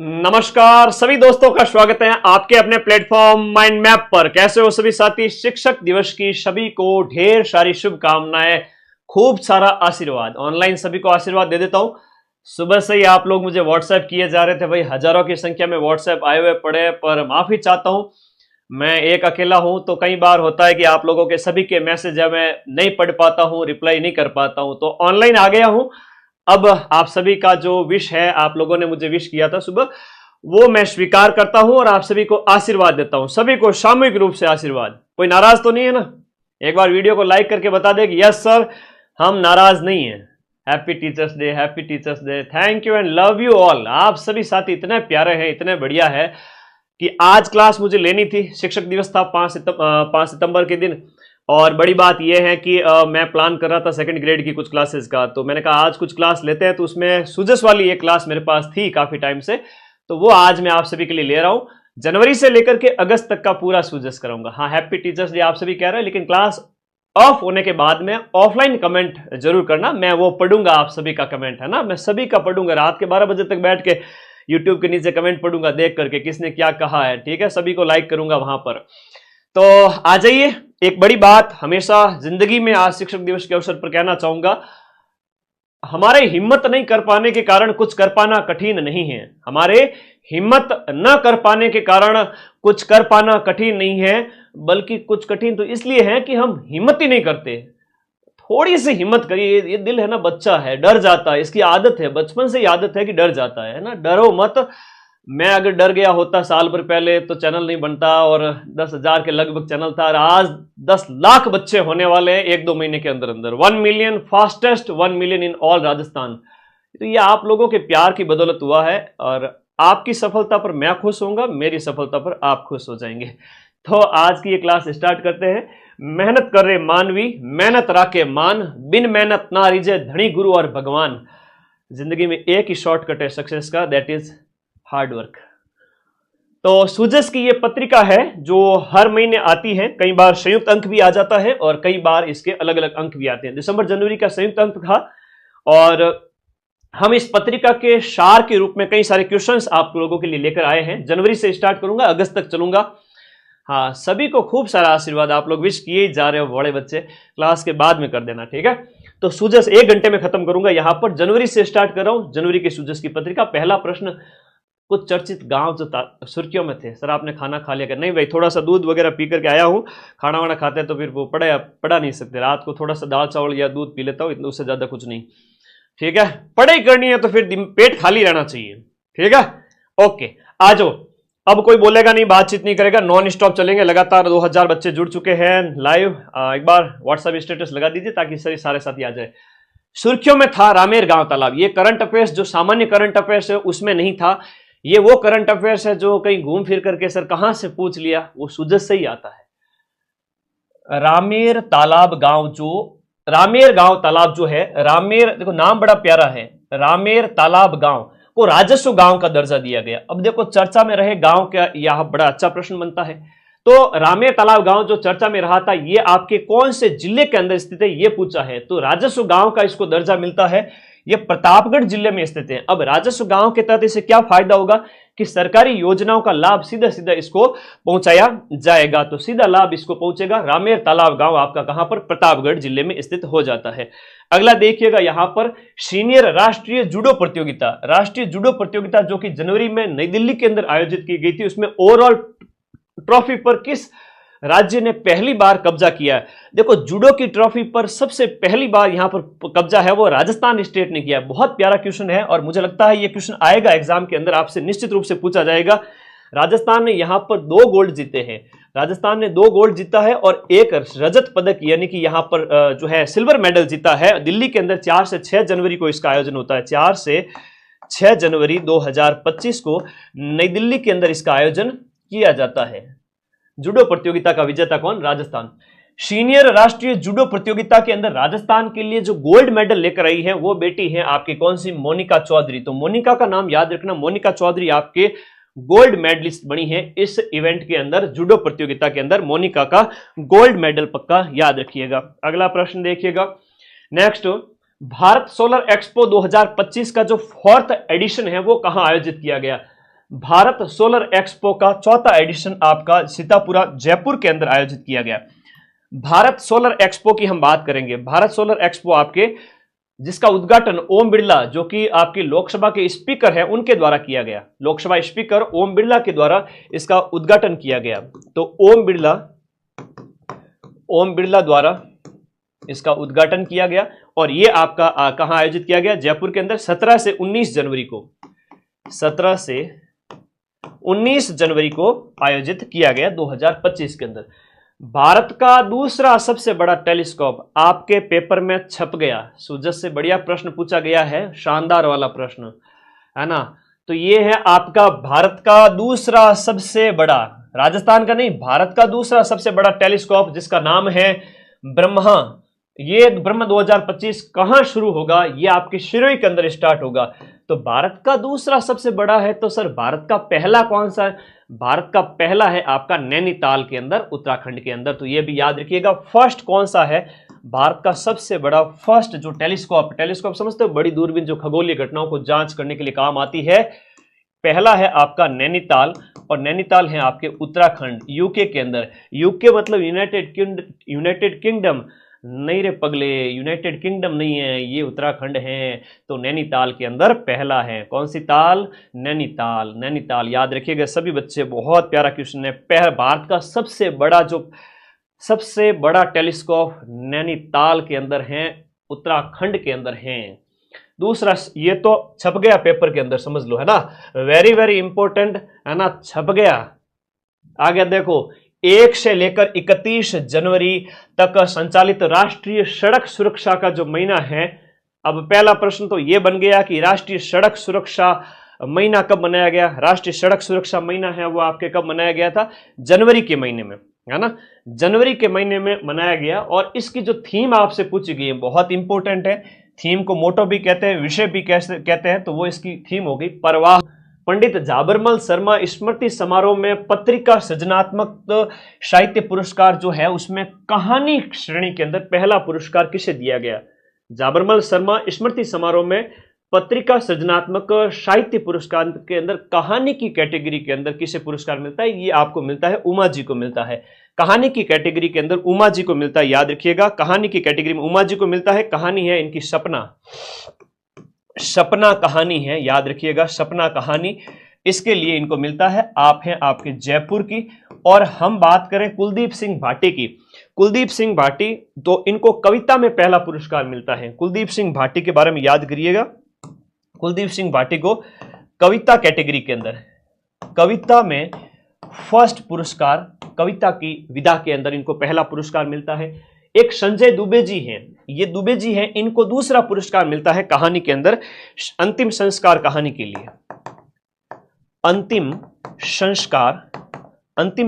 नमस्कार सभी दोस्तों का स्वागत है आपके अपने प्लेटफॉर्म माइंड मैप पर। कैसे हो सभी साथी? शिक्षक दिवस की सभी को ढेर सारी शुभकामनाएं, खूब सारा आशीर्वाद। ऑनलाइन सभी को आशीर्वाद दे देता हूं। सुबह से ही आप लोग मुझे व्हाट्सएप किए जा रहे थे भाई, हजारों की संख्या में व्हाट्सएप आए हुए पड़े, पर माफी चाहता हूं, मैं एक अकेला हूं तो कई बार होता है कि आप लोगों के सभी के मैसेज है मैं नहीं पढ़ पाता हूं, रिप्लाई नहीं कर पाता हूं, तो ऑनलाइन आ गया हूं। अब आप सभी का जो विश है, आप लोगों ने मुझे विश किया था सुबह, वो मैं स्वीकार करता हूं और आप सभी को आशीर्वाद देता हूं। सभी को सामूहिक रूप से आशीर्वाद। कोई नाराज तो नहीं है ना? एक बार वीडियो को लाइक करके बता दे कि यस सर, हम नाराज नहीं है। Happy teachers day, happy teachers day. Thank you and love you all. आप सभी साथी इतने प्यारे हैं, इतने बढ़िया है कि आज क्लास मुझे लेनी थी। शिक्षक दिवस था 5 सितंबर के दिन, और बड़ी बात यह है कि मैं प्लान कर रहा था सेकंड ग्रेड की कुछ क्लासेस का, तो मैंने कहा आज कुछ क्लास लेते हैं। तो उसमें सुजस वाली एक क्लास मेरे पास थी काफी टाइम से, तो वो आज मैं आप सभी के लिए ले रहा हूं। जनवरी से लेकर के अगस्त तक का पूरा सुजस कराऊंगा। हाँ, हैप्पी टीचर्स डे आप सभी कह रहे हैं, लेकिन क्लास ऑफ होने के बाद में ऑफलाइन कमेंट जरूर करना, मैं वो पढ़ूंगा। आप सभी का कमेंट है ना, मैं सभी का पढ़ूंगा। रात के 12 बजे तक बैठ के यूट्यूब के नीचे कमेंट पढ़ूंगा, देख करके किसने क्या कहा है। ठीक है, सभी को लाइक करूंगा वहां पर। तो आ जाइए। एक बड़ी बात हमेशा जिंदगी में आज शिक्षक दिवस के अवसर पर कहना चाहूंगा, हमारे हिम्मत नहीं कर पाने के कारण कुछ कर पाना कठिन नहीं है। हमारे हिम्मत न कर पाने के कारण कुछ कर पाना कठिन नहीं है, बल्कि कुछ कठिन तो इसलिए है कि हम हिम्मत ही नहीं करते। थोड़ी सी हिम्मत करिए। ये दिल है ना, बच्चा है, डर जाता है, इसकी आदत है, बचपन से ही आदत है कि डर जाता है ना। डरो मत। मैं अगर डर गया होता साल भर पहले तो चैनल नहीं बनता, और 10,000 के लगभग चैनल था, और आज 10 लाख बच्चे होने वाले हैं 1-2 महीने के अंदर अंदर। 1 million, fastest 1 million in all Rajasthan. तो ये आप लोगों के प्यार की बदौलत हुआ है, और आपकी सफलता पर मैं खुश होऊंगा, मेरी सफलता पर आप खुश हो जाएंगे। तो आज की ये क्लास स्टार्ट करते हैं। मेहनत कर रहे मानवी, मेहनत राखे मान, बिन मेहनत ना रिजे धनी गुरु और भगवान। जिंदगी में एक ही शॉर्टकट है सक्सेस का, दैट इज हार्ड वर्क। तो सुजस की ये पत्रिका है जो हर महीने आती है। कई बार संयुक्त अंक भी आ जाता है और कई बार इसके अलग अलग अंक भी आते हैं। दिसंबर जनवरी का संयुक्त अंक था, और हम इस पत्रिका के सार के रूप में कई सारे क्वेश्चंस आप लोगों के लिए लेकर आए हैं। जनवरी से स्टार्ट करूंगा, अगस्त तक चलूंगा। हाँ, सभी को खूब सारा आशीर्वाद। आप लोग विश किए जा रहे हो, बड़े बच्चे, क्लास के बाद में कर देना, ठीक है। तो सुजस 1 घंटे में खत्म करूंगा। यहां पर जनवरी से स्टार्ट कर रहा हूं, जनवरी की सुजस की पत्रिका। पहला प्रश्न, कुछ चर्चित गांव जो सुर्खियों में थे। सर आपने खाना खा लिया क्या? नहीं भाई, थोड़ा सा दूध वगैरह पी करके आया हूँ। खाना वाना खाते हैं तो फिर वो पढ़ा नहीं सकते। रात को थोड़ा सा दाल चावल या दूध पी लेता हूँ, इतना, उससे ज्यादा कुछ नहीं। ठीक है, पढ़ाई करनी है तो फिर पेट खाली रहना चाहिए। ठीक है, ओके, आ जाओ। अब कोई बोलेगा नहीं, बातचीत नहीं करेगा, नॉन स्टॉप चलेंगे। लगातार 2000 बच्चे जुड़ चुके हैं लाइव। एक बार व्हाट्सएप स्टेटस लगा दीजिए ताकि सारे साथी आ जाए। सुर्खियों में था रामेर गांव तालाब। ये करंट अफेयर्स जो सामान्य करंट अफेयर्स है उसमें नहीं था। ये वो करंट अफेयर्स है जो कहीं घूम फिर करके सर कहां से पूछ लिया, वो सुजस से ही आता है। रामेर तालाब गांव, जो रामेर गांव तालाब जो है, रामेर, देखो नाम बड़ा प्यारा है, रामेर तालाब गांव को राजस्व गांव का दर्जा दिया गया। अब देखो चर्चा में रहे गांव का, यह बड़ा अच्छा प्रश्न बनता है। तो रामेर तालाब गांव जो चर्चा में रहा था, ये आपके कौन से जिले के अंदर स्थित है, ये पूछा है। तो राजस्व गांव का इसको दर्जा मिलता है। ये प्रतापगढ़ जिले में स्थित है। अब राजस्व गांव के तहत इसे क्या फायदा होगा कि सरकारी योजनाओं का लाभ सीधा सीधा इसको पहुंचाया जाएगा। तो सीधा लाभ इसको पहुंचेगा। रामेर तालाब गांव आपका कहां पर? प्रतापगढ़ जिले में स्थित हो जाता है। अगला देखिएगा यहां पर, सीनियर राष्ट्रीय जूडो प्रतियोगिता। राष्ट्रीय जूडो प्रतियोगिता जो कि जनवरी में नई दिल्ली के अंदर आयोजित की गई थी, उसमें ओवरऑल ट्रॉफी पर किस राज्य ने पहली बार कब्जा किया है? देखो, जूडो की ट्रॉफी पर सबसे पहली बार यहां पर कब्जा है वो राजस्थान स्टेट ने किया है। बहुत प्यारा क्वेश्चन है, और मुझे लगता है ये क्वेश्चन आएगा एग्जाम के अंदर, आपसे निश्चित रूप से पूछा जाएगा। राजस्थान ने यहां पर 2 गोल्ड जीते हैं। राजस्थान ने 2 गोल्ड जीता है और 1 रजत पदक, यानी कि यहां पर जो है सिल्वर मेडल जीता है। दिल्ली के अंदर 4 से 6 जनवरी को इसका आयोजन होता है। 4 से 6 जनवरी 2025 को नई दिल्ली के अंदर इसका आयोजन किया जाता है। जूडो प्रतियोगिता का विजेता कौन? राजस्थान। सीनियर राष्ट्रीय जूडो प्रतियोगिता के अंदर राजस्थान के लिए जो गोल्ड मेडल लेकर आई है वो बेटी है आपकी कौन सी? मोनिका चौधरी। तो मोनिका का नाम याद रखना, मोनिका चौधरी आपके गोल्ड मेडलिस्ट बनी है इस इवेंट के अंदर, जूडो प्रतियोगिता के अंदर। मोनिका का गोल्ड मेडल पक्का याद रखिएगा। अगला प्रश्न देखिएगा, नेक्स्ट, भारत सोलर एक्सपो 2025 का जो 4th एडिशन है वो कहां आयोजित किया गया? भारत सोलर एक्सपो का चौथा एडिशन आपका सीतापुरा जयपुर के अंदर आयोजित किया गया। भारत सोलर एक्सपो की हम बात करेंगे। भारत सोलर एक्सपो आपके जिसका उद्घाटन ओम बिरला जो कि आपकी लोकसभा के स्पीकर हैं उनके द्वारा किया गया। लोकसभा स्पीकर ओम बिरला के द्वारा इसका उद्घाटन किया गया। तो ओम बिरला द्वारा इसका उद्घाटन किया गया और ये आपका कहां आयोजित किया गया? जयपुर के अंदर 17 से 19 जनवरी को 17 से 19 जनवरी को आयोजित किया गया 2025 के अंदर। भारत का दूसरा सबसे बड़ा टेलीस्कोप आपके पेपर में छप गया। सुजत से बढ़िया प्रश्न पूछा गया है, शानदार वाला प्रश्न है ना। तो ये है आपका भारत का दूसरा सबसे बड़ा, राजस्थान का नहीं, भारत का दूसरा सबसे बड़ा टेलीस्कोप जिसका नाम है ब्रह्मा। ये ब्रह्म 2025 कहां शुरू होगा? ये आपके शिरोई के अंदर स्टार्ट होगा। तो भारत का दूसरा सबसे बड़ा है तो सर भारत का पहला कौन सा है? भारत का पहला है आपका नैनीताल के अंदर, उत्तराखंड के अंदर। तो ये भी याद रखिएगा। फर्स्ट कौन सा है? भारत का सबसे बड़ा फर्स्ट जो टेलीस्कोप समझते हो, बड़ी दूरबीन जो खगोलीय घटनाओं को जांच करने के लिए काम आती है, पहला है आपका नैनीताल और नैनीताल है आपके उत्तराखंड यूके के अंदर। यूके मतलब यूनाइटेड किंगडम नहीं रे पगले, यूनाइटेड किंगडम नहीं है, ये उत्तराखंड है। तो नैनीताल के अंदर पहला है। कौन सी ताल? नैनीताल याद रखिएगा सभी बच्चे, बहुत प्यारा क्वेश्चन है। भारत का सबसे बड़ा टेलीस्कोप नैनीताल के अंदर है, उत्तराखंड के अंदर है। दूसरा, ये तो छप गया पेपर के अंदर, समझ लो है ना, वेरी वेरी इंपॉर्टेंट है ना, छप गया। आगे देखो, 1 से लेकर 31 जनवरी तक संचालित राष्ट्रीय सड़क सुरक्षा का जो महीना है। अब पहला प्रश्न तो यह बन गया कि राष्ट्रीय सड़क सुरक्षा महीना कब मनाया गया? राष्ट्रीय सड़क सुरक्षा महीना है वो आपके कब मनाया गया था? जनवरी के महीने में, है ना, जनवरी के महीने में मनाया गया। और इसकी जो थीम आपसे पूछी गई है बहुत इंपॉर्टेंट है। थीम को मोटो भी कहते हैं, विषय भी कहते हैं। तो वो इसकी थीम हो गई प्रवाह। पंडित झाबरमल शर्मा स्मृति समारोह में पत्रिका सृजनात्मक साहित्य पुरस्कार जो है उसमें कहानी श्रेणी के अंदर पहला पुरस्कार किसे दिया गया? झाबरमल शर्मा स्मृति समारोह में पत्रिका सृजनात्मक साहित्य पुरस्कार के अंदर कहानी की कैटेगरी के अंदर किसे पुरस्कार मिलता है? ये आपको मिलता है, उमा जी को मिलता है। कहानी की कैटेगरी के अंदर उमा जी को मिलता है, याद रखिएगा। कहानी की कैटेगरी में उमा जी को मिलता है। कहानी है इनकी सपना कहानी है, याद रखिएगा, सपना कहानी, इसके लिए इनको मिलता है। आप हैं आपके जयपुर की। और हम बात करें कुलदीप सिंह भाटी की, कुलदीप सिंह भाटी, तो इनको कविता में पहला पुरस्कार मिलता है। कुलदीप सिंह भाटी के बारे में याद करिएगा। कुलदीप सिंह भाटी को कविता कैटेगरी के अंदर, कविता में फर्स्ट पुरस्कार, कविता की विधा के अंदर इनको पहला पुरस्कार मिलता है। एक संजय दुबे जी हैं, ये दुबे जी हैं, इनको दूसरा पुरस्कार मिलता है कहानी के अंदर, अंतिम संस्कार कहानी के लिए। अंतिम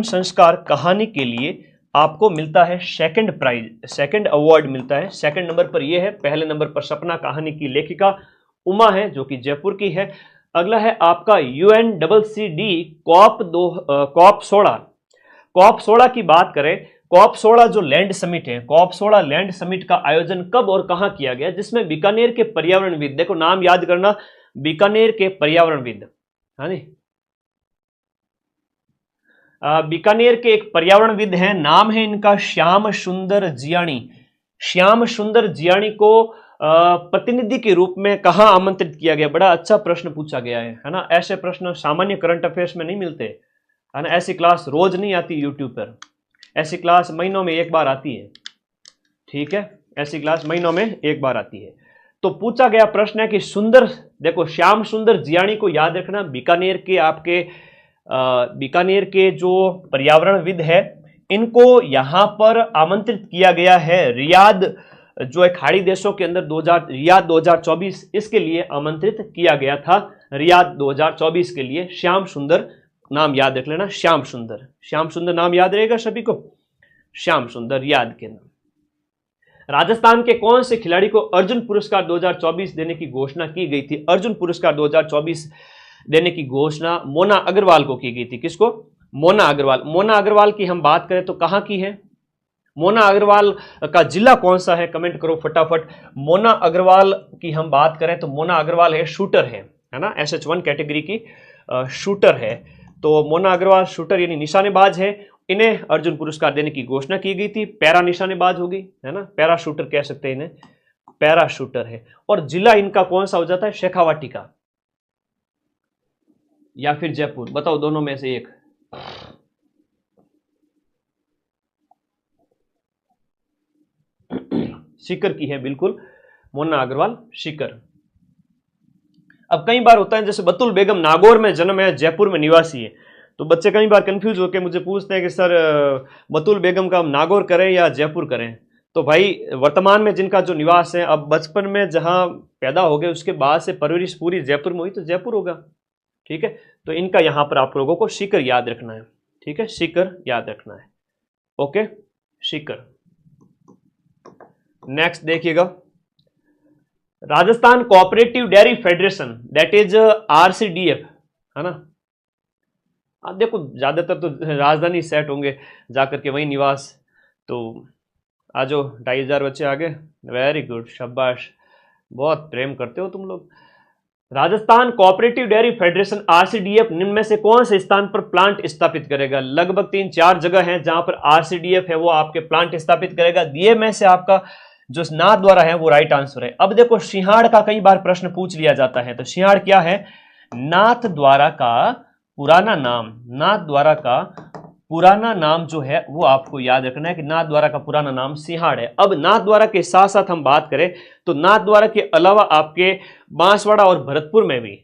संस्कार कहानी के लिए आपको मिलता है सेकंड प्राइज, सेकंड अवार्ड मिलता है। सेकंड नंबर पर यह है, पहले नंबर पर सपना कहानी की लेखिका उमा है जो कि जयपुर की है। अगला है आपका UNCCD कॉप 16 की बात करें। कॉप 16 जो लैंड समिट है, कॉप 16 लैंड समिट का आयोजन कब और कहां किया गया? जिसमें बीकानेर के पर्यावरणविद, देखो नाम याद करना, बीकानेर के पर्यावरणविद, हाँ जी, बीकानेर के एक पर्यावरणविद हैं, नाम है इनका श्याम सुंदर जियाणी। श्याम सुंदर जियाणी को प्रतिनिधि के रूप में कहां आमंत्रित किया गया? बड़ा अच्छा प्रश्न पूछा गया है ना। ऐसे प्रश्न सामान्य करंट अफेयर्स में नहीं मिलते, है ना। ऐसी क्लास रोज नहीं आती यूट्यूब पर, ऐसी क्लास महीनों में एक बार आती है, ठीक है, ऐसी क्लास महीनों में एक बार आती है। तो पूछा गया प्रश्न है कि सुंदर, देखो श्याम सुंदर जियाणी को याद रखना, बीकानेर के जो पर्यावरणविद है, इनको यहां पर आमंत्रित किया गया है रियाद, जो एक खाड़ी देशों के अंदर रियाद 2024, इसके लिए आमंत्रित किया गया था, रियाद 2024 के लिए। श्याम सुंदर नाम याद रख लेना, श्याम सुंदर नाम याद रहेगा सभी को, श्याम सुंदर रियाद के नाम। राजस्थान के कौन से खिलाड़ी को अर्जुन पुरस्कार 2024 देने की घोषणा की गई थी? अर्जुन पुरस्कार 2024 देने की घोषणा मोना अग्रवाल को की गई थी। किसको? मोना अग्रवाल। मोना अग्रवाल की हम बात करें तो कहां की है? मोना अग्रवाल का जिला कौन सा है? कमेंट करो फटाफट। मोना अग्रवाल की हम बात करें तो मोना अग्रवाल है शूटर है ना, SH1 कैटेगरी की शूटर है। तो मोना अग्रवाल शूटर यानी निशानेबाज है, इन्हें अर्जुन पुरस्कार देने की घोषणा की गई थी। पैरा निशानेबाज होगी, है ना, पैरा शूटर कह सकते हैं इन्हें, पैरा शूटर है। और जिला इनका कौन सा हो जाता है, शेखावाटी का या फिर जयपुर, बताओ दोनों में से एक। सीकर की है बिल्कुल मोना अग्रवाल, सीकर। अब कई बार होता है जैसे बतुल बेगम नागौर में जन्म है, जयपुर में निवासी है, तो बच्चे कई बार कंफ्यूज होकर मुझे पूछते हैं कि सर बतुल बेगम का हम नागौर करें या जयपुर करें। तो भाई वर्तमान में जिनका जो निवास है, अब बचपन में जहां पैदा हो गए उसके बाद से परवरिश पूरी जयपुर में हुई तो जयपुर होगा, ठीक है। तो इनका यहां पर आप लोगों को सीकर याद रखना है, ठीक है, सीकर याद रखना है, ओके, सीकर। नेक्स्ट देखिएगा, Rajasthan cooperative dairy federation, that is RCDF, है ना। आप देखो ज्यादातर तो राजधानी सेट होंगे जाकर के वही निवास। तो आ जाओ, 2500 बच्चे आगे, वेरी गुड, शाबाश, बहुत प्रेम करते हो तुम लोग। Rajasthan cooperative dairy federation RCDF निम्न में से कौन से स्थान पर प्लांट स्थापित करेगा? लगभग 3-4 जगह हैं जहां पर RCDF है वो आपके प्लांट स्थापित करेगा। दिए में से आपका जो नाथद्वारा है वो राइट आंसर है। अब देखो सिंहाड़ का कई बार प्रश्न पूछ लिया जाता है, तो सिंहाड़ क्या है? नाथद्वारा का पुराना नाम, नाथद्वारा का पुराना नाम जो है वो आपको याद रखना है कि नाथद्वारा का पुराना नाम सिंहाड़ है। अब नाथद्वारा के साथ साथ हम बात करें तो नाथद्वारा के अलावा आपके बांसवाड़ा और भरतपुर में भी,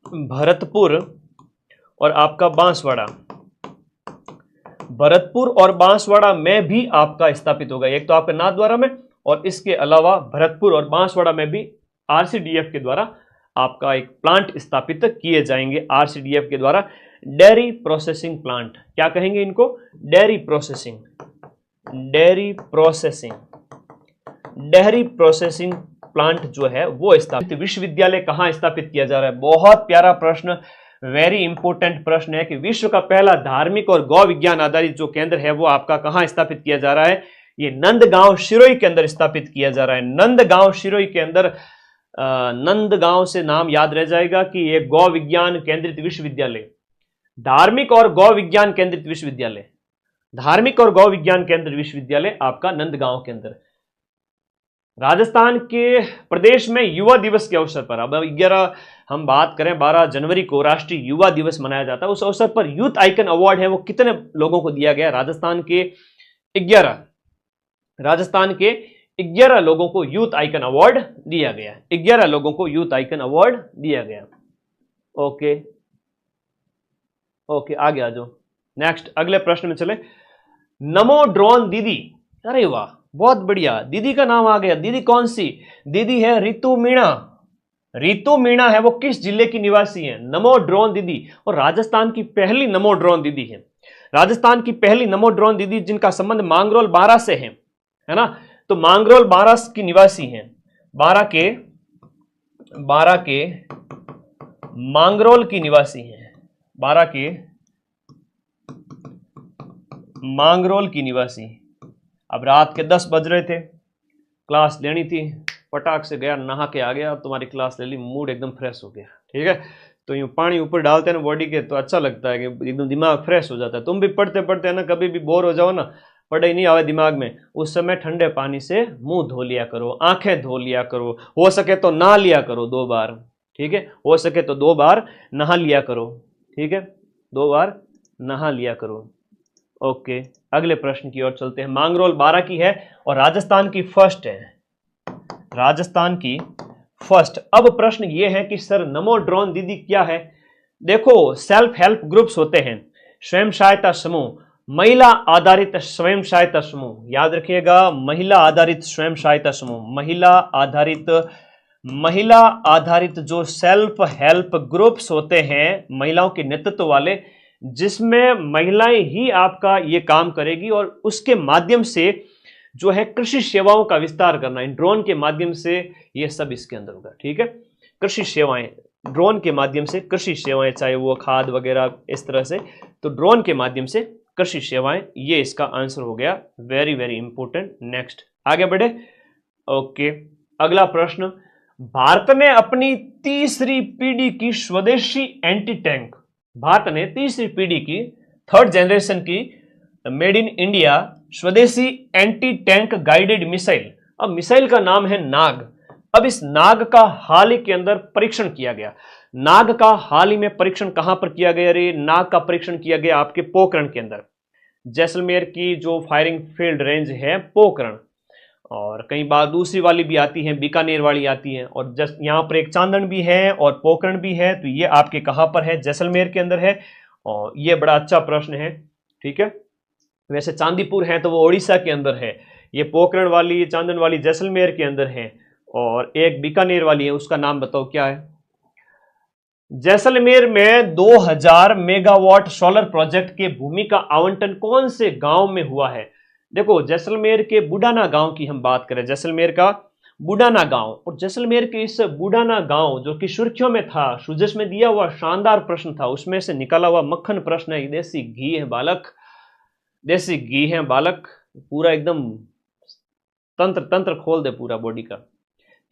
भरतपुर और आपका बांसवाड़ा, भरतपुर और बांसवाड़ा में भी आपका स्थापित होगा। एक तो आपका नाथद्वारा में और इसके अलावा भरतपुर और बांसवाड़ा में भी RCDF के द्वारा आपका एक प्लांट स्थापित किए जाएंगे। RCDF के द्वारा डेयरी प्रोसेसिंग प्लांट, क्या कहेंगे इनको? Dairy processing, dairy processing, dairy processing plant जो है वो स्थापित। विश्वविद्यालय कहां स्थापित किया जा रहा है? बहुत प्यारा प्रश्न, वेरी इंपोर्टेंट प्रश्न है कि विश्व का पहला धार्मिक और गौ विज्ञान आधारित जो केंद्र है वो आपका कहां स्थापित किया जा रहा है? ये नंदगांव शिरोई के अंदर स्थापित किया जा रहा है। नंदगांव शिरोई के अंदर, नंदगांव से नाम याद रह जाएगा कि ये गौ विज्ञान केंद्रित विश्वविद्यालय, धार्मिक और गौ विज्ञान केंद्रित विश्वविद्यालय, धार्मिक और गौ विज्ञान केंद्रित विश्वविद्यालय आपका नंदगांव के अंदर। राजस्थान के प्रदेश में युवा दिवस के अवसर पर, अब 11 हम बात करें 12 जनवरी को राष्ट्रीय युवा दिवस मनाया जाता है। उस अवसर पर यूथ आइकन अवार्ड है वो कितने लोगों को दिया गया? राजस्थान के 11, राजस्थान के 11 लोगों को यूथ आइकन अवार्ड दिया गया, 11 लोगों को यूथ आइकन अवार्ड दिया गया। ओके ओके, आगे आ जाओ। नेक्स्ट अगले प्रश्न में चले। नमो ड्रोन दीदी, अरे वाह बहुत बढ़िया, दीदी का नाम आ गया। दीदी कौन सी? दीदी है रितु मीणा। रितु मीणा है वो किस जिले की निवासी है? नमो ड्रोन दीदी, और राजस्थान की पहली नमो ड्रोन दीदी है। राजस्थान की पहली नमो ड्रोन दीदी जिनका संबंध मांगरोल 12 से है ना, तो मांगरोल 12 की निवासी हैं, 12 के मांगरोल की निवासी हैं, 12 के मांगरोल की निवासी। अब रात के 10 बज रहे थे, क्लास लेनी थी, पटाख से गया, नहा के आ गया, अब तुम्हारी क्लास ले ली, मूड एकदम फ्रेश हो गया, ठीक है। तो यूँ पानी ऊपर डालते हैं ना बॉडी के तो अच्छा लगता है कि एकदम दिमाग फ्रेश हो जाता है। तुम भी पढ़ते पढ़ते है ना, कभी भी बोर हो जाओ ना, पढ़ाई नहीं आवे दिमाग में, उस समय ठंडे पानी से मुंह धो लिया करो, आंखें धो लिया करो, हो सके तो नहा लिया करो 2 बार, ठीक है, हो सके तो 2 बार नहा लिया करो, ठीक है, 2 बार नहा लिया करो। ओके, अगले प्रश्न की ओर चलते हैं। मांगरोल 12 की है और राजस्थान की फर्स्ट है, राजस्थान की फर्स्ट। अब प्रश्न ये है कि सर नमो ड्रोन दीदी क्या है? देखो सेल्फ हेल्प ग्रुप्स होते हैं, स्वयं सहायता समूह, महिला आधारित स्वयं सहायता समूह, याद रखिएगा, महिला आधारित स्वयं सहायता समूह, महिला आधारित जो सेल्फ हेल्प ग्रुप्स होते हैं, महिलाओं के नेतृत्व वाले, जिसमें महिलाएं ही आपका ये काम करेगी और उसके माध्यम से जो है कृषि सेवाओं का विस्तार करना, इन ड्रोन के माध्यम से ये सब इसके अंदर होगा, ठीक है। कृषि सेवाएं, ड्रोन के माध्यम से कृषि सेवाएं, चाहे वो खाद वगैरह इस तरह से, तो ड्रोन के माध्यम से कृषि सेवाएं, ये इसका आंसर हो गया, वेरी वेरी इंपॉर्टेंट। नेक्स्ट आगे बढ़े। ओके, अगला प्रश्न, भारत ने अपनी तीसरी पीढ़ी की स्वदेशी एंटी टैंक, भारत ने तीसरी पीढ़ी की, थर्ड जनरेशन की मेड इन इंडिया स्वदेशी एंटी टैंक गाइडेड मिसाइल, अब मिसाइल का नाम है नाग। अब इस नाग का हाल ही के अंदर परीक्षण किया गया। नाग का हाल ही में परीक्षण कहां पर किया गया रे? नाग का परीक्षण किया गया आपके पोखरण के अंदर। जैसलमेर की जो फायरिंग फील्ड रेंज है पोखरण, और कई बार दूसरी वाली भी आती है, बीकानेर वाली आती है, और जस्ट यहाँ पर एक चांदन भी है और पोखरण भी है। तो ये आपके कहां पर है? जैसलमेर के अंदर है। और ये बड़ा अच्छा प्रश्न है, ठीक है। वैसे चांदीपुर है तो वो उड़ीसा के अंदर है, ये पोखरण वाली चांदन वाली जैसलमेर के अंदर है, और एक बीकानेर वाली है, उसका नाम बताओ क्या है? जैसलमेर में 2000 मेगावाट सोलर प्रोजेक्ट के भूमि का आवंटन कौन से गांव में हुआ है? देखो, जैसलमेर के बुडाना गांव की हम बात करें, जैसलमेर का बुडाना गांव, और जैसलमेर के इस बुडाना गांव जो कि सुर्खियों में था, सुजस में दिया हुआ शानदार प्रश्न था, उसमें से निकाला हुआ मक्खन प्रश्न है। देसी घी है बालक, देसी घी है बालक, पूरा एकदम तंत्र तंत्र खोल दे पूरा बॉडी का।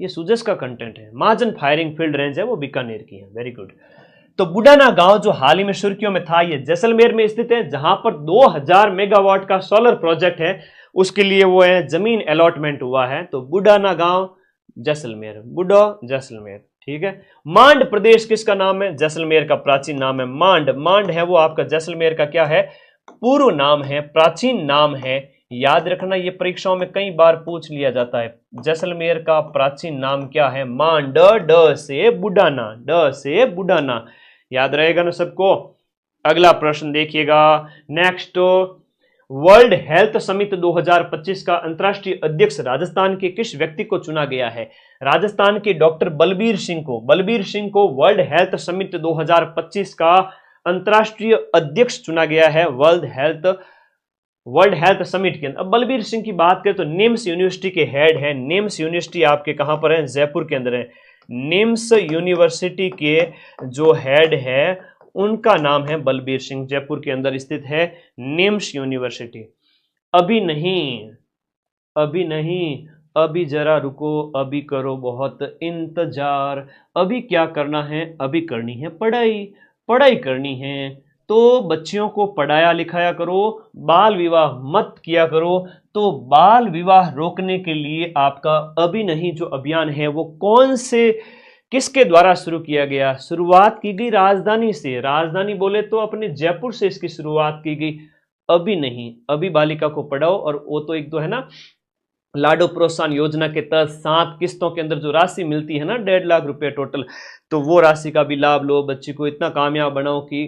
ये सुजस का कंटेंट है। महाजन फायरिंग फील्ड रेंज है वो बीकानेर की है। Very good. तो बुडाना गांव जो हाल ही में सुर्खियों में था, ये जैसलमेर में स्थित है, जहां पर 2000 मेगावाट का सोलर प्रोजेक्ट है, उसके लिए वो है जमीन अलॉटमेंट हुआ है। तो बुडाना गांव जैसलमेर, बुडो जैसलमेर, ठीक है। मांड प्रदेश किसका नाम है? जैसलमेर का प्राचीन नाम है मांड। मांड है वो आपका जैसलमेर का क्या है? पूर्व नाम है, प्राचीन नाम है। याद रखना, ये परीक्षाओं में कई बार पूछ लिया जाता है। जैसलमेर का प्राचीन नाम क्या है? मांड, ड से बुडाना, ड से बुडाना। याद रहेगा ना सबको? अगला प्रश्न देखिएगा। नेक्स्ट, वर्ल्ड हेल्थ समिट 2025 का अंतर्राष्ट्रीय अध्यक्ष राजस्थान के किस व्यक्ति को चुना गया है? राजस्थान के डॉक्टर बलबीर सिंह को, बलबीर सिंह को वर्ल्ड हेल्थ समिट 2025 का अंतर्राष्ट्रीय अध्यक्ष चुना गया है वर्ल्ड हेल्थ समिट के अंदर। अब बलबीर सिंह की बात करें तो निम्स यूनिवर्सिटी के हेड है। निम्स यूनिवर्सिटी आपके कहां पर है? जयपुर के अंदर है। निम्स यूनिवर्सिटी के जो हेड है उनका नाम है बलबीर सिंह, जयपुर के अंदर स्थित है निम्स यूनिवर्सिटी। अभी नहीं, अभी नहीं, अभी जरा रुको, अभी करो बहुत इंतजार। अभी क्या करना है? अभी करनी है पढ़ाई, पढ़ाई करनी है तो बच्चियों को पढ़ाया लिखाया करो, बाल विवाह मत किया करो। तो बाल विवाह रोकने के लिए आपका अभी नहीं जो अभियान है वो कौन से, किसके द्वारा शुरू किया गया? शुरुआत की गई राजधानी से। राजधानी बोले तो अपने जयपुर से इसकी शुरुआत की गई। अभी नहीं, अभी बालिका को पढ़ाओ। और वो तो एक तो है ना, लाडो प्रोत्साहन योजना के तहत 7 किस्तों के अंदर जो राशि मिलती है ना, 1.5 लाख रुपए टोटल, तो वो राशि का भी लाभ लो। बच्ची को इतना कामयाब बनाओ कि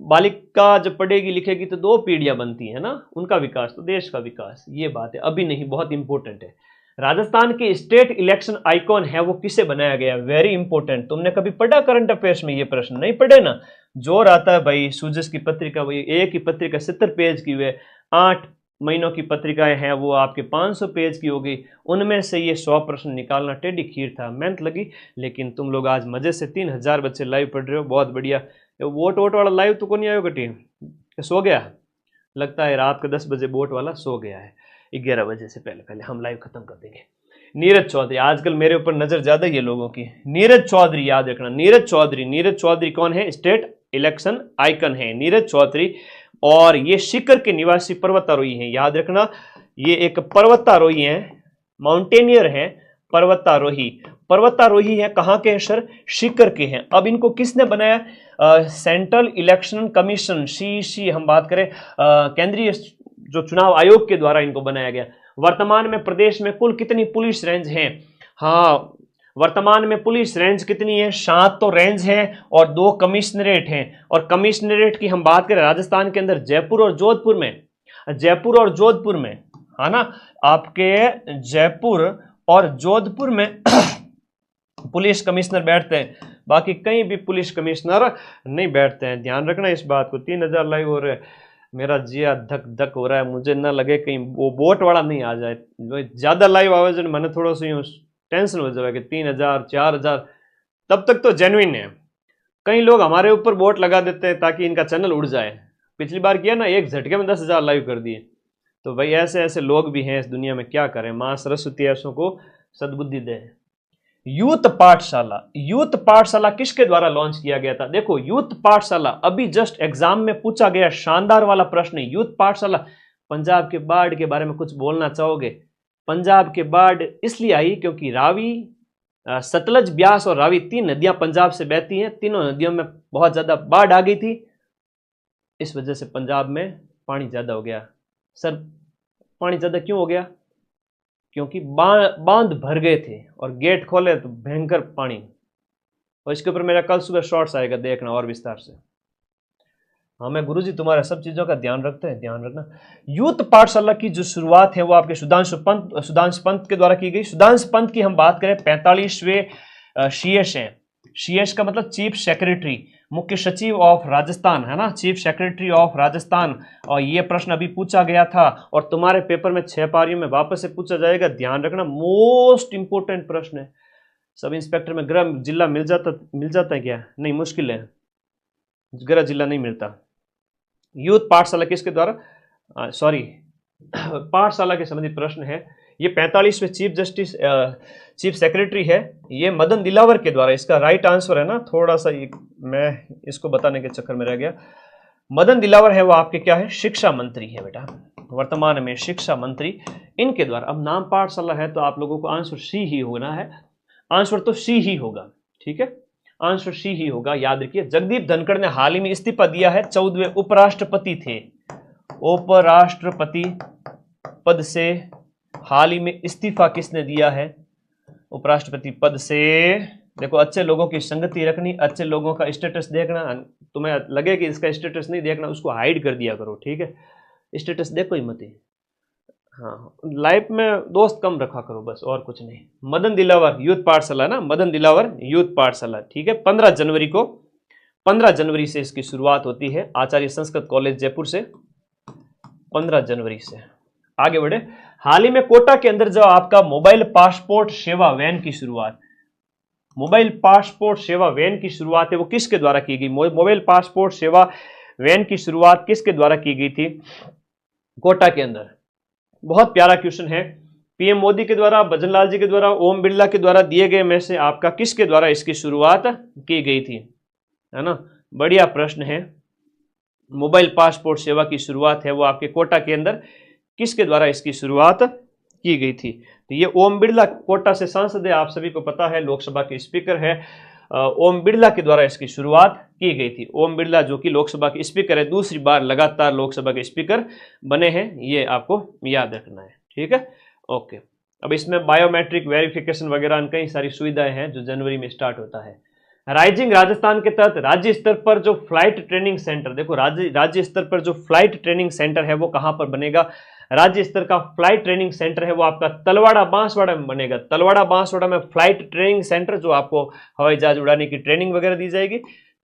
बालिका जब पढ़ेगी लिखेगी तो 2 पीढ़ियां बनती है ना, उनका विकास तो देश का विकास। ये बात है, अभी नहीं बहुत इंपॉर्टेंट है। राजस्थान के स्टेट इलेक्शन आइकॉन है वो किसे बनाया गया? Very important. तुमने कभी पढ़ा करंट अफेयर्स में ये प्रश्न? नहीं पढ़े ना? जोर आता है भाई। सूजस की पत्रिका, वही एक ही पत्रिका 70 पेज की हुए, 8 महीनों की पत्रिकाएं हैं वो आपके 500 पेज की हो गई। उनमें से ये 100 प्रश्न निकालना टेढ़ी खीर था, मेहनत लगी। लेकिन तुम लोग आज मजे से 3000 बच्चे लाइव पढ़ रहे हो, बहुत बढ़िया। वोट वोट वाला लाइव तो कौन आयो कटी? सो गया लगता है, रात के 10 बजे वोट वाला सो गया है। 11 बजे से पहले पहले हम लाइव खत्म कर देंगे। नीरज चौधरी, आजकल मेरे ऊपर नजर ज्यादा ये लोगों की। नीरज चौधरी याद रखना, नीरज चौधरी। नीरज चौधरी कौन है? स्टेट इलेक्शन आइकन है नीरज चौधरी। और ये सीकर के निवासी पर्वतारोही हैं, याद रखना। ये एक पर्वतारोही है, माउंटेनियर है, पर्वतारोही। पर्वतारोही है कहाँ के हैं सर? सीकर के हैं। अब इनको किसने बनाया? सेंट्रल इलेक्शन कमीशन, सीईसी हम बात करें, केंद्रीय जो चुनाव आयोग के द्वारा इनको बनाया गया। वर्तमान में प्रदेश में कुल कितनी पुलिस रेंज हैं? हाँ, वर्तमान में पुलिस रेंज कितनी है? 7 तो रेंज है और 2 कमिश्नरेट हैं। और कमिश्नरेट की हम बात करें राजस्थान के अंदर जयपुर और जोधपुर में, जयपुर और जोधपुर में, है ना, आपके जयपुर और जोधपुर में पुलिस कमिश्नर बैठते हैं। बाकी कहीं भी पुलिस कमिश्नर नहीं बैठते हैं, ध्यान रखना इस बात को। 3000 लाइव हो रहे, मेरा जिया धक धक हो रहा है। मुझे ना लगे कहीं वो वोट वाला नहीं आ जाए, ज्यादा लाइव आवाज मैंने थोड़ा सा टेंशन हो जाए कि 3000 4000, तब तक तो जेन्युइन है। कई लोग हमारे ऊपर वोट लगा देते हैं ताकि इनका चैनल उड़ जाए। पिछली बार किया ना, एक झटके में 10,000 लाइव कर दिए। तो भाई ऐसे ऐसे लोग भी हैं इस दुनिया में, क्या करें। माँ सरस्वती ऐसों को सद्बुद्धि दे। यूथ पाठशाला, यूथ पाठशाला किसके द्वारा लॉन्च किया गया था? देखो यूथ पाठशाला अभी जस्ट एग्जाम में पूछा गया शानदार वाला प्रश्न है। यूथ पाठशाला, पंजाब के बाढ़ के बारे में कुछ बोलना चाहोगे? पंजाब के बाढ़ इसलिए आई क्योंकि रावी, सतलज, ब्यास और रावी 3 नदियां पंजाब से बहती हैं। तीनों नदियों में बहुत ज्यादा बाढ़ आ गई थी, इस वजह से पंजाब में पानी ज्यादा हो गया। सर पानी ज्यादा क्यों हो गया? क्योंकि बांध भर गए थे और गेट खोले तो भयंकर पानी। और इसके ऊपर मेरा कल सुबह शॉर्ट्स आएगा, देखना और विस्तार से। हाँ मैं गुरुजी तुम्हारा सब चीजों का ध्यान रखते हैं, ध्यान रखना। यूथ पाठशाला की जो शुरुआत है वो आपके सुधांशु पंत के द्वारा की गई। सुधांशु पंत की हम बात करें 45वें शीएस हैं। शीएस का मतलब चीफ सेक्रेटरी, मुख्य सचिव ऑफ राजस्थान, है ना, चीफ सेक्रेटरी ऑफ राजस्थान। और ये प्रश्न अभी पूछा गया था और तुम्हारे पेपर में 6 पारियों में वापस से पूछा जाएगा, ध्यान रखना, मोस्ट इंपोर्टेंट प्रश्न है। सब इंस्पेक्टर में गृह जिला मिल जाता है क्या? नहीं, मुश्किल है, गृह जिला नहीं मिलता। यूथ पाठशाला किसके द्वारा, पाठशाला के संबंधित प्रश्न है। ये 45वें चीफ सेक्रेटरी है, ये मदन दिलावर के द्वारा। इसका राइट आंसर है ना, थोड़ा सा मैं इसको बताने के चक्कर में रह गया। मदन दिलावर है वो आपके क्या है? शिक्षा मंत्री है बेटा, वर्तमान में शिक्षा मंत्री, इनके द्वारा। अब नाम पाठशाला है तो आप लोगों को आंसर सी ही होना है, आंसर तो सी ही होगा, ठीक है, आंसर सी ही होगा, याद रखिए। जगदीप धनखड़ ने हाल ही में इस्तीफा दिया है, 14वें उपराष्ट्रपति थे। उपराष्ट्रपति पद से हाल ही में इस्तीफा किसने दिया है? उपराष्ट्रपति पद से। देखो अच्छे लोगों की संगति रखनी, अच्छे लोगों का स्टेटस देखना। तुम्हें लगे कि इसका स्टेटस नहीं देखना, उसको हाइड कर दिया करो, ठीक है, स्टेटस देखो ही मत ही। हाँ, लाइफ में दोस्त कम रखा करो बस, और कुछ नहीं। मदन दिलावर यूथ पाठशाला ना, मदन दिलावर यूथ पाठशाला, ठीक है। 15 जनवरी से इसकी शुरुआत होती है, आचार्य संस्कृत कॉलेज जयपुर से, 15 जनवरी से। आगे बढ़े, हाल ही में कोटा के अंदर जो आपका मोबाइल पासपोर्ट सेवा वैन की शुरुआत, मोबाइल पासपोर्ट सेवा वैन की शुरुआत है वो किसके द्वारा की गई? मोबाइल पासपोर्ट सेवा वैन की शुरुआत किसके द्वारा की गई थी? कोटा के अंदर। बहुत प्यारा क्वेश्चन है, पीएम मोदी के द्वारा, भजनलाल जी के द्वारा, ओम बिरला के द्वारा दिए गए में से आपका किसके द्वारा इसकी शुरुआत की गई थी, है ना, बढ़िया प्रश्न है। मोबाइल पासपोर्ट सेवा की शुरुआत है वो आपके कोटा के अंदर किसके द्वारा इसकी शुरुआत की गई थी? तो ये ओम बिरला, कोटा से सांसद है, आप सभी को पता है, लोकसभा के स्पीकर है, ओम बिरला के द्वारा इसकी शुरुआत की गई थी। ओम बिरला जो कि लोकसभा के स्पीकर है, दूसरी बार लगातार लोकसभा के स्पीकर बने हैं, ये आपको याद रखना है, ठीक है, ओके। अब इसमें बायोमेट्रिक वेरिफिकेशन वगैरह कई सारी सुविधाएं हैं जो जनवरी में स्टार्ट होता है। राइजिंग राजस्थान के तहत राज्य स्तर पर जो फ्लाइट ट्रेनिंग सेंटर, देखो राज्य स्तर पर जो फ्लाइट ट्रेनिंग सेंटर है वो कहां पर बनेगा? राज्य स्तर का फ्लाइट ट्रेनिंग सेंटर है वो आपका तलवाड़ा बांसवाड़ा में बनेगा। तलवाड़ा बांसवाड़ा में फ्लाइट ट्रेनिंग सेंटर, जो आपको हवाई जहाज उड़ाने की ट्रेनिंग वगैरह दी जाएगी।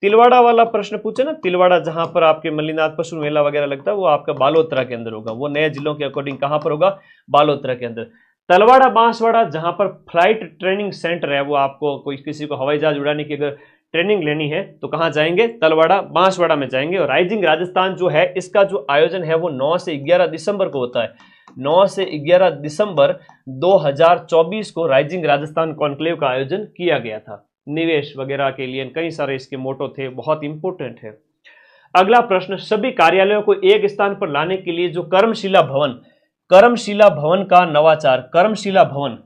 तिलवाड़ा वाला प्रश्न पूछे ना, तिलवाड़ा जहां पर आपके मल्लीनाथ पशु मेला वगैरह लगता है वो आपका बालोतरा के अंदर होगा। वो नए जिलों के अकॉर्डिंग कहां पर होगा? बालोतरा के अंदर। तलवाड़ा बांसवाड़ा जहां पर फ्लाइट ट्रेनिंग सेंटर है वो आपको कोई किसी को हवाई जहाज उड़ाने की अगर ट्रेनिंग लेनी है तो कहां जाएंगे? तलवाड़ा बांसवाड़ा में जाएंगे। और राइजिंग राजस्थान जो है इसका जो आयोजन है वो 9 से 11 दिसंबर को होता है। 9 से 11 दिसंबर 2024 को राइजिंग राजस्थान कॉन्क्लेव का आयोजन किया गया था। निवेश वगैरह के लिए कई सारे इसके मोटो थे, बहुत इंपोर्टेंट है। अगला प्रश्न, सभी कार्यालयों को एक स्थान पर लाने के लिए जो कर्मशिला भवन का नवाचार, कर्मशिला भवन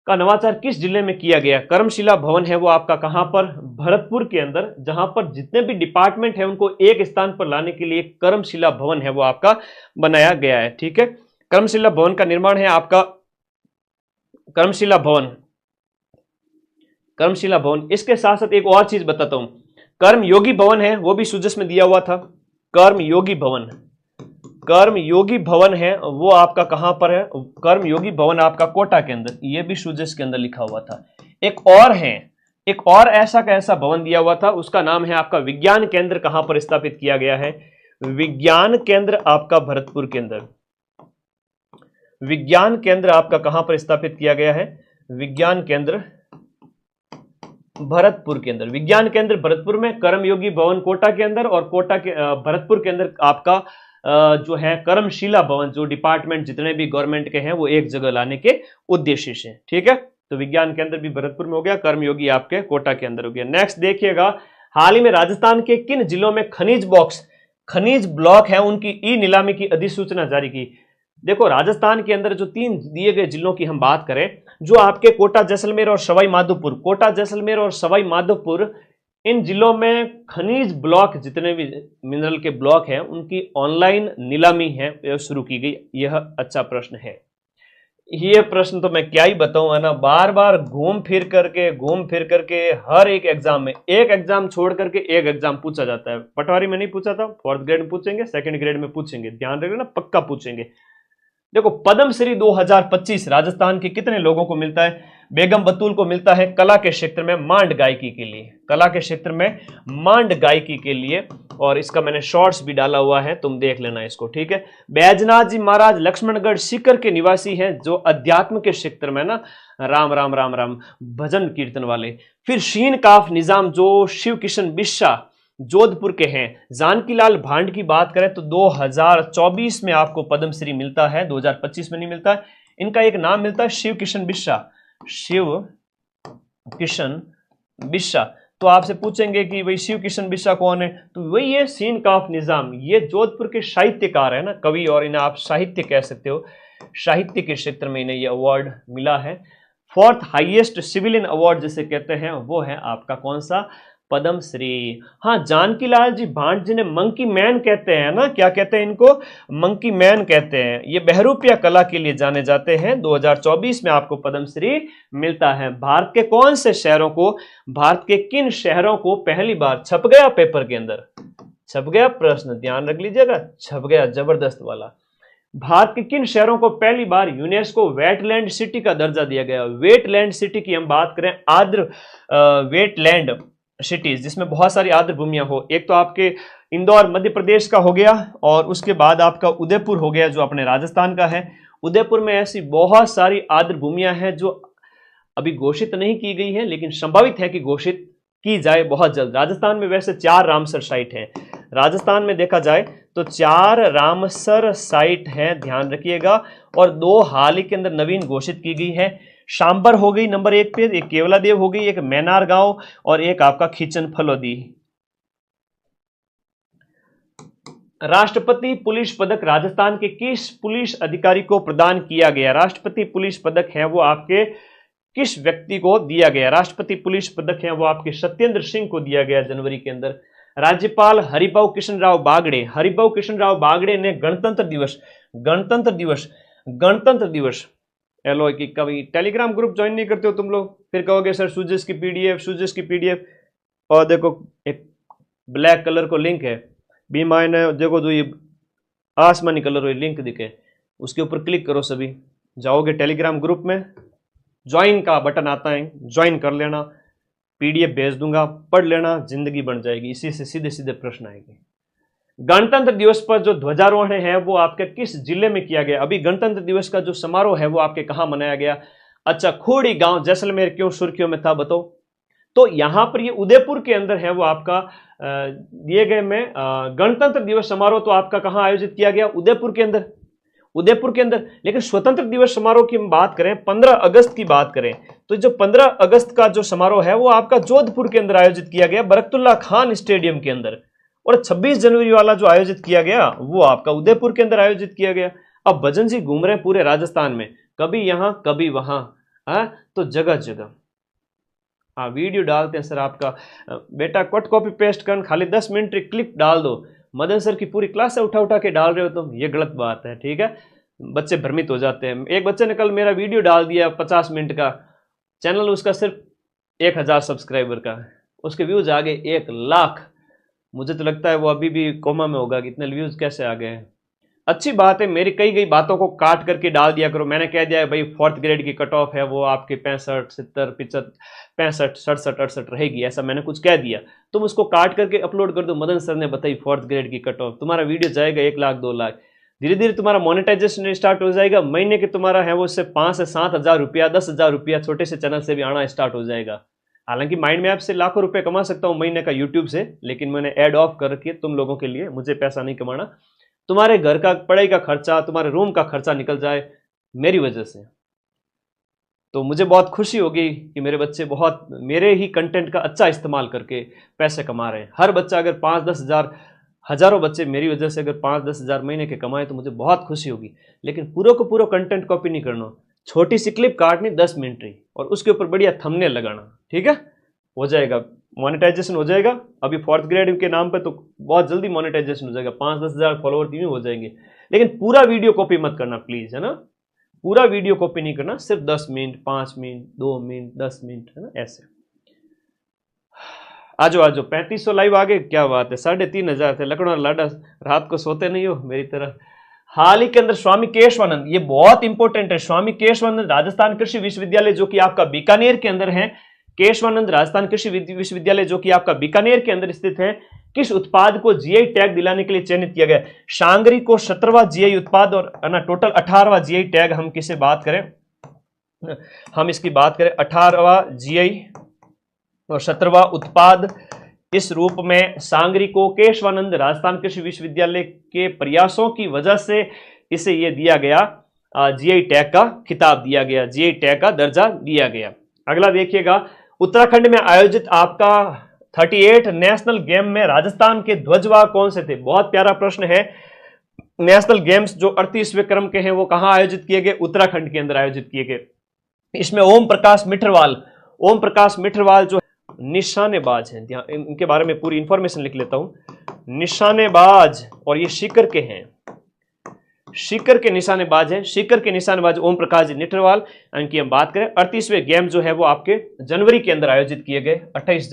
का नवाचार किस जिले में किया गया? कर्मशिला भवन है वो आपका कहां पर? भरतपुर के अंदर, जहां पर जितने भी डिपार्टमेंट है उनको एक स्थान पर लाने के लिए कर्मशिला भवन है वो आपका बनाया गया है, ठीक है। कर्मशिला भवन का निर्माण है आपका कर्मशिला भवन। इसके साथ साथ एक और चीज बताता हूं, कर्मयोगी भवन है वो भी सुजस में दिया हुआ था। कर्मयोगी भवन है वो आपका कहां पर है? कर्मयोगी भवन आपका कोटा के अंदर, ये भी सुजस के अंदर लिखा हुआ था। एक और ऐसा का ऐसा भवन दिया हुआ था, उसका नाम है आपका विज्ञान केंद्र। कहां पर स्थापित किया गया है? विज्ञान केंद्र आपका भरतपुर के अंदर। विज्ञान केंद्र आपका कहां पर स्थापित किया गया है? विज्ञान केंद्र भरतपुर के अंदर। विज्ञान केंद्र भरतपुर में, कर्मयोगी भवन कोटा के अंदर, और कोटा के भरतपुर के अंदर आपका जो है कर्मशिला भवन, जो डिपार्टमेंट जितने भी गवर्नमेंट के हैं वो एक जगह लाने के उद्देश्य से, ठीक है। तो विज्ञान केंद्र भी भरतपुर में हो गया, कर्मयोगी आपके कोटा के अंदर हो गया। नेक्स्ट देखिएगा, हाल ही में राजस्थान के किन जिलों में खनिज ब्लॉक है उनकी ई नीलामी की अधिसूचना जारी की। देखो राजस्थान के अंदर जो 3 दिए गए जिलों की हम बात करें, जो आपके कोटा जैसलमेर और सवाई माधोपुर, इन जिलों में खनिज ब्लॉक, जितने भी मिनरल के ब्लॉक हैं उनकी ऑनलाइन नीलामी है शुरू की गई। यह अच्छा प्रश्न है। ये प्रश्न तो मैं क्या ही बताऊं, है ना, बार बार घूम फिर करके हर एक एग्जाम में, एक एग्जाम छोड़ करके एक एग्जाम पूछा जाता है। पटवारी में नहीं पूछा था, 4th ग्रेड में पूछेंगे, 2nd ग्रेड में पूछेंगे, ध्यान रखना, पक्का पूछेंगे। देखो पद्मश्री 2025 राजस्थान के कितने लोगों को मिलता है? बेगम बतूल को मिलता है कला के क्षेत्र में मांड गायकी के लिए, और इसका मैंने शॉर्ट्स भी डाला हुआ है, तुम देख लेना इसको, ठीक है। बैजनाथ जी महाराज लक्ष्मणगढ़ सीकर के निवासी हैं, जो अध्यात्म के क्षेत्र में ना राम राम राम राम भजन कीर्तन वाले। फिर शीन काफ निजाम जो शिव किशन बिस्सा जोधपुर के हैं। जानकीलाल भांड की बात करें तो 2024 में आपको पद्मश्री मिलता है, 2025 में नहीं मिलता है। इनका एक नाम मिलता है शिव किशन बिस्सा। तो आपसे पूछेंगे कि भाई शिव किशन बिस्सा कौन है, तो वही है सीन काफ निजाम। ये जोधपुर के साहित्यकार है ना, कवि, और इन्हें आप साहित्य कह सकते हो। साहित्य के क्षेत्र में इन्हें यह अवार्ड मिला है। 4th हाईएस्ट सिविलियन अवार्ड जिसे कहते हैं वो है आपका कौन सा? पद्मश्री। हाँ, जानकीलाल जी भांड जिन्हें मंकी मैन कहते हैं ना, क्या कहते हैं इनको? मंकी मैन कहते हैं। ये बहरूपिया कला के लिए जाने जाते हैं। 2024 में आपको पद्मश्री मिलता है। भारत के किन शहरों को पहली बार छप गया पेपर के अंदर? छप गया प्रश्न, ध्यान रख लीजिएगा, छप गया, जबरदस्त वाला। भारत के किन शहरों को पहली बार यूनेस्को वेटलैंड सिटी का दर्जा दिया गया? वेटलैंड सिटी की हम बात करें, आर्द्र वेटलैंड सिटीज जिसमें बहुत सारी आर्द्र भूमियां हो। एक तो आपके इंदौर मध्य प्रदेश का हो गया, और उसके बाद आपका उदयपुर हो गया जो अपने राजस्थान का है। उदयपुर में ऐसी बहुत सारी आर्द्र भूमियां हैं जो अभी घोषित नहीं की गई है, लेकिन संभावित है कि घोषित की जाए बहुत जल्द। राजस्थान में वैसे 4 रामसर साइट हैं। राजस्थान में देखा जाए तो 4 रामसर साइट हैं, ध्यान रखिएगा, और 2 हाल ही के अंदर नवीन घोषित की गई है। शांबर हो गई नंबर 1 पे, एक केवलादेव हो गई, एक मैनार गांव, और एक आपका खींचन फलोदी। राष्ट्रपति पुलिस पदक राजस्थान के किस पुलिस अधिकारी को प्रदान किया गया? राष्ट्रपति पुलिस पदक है वो आपके किस व्यक्ति को दिया गया? राष्ट्रपति पुलिस पदक है वो आपके सत्येंद्र सिंह को दिया गया जनवरी के अंदर। राज्यपाल हरिभाऊ कृष्ण राव बागड़े ने गणतंत्र दिवस एलओ की कभी टेलीग्राम ग्रुप ज्वाइन नहीं करते हो तुम लोग, फिर कहोगे सर सूजस की पीडीएफ, और देखो एक ब्लैक कलर को लिंक है, बी मायने देखो जो ये आसमानी कलर वाली लिंक दिखे, उसके ऊपर क्लिक करो, सभी जाओगे टेलीग्राम ग्रुप में, ज्वाइन का बटन आता है, ज्वाइन कर लेना, पीडीएफ भेज दूंगा, पढ़ लेना, जिंदगी बन जाएगी। इसी से सीधे सीधे प्रश्न आएंगे। गणतंत्र दिवस पर जो ध्वजारोहण है वो आपके किस जिले में किया गया? अभी गणतंत्र दिवस का जो समारोह है वो आपके कहां मनाया गया? अच्छा, खोड़ी गांव जैसलमेर क्यों सुर्खियों में था बताओ? तो यहां पर ये उदयपुर के अंदर है वो आपका दिए गए में गणतंत्र दिवस समारोह तो आपका कहां आयोजित किया गया? उदयपुर के अंदर। लेकिन स्वतंत्र दिवस समारोह की हम बात करें, 15 अगस्त की बात करें, तो जो 15 अगस्त का जो समारोह है वो आपका जोधपुर के अंदर आयोजित किया गया, बरकतुल्ला खान स्टेडियम के अंदर। और 26 जनवरी वाला जो आयोजित किया गया वो आपका उदयपुर के अंदर आयोजित किया गया। अब भजन जी घूम रहे हैं पूरे राजस्थान में, कभी यहां कभी वहां, तो जगह जगह वीडियो डालते हैं सर आपका। बेटा कट कॉपी पेस्ट कर, खाली 10 मिनट क्लिप डाल दो। मदन सर की पूरी क्लास से उठा के डाल रहे हो तुम, ये गलत बात है, ठीक है। बच्चे भ्रमित हो जाते हैं। एक बच्चे ने कल मेरा वीडियो डाल दिया 50 मिनट का, चैनल उसका सिर्फ 1000 सब्सक्राइबर का, उसके व्यूज आ गए 1 लाख। मुझे तो लगता है वो अभी भी कोमा में होगा कि इतने व्यूज कैसे आ गए हैं। अच्छी बात है, मेरी कई गई बातों को काट करके डाल दिया करो। मैंने कह दिया है भाई 4th ग्रेड की कट ऑफ है वो आपके 65, 70, 75, 65, 67, 68 रहेगी, ऐसा मैंने कुछ कह दिया। तुम उसको काट करके अपलोड कर दो, मदन सर ने बताई 4th ग्रेड की कट ऑफ, तुम्हारा वीडियो जाएगा 1 लाख 2 लाख। धीरे धीरे तुम्हारा मोनेटाइजेशन स्टार्ट हो जाएगा। महीने के तुम्हारा है वो उससे 5 से 7 हज़ार रुपया, 10 हज़ार रुपया छोटे से चैनल से भी आना स्टार्ट हो जाएगा। हालांकि माइंड मैप से लाखों रुपए कमा सकता हूं महीने का यूट्यूब से, लेकिन मैंने ऐड ऑफ करके तुम लोगों के लिए, मुझे पैसा नहीं कमाना, तुम्हारे घर का पढ़ाई का खर्चा, तुम्हारे रूम का खर्चा निकल जाए मेरी वजह से। तो मुझे बहुत खुशी होगी कि मेरे बच्चे बहुत मेरे ही कंटेंट का अच्छा इस्तेमाल करके पैसे कमा रहे हैं। हर बच्चा अगर 5-10 हज़ार, हज़ारों बच्चे मेरी वजह से अगर 5-10 हज़ार महीने के कमाए तो मुझे बहुत खुशी होगी। लेकिन पूरा को पूरा कंटेंट कॉपी नहीं करना, छोटी सी क्लिप काटनी 10 मिनट की और उसके ऊपर बढ़िया थंबनेल लगाना, ठीक है, हो जाएगा, मोनेटाइजेशन हो जाएगा। अभी 4th ग्रेड के नाम पे तो बहुत जल्दी मोनेटाइजेशन हो जाएगा, 5-10 हज़ार फॉलोअर भी हो जाएंगे। लेकिन पूरा वीडियो कॉपी मत करना प्लीज, है ना, पूरा वीडियो कॉपी नहीं करना, सिर्फ 10 मिनट, 5 मिनट, 2 मिनट, 10 मिनट, है ना, ऐसे। आजो आजो 3500 लाइव आ गए, क्या बात है, 3500 थे। लखनऊ और लाडा रात को सोते नहीं हो मेरी तरह। हाल ही के अंदर स्वामी केशवानंद, ये बहुत इंपॉर्टेंट है, स्वामी केशवानंद राजस्थान कृषि विश्वविद्यालय जो कि आपका बीकानेर के अंदर है, केशवानंद राजस्थान कृषि विश्वविद्यालय जो कि आपका बीकानेर के अंदर स्थित है, किस उत्पाद को जीआई टैग दिलाने के लिए चयनित किया गया? शांगरी को 17वां जीआई उत्पाद और ना टोटल 18वां जीआई टैग। हम किसे बात करें, हम इसकी बात करें 18वां जीआई और 17वां उत्पाद, इस रूप में सांगरी को केशवानंद राजस्थान कृषि विश्वविद्यालय के प्रयासों की वजह से इसे यह दिया गया, जीआई टैग का खिताब दिया गया, जीआई टैग का दर्जा दिया गया। अगला देखिएगा, उत्तराखंड में आयोजित आपका 38 नेशनल गेम में राजस्थान के ध्वजवाहक कौन से थे? बहुत प्यारा प्रश्न है। नेशनल गेम्स जो 38वें क्रम के हैं वो कहां आयोजित किए गए? उत्तराखंड के अंदर आयोजित किए गए। इसमें ओम प्रकाश मिठरवाल जो निशानेबाज हैं, इनके बारे में पूरी इंफॉर्मेशन लिख लेता हूं। निशानेबाज, और ये सीकर के हैं, सीकर के निशानेबाज हैं, सीकर के निशानेबाज ओम प्रकाश जी निठरवाल। इनकी हम बात करें, 38वें गेम जो है वो आपके जनवरी के अंदर आयोजित किए गए, 28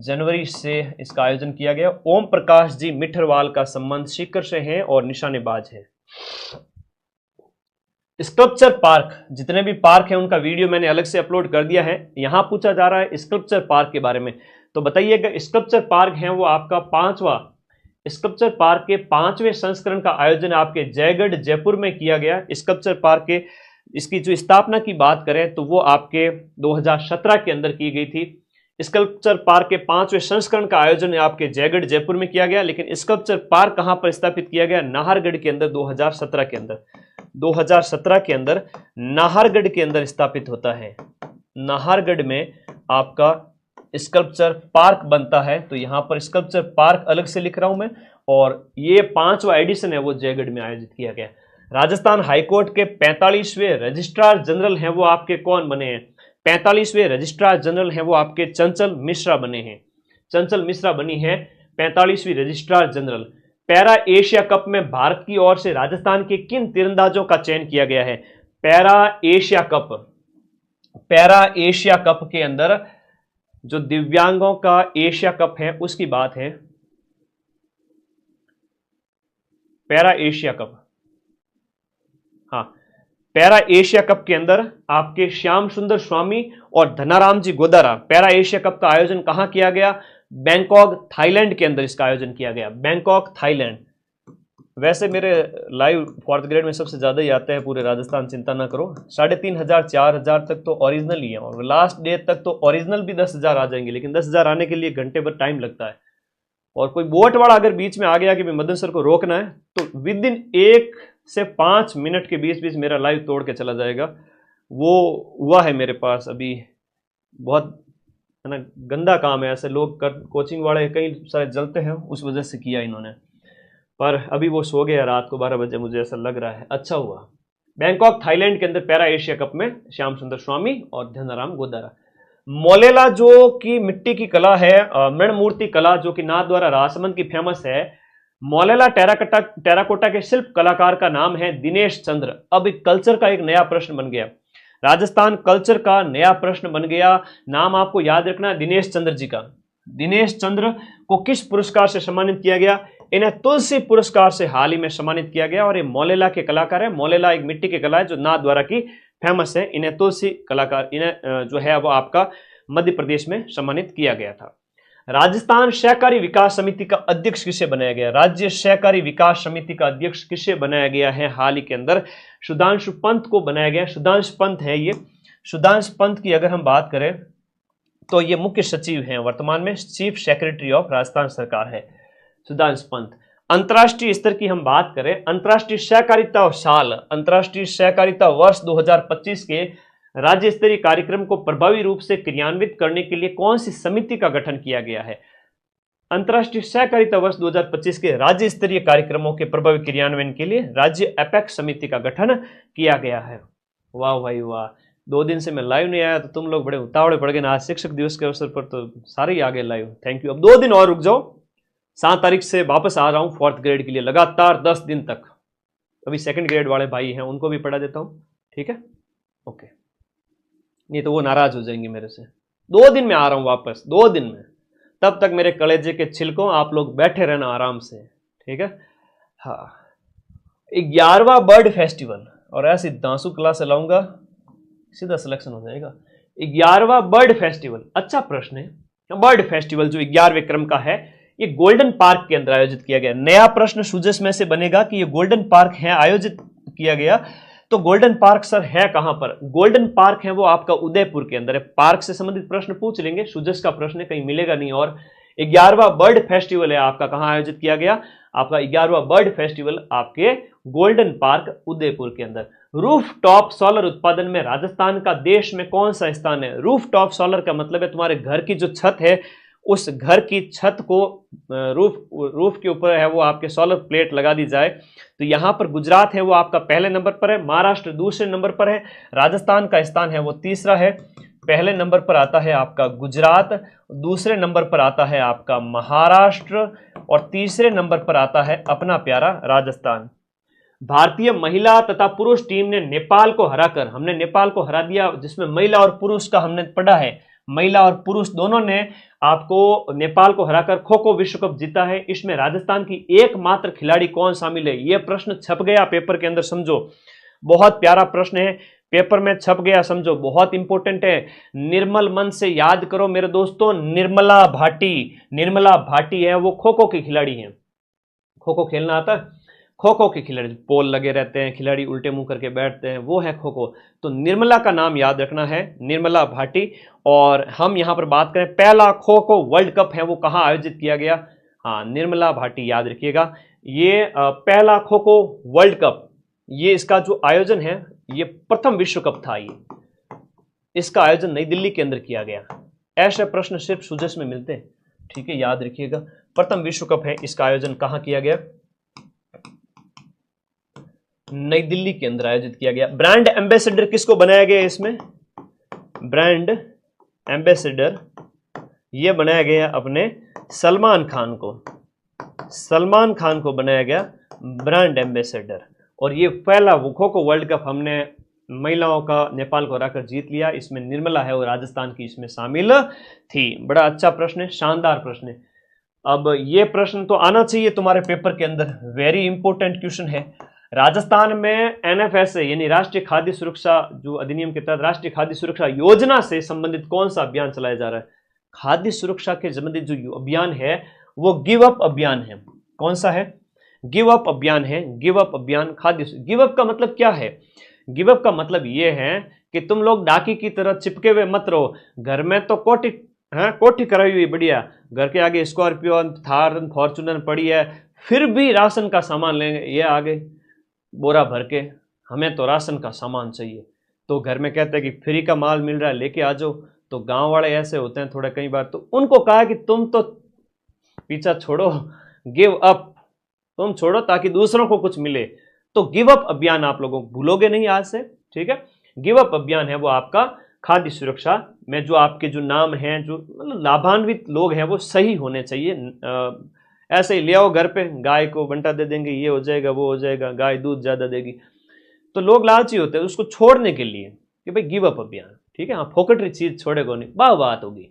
जनवरी से इसका आयोजन किया गया। ओम प्रकाश जी मिठरवाल का संबंध सीकर से है और निशानेबाज है। स्कल्पचर पार्क, जितने भी पार्क हैं उनका वीडियो मैंने अलग से अपलोड कर दिया है। यहां पूछा जा रहा है स्कल्पचर पार्क के बारे में, तो बताइएगा स्कल्पचर पार्क है वो आपका 5वां, स्कल्पचर पार्क के 5वें संस्करण का आयोजन आपके जयगढ़ जयपुर में किया गया। स्कल्पचर पार्क के इसकी जो स्थापना की बात करें तो वो आपके 2017 के अंदर की गई थी। स्कल्पचर पार्क के 5वें संस्करण का आयोजन आपके जयगढ़ जयपुर में किया गया। लेकिन स्कल्पचर पार्क कहां पर स्थापित किया गया? नाहरगढ़ के अंदर 2017 के अंदर, 2017 के अंदर नाहरगढ़ के अंदर स्थापित होता है। नाहरगढ़ में आपका स्कल्पचर पार्क बनता है, तो यहां पर स्कल्पचर पार्क अलग से लिख रहा हूं मैं, और ये 5वां एडिशन है वो जयगढ़ में आयोजित किया गया। राजस्थान हाईकोर्ट के 45वें रजिस्ट्रार जनरल हैं वो आपके कौन बने हैं? 45वें रजिस्ट्रार जनरल हैं वो आपके चंचल मिश्रा बने हैं। चंचल मिश्रा बनी है 45वीं registrar general. Para Asia cup में भारत की ओर से राजस्थान के किन तीरंदाजों का चयन किया गया है? पैरा एशिया कप के अंदर जो दिव्यांगों का एशिया कप है उसकी बात है, पैरा एशिया कप। हाँ, पैरा एशिया कप के अंदर आपके श्याम सुंदर स्वामी और धनाराम जी गोदारा, पैरा एशिया कप का आयोजन कहां किया गया? बैंकॉक थाईलैंड के अंदर इसका आयोजन किया गया, बैंकॉक थाईलैंड। वैसे मेरे लाइव 4th ग्रेड में सबसे ज्यादा ही आते हैं पूरे राजस्थान, चिंता ना करो। 3500 4000 तक तो ओरिजिनल ही है, और लास्ट डे तक तो ओरिजिनल भी 10,000 आ जाएंगे, लेकिन 10,000 आने के लिए घंटे भर टाइम लगता है। और कोई बोट वाला अगर बीच में आ गया कि मदन सर को रोकना है, तो विद इन 1 से 5 मिनट के बीच बीच मेरा लाइव तोड़ के चला जाएगा। वो हुआ है मेरे पास अभी, बहुत है ना गंदा काम है, ऐसे लोग कोचिंग वाले कई सारे जलते हैं, उस वजह से किया इन्होंने। पर अभी वो सो गया रात को 12 बजे, मुझे ऐसा लग रहा है। अच्छा हुआ। बैंकॉक थाईलैंड के अंदर पैरा एशिया कप में श्याम सुंदर स्वामी और धनाराम गोदारा। मोलेला जो कि मिट्टी की कला है, मृण मूर्ति कला जो कि नाथ द्वारा राजसमंद की फेमस है, मोलेला टेराकोटा के शिल्प कलाकार का नाम है दिनेश चंद्र। अब कल्चर का एक नया प्रश्न बन गया, राजस्थान कल्चर का नया प्रश्न बन गया। नाम आपको याद रखना है दिनेश चंद्र जी का। दिनेश चंद्र को किस पुरस्कार से सम्मानित किया गया? इन्हें तुलसी पुरस्कार से हाल ही में सम्मानित किया गया, और ये मोलेला के कलाकार है। मोलेला एक मिट्टी की कला है जो नाथ द्वारा की फेमस है। इन्हें तुलसी कलाकार, इन्हें जो है वो आपका मध्य प्रदेश में सम्मानित किया गया था। राजस्थान सहकारी विकास समिति का अध्यक्ष किसे बनाया गया? राज्य सहकारी विकास समिति का अध्यक्ष किसे बनाया गया है हाल ही के अंदर? सुधांशु पंत को बनाया गया। सुधांशु पंत है ये। सुधांशु पंत की अगर हम बात करें तो ये मुख्य सचिव हैं, वर्तमान में चीफ सेक्रेटरी ऑफ राजस्थान सरकार है सुधांशु पंत। अंतर्राष्ट्रीय स्तर की हम बात करें, अंतर्राष्ट्रीय सहकारिता साल, अंतर्राष्ट्रीय सहकारिता वर्ष 2025 के राज्य स्तरीय कार्यक्रम को प्रभावी रूप से क्रियान्वित करने के लिए कौन सी समिति का गठन किया गया है? अंतर्राष्ट्रीय सहकारिता वर्ष 2025 के राज्य स्तरीय कार्यक्रमों के प्रभावी क्रियान्वयन के लिए राज्य एपेक्स समिति का गठन किया गया है। वाह भाई वाह, 2 दिन से मैं लाइव नहीं आया तो तुम लोग बड़े उतावले पड़ गए ना। आज शिक्षक दिवस के अवसर पर तो सारे ही आ गए लाइव, थैंक यू। अब 2 दिन और रुक जाओ, 7 तारीख से वापस आ रहा हूँ 4th ग्रेड के लिए, लगातार 10 दिन तक। अभी 2nd ग्रेड वाले भाई हैं उनको भी पढ़ा देता हूँ, ठीक है, ओके, नहीं तो वो नाराज हो जाएंगे मेरे से। 2 दिन में आ रहा हूँ वापस, 2 दिन में, तब तक मेरे कलेजे के छिलकों आप लोग बैठे रहना आराम से, ठीक है। हाँ, 11वां बर्ड फेस्टिवल, और ऐसी दांसू क्लास लाऊंगा सीधा सिलेक्शन हो जाएगा। 11वां बर्ड फेस्टिवल, अच्छा प्रश्न है। बर्ड फेस्टिवल जो 11वें क्रम का है, ये गोल्डन पार्क के अंदर आयोजित किया गया। नया प्रश्न सुजस में से बनेगा कि ये गोल्डन पार्क है आयोजित किया गया, तो गोल्डन पार्क सर है कहां पर? गोल्डन पार्क है वो आपका उदयपुर के अंदर है। पार्क से संबंधित प्रश्न पूछ लेंगे, सुजस का प्रश्न कहीं मिलेगा नहीं। और 11वां बर्ड फेस्टिवल है आपका कहां आयोजित किया गया? आपका 11वां बर्ड फेस्टिवल आपके गोल्डन पार्क उदयपुर के अंदर। रूफ टॉप सोलर उत्पादन में राजस्थान का देश में कौन सा स्थान है? रूफ टॉप सोलर का मतलब है तुम्हारे घर की जो छत है, उस घर की छत को रूफ के ऊपर है वो आपके सोलर प्लेट लगा दी जाए। तो यहां पर गुजरात है वो आपका पहले नंबर पर है, महाराष्ट्र दूसरे नंबर पर है, राजस्थान का स्थान है वो तीसरा है। पहले नंबर पर आता है आपका गुजरात, दूसरे नंबर पर आता है आपका महाराष्ट्र, और तीसरे नंबर पर आता है अपना प्यारा राजस्थान। भारतीय महिला तथा पुरुष टीम ने नेपाल को हराकर, हमने नेपाल को हरा दिया, जिसमें महिला और पुरुष का हमने पढ़ा है, महिला और पुरुष दोनों ने आपको नेपाल को हराकर खो खो विश्व कप जीता है। इसमें राजस्थान की एकमात्र खिलाड़ी कौन शामिल है? यह प्रश्न छप गया पेपर के अंदर, समझो, बहुत प्यारा प्रश्न है, पेपर में छप गया, समझो, बहुत इंपॉर्टेंट है। निर्मल मन से याद करो मेरे दोस्तों, निर्मला भाटी, निर्मला भाटी है वो खो खो की खिलाड़ी है। खो खो खेलना आता है? खो खो के खिलाड़ी, पोल लगे रहते हैं, खिलाड़ी उल्टे मुंह करके बैठते हैं, वो है खो खो। तो निर्मला का नाम याद रखना है, निर्मला भाटी। और हम यहां पर बात करें, पहला खो खो वर्ल्ड कप है वो कहां आयोजित किया गया? हाँ, निर्मला भाटी याद रखिएगा। ये पहला खो खो वर्ल्ड कप, ये इसका जो आयोजन है, ये प्रथम विश्व कप था, ये इसका आयोजन नई दिल्ली के अंदर किया गया। ऐसे प्रश्न सिर्फ सुजस में मिलते हैं, ठीक है, याद रखिएगा। प्रथम विश्व कप है, इसका आयोजन कहां किया गया? नई दिल्ली के अंदर आयोजित किया गया। ब्रांड एम्बेसडर किसको बनाया गया? इसमें ब्रांड एम्बेसडर ये बनाया गया अपने सलमान खान को, सलमान खान को बनाया गया ब्रांड एम्बेसडर। और ये पहला खो खो वर्ल्ड कप हमने महिलाओं का नेपाल को हराकर जीत लिया। इसमें निर्मला है और राजस्थान की इसमें शामिल थी। बड़ा अच्छा प्रश्न है, शानदार प्रश्न है। अब ये प्रश्न तो आना चाहिए तुम्हारे पेपर के अंदर, वेरी इंपॉर्टेंट क्वेश्चन है। राजस्थान में एनएफएसए यानी राष्ट्रीय खाद्य सुरक्षा जो अधिनियम के तहत राष्ट्रीय खाद्य सुरक्षा योजना से संबंधित कौन सा अभियान चलाया जा रहा है? खाद्य सुरक्षा के संबंधित जो अभियान है वो गिव अप अभियान है। कौन सा है? गिव अप अभियान है। गिव अप अभियान खाद्य। गिव अप का मतलब क्या है? गिव अप का मतलब ये है कि तुम लोग डाकी की तरह चिपके हुए मत रहो। घर में तो कोठी कराई हुई बढ़िया, घर के आगे स्कॉर्पियो, थार, फॉर्चूनर पड़ी है, फिर भी राशन का सामान लेंगे, ये आगे बोरा भर के, हमें तो राशन का सामान चाहिए। तो घर में कहते हैं कि फ्री का माल मिल रहा है लेके आ जाओ। तो गांव वाले ऐसे होते हैं थोड़ा, कई बार तो उनको कहा कि तुम तो पीछा छोड़ो, गिव अप, तुम छोड़ो ताकि दूसरों को कुछ मिले। तो गिव अप अभियान आप लोगों को भूलोगे नहीं आज से, ठीक है। गिव अप अभियान है वो आपका खाद्य सुरक्षा में, जो आपके जो नाम हैं, जो मतलब लाभान्वित लोग हैं वो सही होने चाहिए। ऐसे ही ले आओ घर पे, गाय को बंटा दे देंगे, ये हो जाएगा वो हो जाएगा, गाय दूध ज्यादा देगी, तो लोग लालची होते हैं उसको छोड़ने के लिए कि भाई गिव अप अभियान, ठीक है। हाँ, फोकटरी चीज छोड़ेगा नहीं, बात होगी।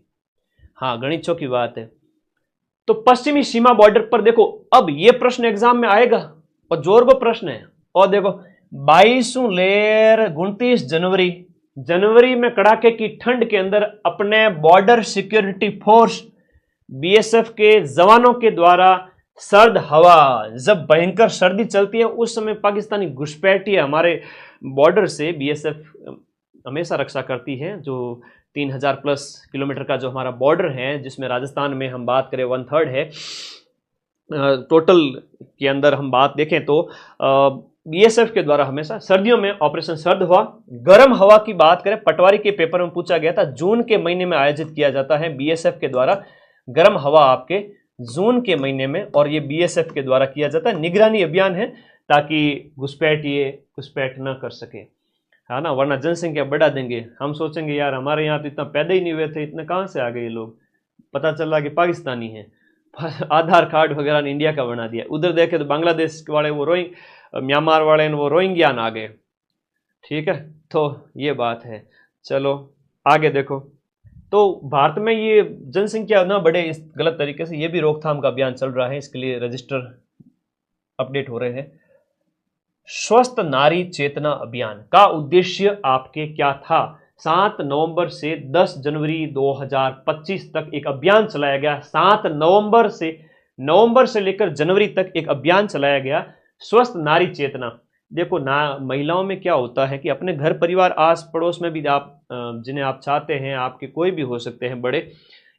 हाँ, गणितों की बात है। तो पश्चिमी सीमा बॉर्डर पर देखो, अब ये प्रश्न एग्जाम में आएगा और जोरबो प्रश्न है। और देखो 22 लेर 29 जनवरी में कड़ाके की ठंड के अंदर अपने बॉर्डर सिक्योरिटी फोर्स बीएसएफ के जवानों के द्वारा सर्द हवा, जब भयंकर सर्दी चलती है उस समय पाकिस्तानी घुसपैठिए हमारे बॉर्डर से बीएसएफ हमेशा रक्षा करती है। जो 3000 प्लस किलोमीटर का जो हमारा बॉर्डर है, जिसमें राजस्थान में हम बात करें 1/3 है, टोटल के अंदर हम बात देखें तो बीएसएफ के द्वारा हमेशा सर्दियों में ऑपरेशन सर्द हवा, गर्म हवा की बात करें, पटवारी के पेपर में पूछा गया था, जून के महीने में आयोजित किया जाता है बीएसएफ के द्वारा गर्म हवा आपके जून के महीने में, और ये बीएसएफ के द्वारा किया जाता है। निगरानी अभियान है ताकि घुसपैठ ये घुसपैठ ना कर सके, है ना, वरना जनसंख्या बढ़ा देंगे। हम सोचेंगे यार हमारे यहाँ तो इतना पैदा ही नहीं हुए थे, इतने कहाँ से आ गए ये लोग, पता चला कि पाकिस्तानी हैं, आधार कार्ड वगैरह ने इंडिया का बना दिया। उधर देखे तो बांग्लादेश वाले वो म्यांमार वाले वो रोहिंग्यान आ गए। ठीक है, तो ये बात है। चलो आगे देखो, तो भारत में ये जनसंख्या ना बढ़े इस गलत तरीके से, ये भी रोकथाम का अभियान चल रहा है, इसके लिए रजिस्टर अपडेट हो रहे हैं। स्वस्थ नारी चेतना अभियान का उद्देश्य आपके क्या था? 7 नवंबर से 10 जनवरी 2025 तक एक अभियान चलाया गया। 7 नवंबर से लेकर जनवरी तक एक अभियान चलाया गया, स्वस्थ नारी चेतना। देखो ना, महिलाओं में क्या होता है कि अपने घर परिवार आस पड़ोस में भी आप जिन्हें आप चाहते हैं, आपके कोई भी हो सकते हैं बड़े,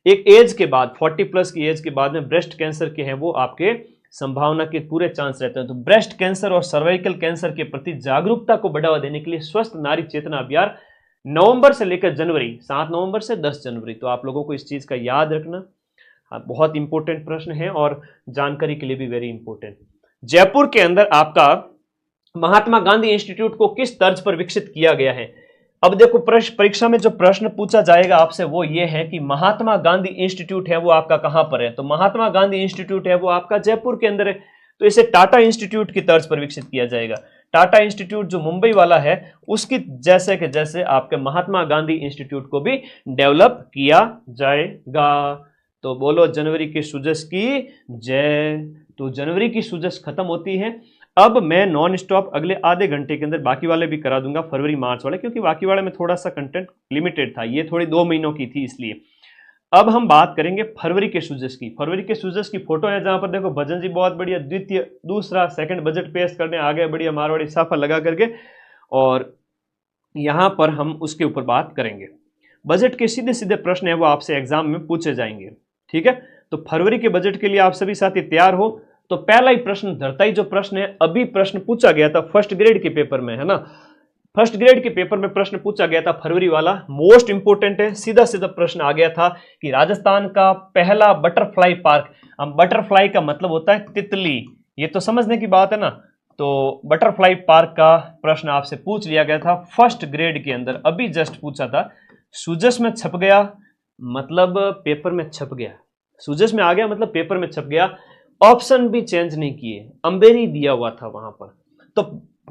एक एज के बाद 40+ की एज के बाद में ब्रेस्ट कैंसर के हैं वो आपके संभावना के पूरे चांस रहते हैं। तो ब्रेस्ट कैंसर और सर्वाइकल कैंसर के प्रति जागरूकता को बढ़ावा देने के लिए स्वस्थ नारी चेतना अभियान नवंबर से लेकर जनवरी, 7 नवंबर से 10 जनवरी। तो आप लोगों को इस चीज का याद रखना, बहुत इंपॉर्टेंट प्रश्न है और जानकारी के लिए भी वेरी इंपॉर्टेंट। जयपुर के अंदर आपका महात्मा गांधी इंस्टीट्यूट को किस तर्ज पर विकसित किया गया है? अब देखो, परीक्षा में जो प्रश्न पूछा जाएगा आपसे वो ये है कि महात्मा गांधी इंस्टीट्यूट है वो आपका कहां पर है? तो महात्मा गांधी इंस्टीट्यूट है वो आपका जयपुर के अंदर है, तो इसे टाटा इंस्टीट्यूट की तर्ज पर विकसित किया जाएगा। टाटा इंस्टीट्यूट जो मुंबई वाला है उसकी जैसे के जैसे आपके महात्मा गांधी इंस्टीट्यूट को भी डेवलप किया जाएगा। तो बोलो जनवरी की सूजश की जय। तो जनवरी की सूजश खत्म होती है। अब मैं नॉन स्टॉप अगले आधे घंटे के अंदर बाकी वाले भी करा दूंगा, फरवरी मार्च वाले, क्योंकि बाकी वाले में थोड़ा सा कंटेंट लिमिटेड था, ये थोड़ी 2 महीनों की थी इसलिए। अब हम बात करेंगे फरवरी के सूजश की। फरवरी के सूजश की फोटो है जहां पर देखो भजन जी बहुत बढ़िया दूसरा सेकंड बजट पेश करने आ गए, बढ़िया मारवाड़ी साफा लगा करके, और यहां पर हम उसके ऊपर बात करेंगे। बजट के सीधे सीधे प्रश्न है वो आपसे एग्जाम में पूछे जाएंगे। ठीक है, तो फरवरी के बजट के लिए आप सभी साथी तैयार हो। तो पहला ही प्रश्न, धरता ही जो प्रश्न है, अभी प्रश्न पूछा गया था फर्स्ट ग्रेड के पेपर में, है ना, फर्स्ट ग्रेड के पेपर में प्रश्न पूछा गया था फरवरी वाला, मोस्ट इंपोर्टेंट है। सीधा सीधा प्रश्न आ गया था कि राजस्थान का पहला बटरफ्लाई पार्क, अब बटरफ्लाई का मतलब होता है तितली, ये तो समझने की बात है ना, तो बटरफ्लाई पार्क का प्रश्न आपसे पूछ लिया गया था फर्स्ट ग्रेड के अंदर, अभी जस्ट पूछा था। सूजस में छप गया मतलब पेपर में छप गया, सूजस में आ गया मतलब पेपर में छप गया। ऑप्शन भी चेंज नहीं किए, अंबेरी दिया हुआ था वहां पर। तो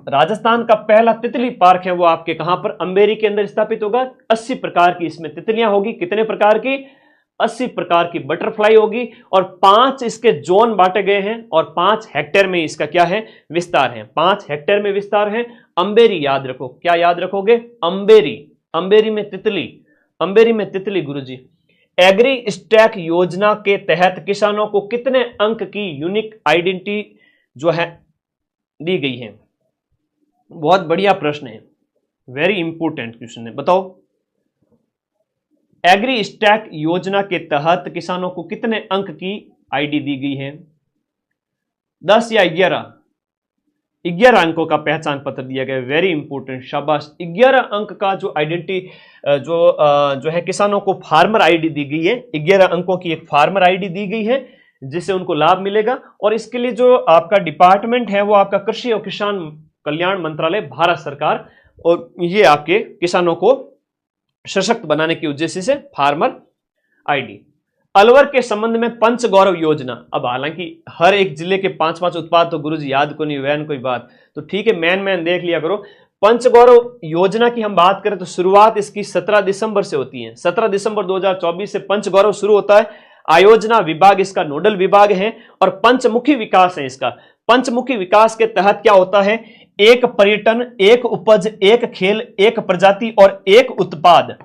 राजस्थान का पहला तितली पार्क है वो आपके कहां पर? अंबेरी के अंदर स्थापित होगा। 80 प्रकार की इसमें तितलियां होगी। कितने प्रकार की? 80 प्रकार की बटरफ्लाई होगी, और 5 इसके जोन बांटे गए हैं, और 5 हेक्टेयर में इसका क्या है? विस्तार है। 5 हेक्टेयर में विस्तार है। अंबेरी याद रखो, क्या याद रखोगे? अंबेरी, अंबेरी में तितली, अंबेरी में तितली गुरुजी। एग्री स्टैक योजना के तहत किसानों को कितने अंक की यूनिक आइडेंटिटी जो है दी गई है? बहुत बढ़िया प्रश्न है, वेरी इंपोर्टेंट क्वेश्चन है, बताओ। एग्री स्टैक योजना के तहत किसानों को कितने अंक की आईडी दी गई है? 10 या 11? 11 अंकों का पहचान पत्र दिया गया, वेरी इंपोर्टेंट, शाबाश। 11 अंक का जो आइडेंटिटी जो है किसानों को फार्मर आईडी दी गई है। 11 अंकों की एक फार्मर आईडी दी गई है जिससे उनको लाभ मिलेगा, और इसके लिए जो आपका डिपार्टमेंट है वो आपका कृषि और किसान कल्याण मंत्रालय, भारत सरकार, और ये आपके किसानों को सशक्त बनाने के उद्देश्य से फार्मर आईडी। अलवर के संबंध में पंच गौरव योजना, अब हालांकि हर एक जिले के 5-5 उत्पाद तो गुरुजी याद को नहीं, वैन कोई बात, तो ठीक है, मैन देख लिया करो। पंच गौरव योजना की हम बात करें तो शुरुआत इसकी 17 दिसंबर से होती है। 17 दिसंबर 2024 से पंच गौरव शुरू होता है। आयोजना विभाग इसका नोडल विभाग है, और पंचमुखी विकास है इसका। पंचमुखी विकास के तहत क्या होता है? एक पर्यटन, एक उपज, एक खेल, एक प्रजाति और एक उत्पाद,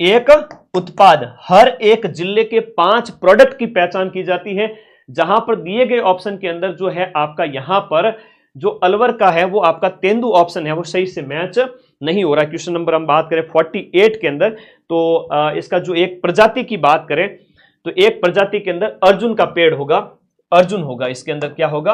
एक उत्पाद, हर एक जिले के 5 प्रोडक्ट की पहचान की जाती है। जहां पर दिए गए ऑप्शन के अंदर जो है आपका यहां पर जो अलवर का है वो आपका तेंदु ऑप्शन है वो सही से मैच नहीं हो रहा। क्वेश्चन नंबर हम बात करें 48 के अंदर, तो इसका जो एक प्रजाति की बात करें तो एक प्रजाति के अंदर अर्जुन का पेड़ होगा, अर्जुन होगा, इसके अंदर क्या होगा,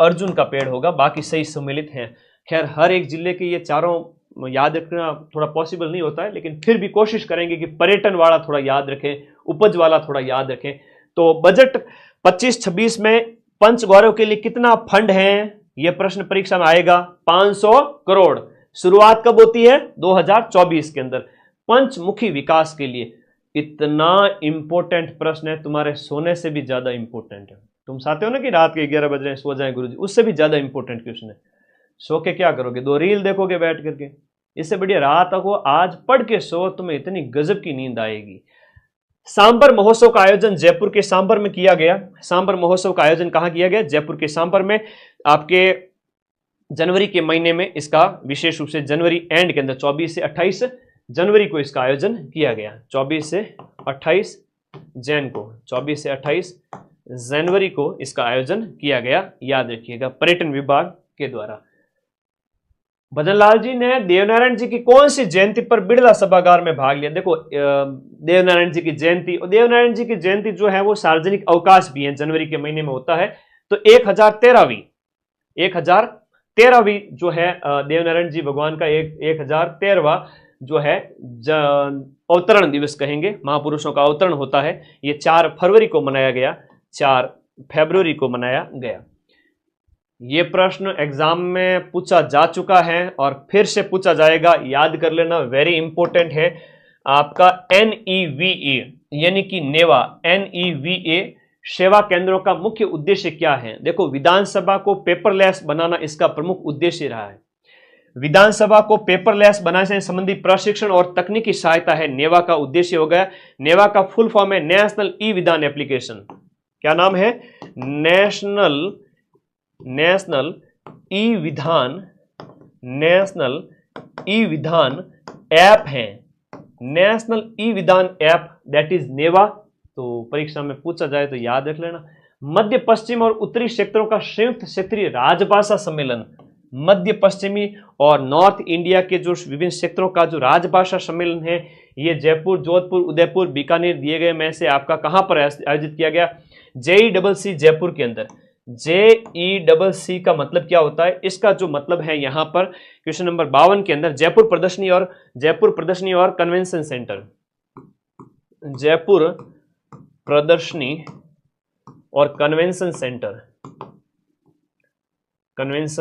अर्जुन का पेड़ होगा, बाकी सही सम्मिलित हैं। खैर हर एक जिले के ये चारों याद रखना थोड़ा पॉसिबल नहीं होता है, लेकिन फिर भी कोशिश करेंगे कि पर्यटन वाला थोड़ा याद रखें, उपज वाला थोड़ा याद रखें। तो बजट 25-26 में पंच गौरव के लिए कितना फंड है, यह प्रश्न परीक्षा में आएगा। 500 करोड़। शुरुआत कब होती है, 2024 के अंदर, पंचमुखी विकास के लिए। इतना इंपॉर्टेंट प्रश्न है, तुम्हारे सोने से भी ज्यादा इंपॉर्टेंट है। तुम चाहते हो ना कि रात के 11 बज रहे हैं सो जाएं गुरुजी, उससे भी ज्यादा इंपॉर्टेंट क्वेश्चन है। सो के क्या करोगे, 2 रील देखोगे बैठ करके, इससे बढ़िया रात को आज पढ़ के सो, तुम्हें इतनी गजब की नींद आएगी। सांबर महोत्सव का आयोजन जयपुर के सांबर में किया गया। सांबर महोत्सव का आयोजन कहां किया गया, जयपुर के सांबर में। आपके जनवरी के महीने में इसका विशेष रूप से जनवरी एंड के अंदर 24 से 28 जनवरी को इसका आयोजन किया गया। 24 से 28 जैन को, 24 से 28 जनवरी को इसका आयोजन किया गया, याद रखिएगा, पर्यटन विभाग के द्वारा। भजनलाल जी ने देवनारायण जी की कौन सी जयंती पर बिड़ला सभागार में भाग लिया। देखो देवनारायण जी की जयंती, और देवनारायण जी की जयंती जो है वो सार्वजनिक अवकाश भी है, जनवरी के महीने में होता है। तो 1013वीं जो है देवनारायण जी भगवान का 1013वां जो है अवतरण दिवस कहेंगे, महापुरुषों का अवतरण होता है। ये 4 फरवरी को मनाया गया, 4 फरवरी को मनाया गया। ये प्रश्न एग्जाम में पूछा जा चुका है और फिर से पूछा जाएगा, याद कर लेना, वेरी इंपॉर्टेंट है। आपका NEVA यानी कि नेवा, NEVA सेवा केंद्रों का मुख्य उद्देश्य क्या है। देखो विधानसभा को पेपरलेस बनाना इसका प्रमुख उद्देश्य रहा है। विधानसभा को पेपरलेस बनाने से संबंधी प्रशिक्षण और तकनीकी सहायता है नेवा का उद्देश्य हो गया। नेवा का फुल फॉर्म है नेशनल ई विधान एप्लीकेशन। क्या नाम है, नेशनल ई विधान ऐप है, नेशनल ई विधान ऐप, दैट इज नेवा। तो परीक्षा में पूछा जाए तो याद रख लेना। मध्य पश्चिम और उत्तरी क्षेत्रों का संयुक्त क्षेत्रीय राजभाषा सम्मेलन, मध्य पश्चिमी और नॉर्थ इंडिया के जो विभिन्न क्षेत्रों का जो राजभाषा सम्मेलन है, ये जयपुर, जोधपुर, उदयपुर, बीकानेर दिए गए में से आपका कहां पर आयोजित किया गया, JEEC जयपुर के अंदर। JEEC का मतलब क्या होता है, इसका जो मतलब है यहां पर क्वेश्चन नंबर 52 के अंदर, जयपुर प्रदर्शनी और कन्वेंशन सेंटर, जयपुर प्रदर्शनी और कन्वेंशन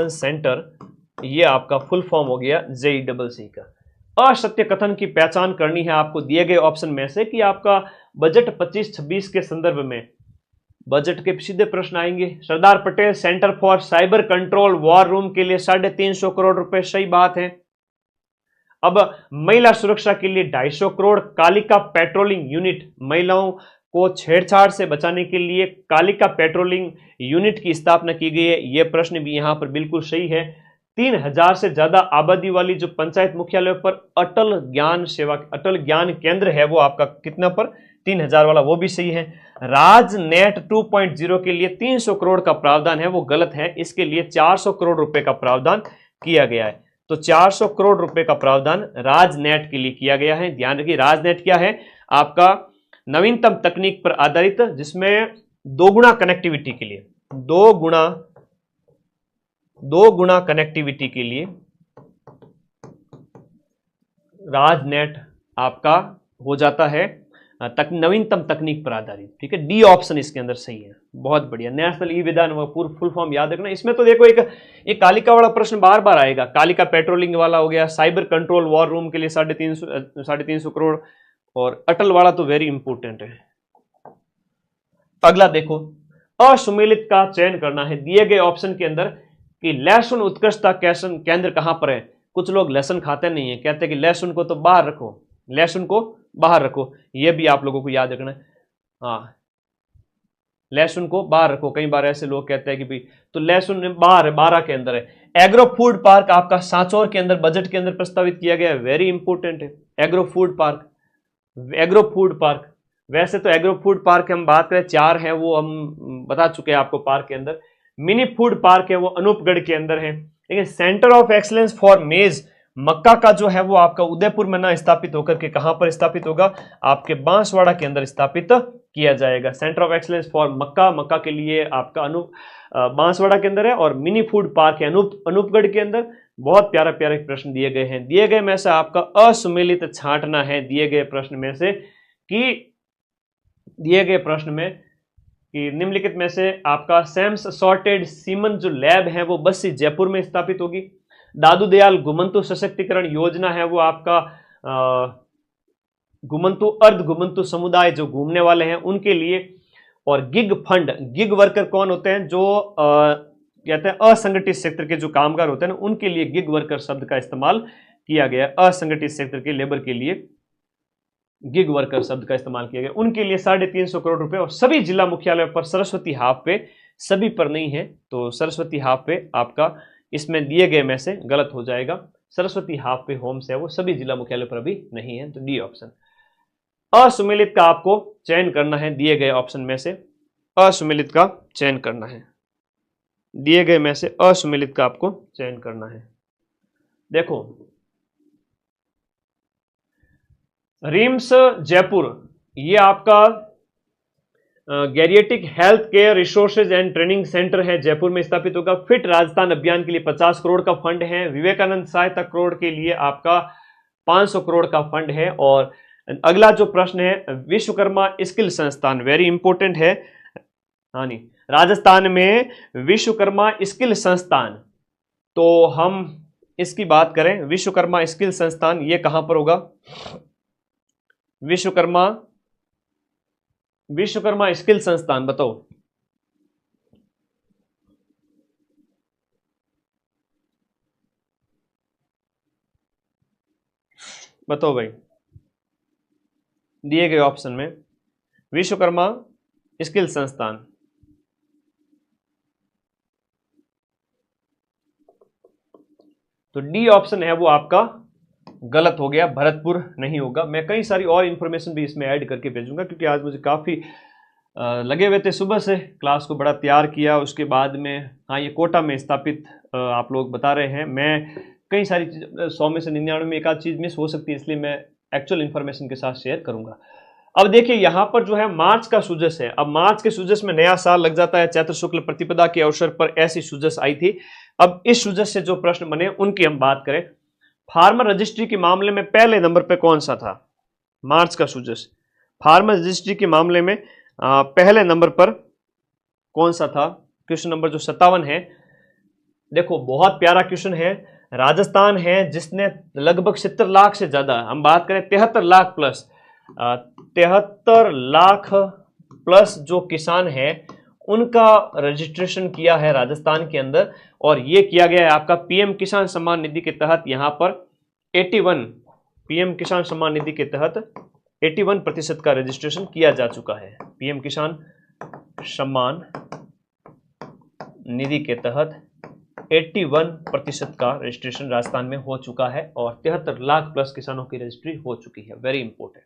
सेंटर, ये आपका फुल फॉर्म हो गया JEEC का। असत्य कथन की पहचान करनी है आपको दिए गए ऑप्शन में से कि आपका बजट 25-26 के संदर्भ में बजट के सीधे प्रश्न आएंगे। Sardar Patel centre for cyber control war room के लिए 350 करोड़ रुपए, सही बात है। अब महिला सुरक्षा के लिए 250 करोड़, कालिका पेट्रोलिंग यूनिट, महिलाओं को छेड़छाड़ से बचाने के लिए कालिका पेट्रोलिंग यूनिट की स्थापना की गई है। यह प्रश्न भी यहां पर बिल्कुल सही है। 3000 से ज्यादा आबादी वाली जो पंचायत मुख्यालय पर अटल ज्ञान केंद्र है, वो आपका कितना पर, 3000 वाला, वो भी सही है। राजनेट 2.0 के लिए 300 करोड़ का प्रावधान है, वो गलत है। इसके लिए 400 करोड़ रुपए का प्रावधान किया गया है। तो 400 करोड़ रुपए का प्रावधान राजनेट के लिए किया गया है। ध्यान रखिए, राजनेट क्या है, आपका नवीनतम तकनीक पर आधारित, जिसमें 2 गुना कनेक्टिविटी के लिए, 2 गुना कनेक्टिविटी के लिए राजनेट आपका हो जाता है नवीनतम तकनीक पर आधारित। ठीक है, डी ऑप्शन इसके अंदर सही है, बहुत बढ़िया। नेशनल ई विधान पूर्ण फुल फॉर्म याद रखना। इसमें तो देखो एक कालिका वाला प्रश्न बार बार आएगा, कालिका पेट्रोलिंग वाला हो गया, साइबर कंट्रोल वॉर रूम के लिए 350 करोड़, और अटल वाला तो वेरी इंपॉर्टेंट है। अगला देखो, असुमेलित का चयन करना है दिए गए ऑप्शन के अंदर कि लहसुन उत्कृष्टता केंद्र कहां पर है। कुछ लोग लहसुन खाते नहीं है, कहते हैं कि लहसुन को तो बाहर रखो, लहसुन को बाहर रखो, यह भी आप लोगों को याद रखना है। हाँ, लहसुन को बाहर रखो, कई बार ऐसे लोग कहते हैं कि भाई तो लहसुन बाहर है, 12 के अंदर है। एग्रो फूड पार्क आपका सांचौर के अंदर बजट के अंदर प्रस्तावित किया गया है, वेरी इंपॉर्टेंट है। एग्रो फूड पार्क, वैसे तो एग्रो फूड पार्क हम बात करें 4 है, वो हम बता चुके हैं आपको पार्क के अंदर। मिनी फूड पार्क है वो अनूपगढ़ के अंदर है। लेकिन सेंटर ऑफ एक्सलेंस फॉर मेज, मक्का का जो है वो आपका उदयपुर में ना स्थापित होकर के कहां पर स्थापित होगा, आपके बांसवाड़ा के अंदर स्थापित किया जाएगा। सेंटर ऑफ एक्सीलेंस फॉर मक्का, मक्का के लिए आपका बांसवाड़ा के अंदर है, और मिनी फूड पार्क है अनूपगढ़ के अंदर। बहुत प्यारा प्यारे प्रश्न दिए गए हैं। दिए गए में से आपका असुमेलित छांटना है, दिए गए प्रश्न में से कि निम्नलिखित में से आपका सैम्स सॉर्टेड सीमन जो लैब है वो बस्सी जयपुर में स्थापित होगी। दादू दयाल घुमंतु सशक्तिकरण योजना है वो आपका घुमंतु अर्ध घुमंतु समुदाय जो घूमने वाले हैं उनके लिए। और गिग फंड, गिग वर्कर कौन होते हैं, जो कहते हैं असंगठित सेक्टर के जो कामगार होते हैं ना, उनके लिए गिग वर्कर शब्द का इस्तेमाल किया गया। असंगठित सेक्टर के लेबर के लिए गिग वर्कर शब्द का इस्तेमाल किया गया। उनके लिए 350 करोड़ रुपए। और सभी जिला मुख्यालय पर सरस्वती हाफ पे, सभी पर नहीं है तो सरस्वती हाफ पे आपका इसमें दिए गए में से गलत हो जाएगा। सरस्वती हाफ पे होम्स है वो सभी जिला मुख्यालय पर अभी नहीं है, तो डी ऑप्शन। असुमेलित का आपको चयन करना है, दिए गए ऑप्शन में से असुमेलित का चयन करना है, दिए गए में से असुमेलित का आपको चयन करना है। देखो रिम्स जयपुर, ये आपका geriatric health care resources and training centre है, जयपुर में स्थापित होगा। फिट राजस्थान अभियान के लिए 50 करोड़ का फंड है। विवेकानंद सहायता करोड़ के लिए आपका 500 करोड़ का फंड है। और अगला जो प्रश्न है विश्वकर्मा स्किल संस्थान, वेरी इंपॉर्टेंट है। हाँ नहीं, राजस्थान में विश्वकर्मा स्किल संस्थान, तो हम इसकी बात करें विश्वकर्मा स्किल संस्थान, ये कहां पर होगा? विश्वकर्मा स्किल संस्थान बताओ, बताओ भाई, दिए गए ऑप्शन में विश्वकर्मा स्किल संस्थान। तो डी ऑप्शन है वो आपका गलत हो गया, भरतपुर नहीं होगा। मैं कई सारी और इंफॉर्मेशन भी इसमें ऐड करके भेजूंगा, क्योंकि आज मुझे काफ़ी लगे हुए थे, सुबह से क्लास को बड़ा तैयार किया। उसके बाद में हाँ ये कोटा में स्थापित आप लोग बता रहे हैं। मैं कई सारी चीज़ 100 में से 99 में एक आध चीज़ मिस हो सकती है, इसलिए मैं एक्चुअल इन्फॉर्मेशन के साथ शेयर करूंगा। अब देखिए यहाँ पर जो है मार्च का सूजस है। अब मार्च के सूजस में नया साल लग जाता है, चैत्र शुक्ल प्रतिपदा के अवसर पर ऐसी सूजस आई थी। अब इस सूजस से जो प्रश्न बने उनकी हम बात करें। फार्मर रजिस्ट्री के मामले में पहले नंबर पे कौन सा था? मार्च का सूजस फार्मर रजिस्ट्री के मामले में पहले नंबर पर कौन सा था? क्वेश्चन नंबर जो 57 है। देखो बहुत प्यारा क्वेश्चन है। राजस्थान है जिसने लगभग 70 लाख से ज्यादा, हम बात करें 73 लाख प्लस, 73 लाख प्लस जो किसान है उनका रजिस्ट्रेशन किया है राजस्थान के अंदर। और ये किया गया है आपका पीएम किसान सम्मान निधि के तहत। यहाँ पर 81 पीएम किसान सम्मान निधि के तहत 81% का रजिस्ट्रेशन किया जा चुका है। पीएम किसान सम्मान निधि के तहत 81% का रजिस्ट्रेशन राजस्थान में हो चुका है और 73 लाख प्लस किसानों की रजिस्ट्री हो चुकी है। Very important.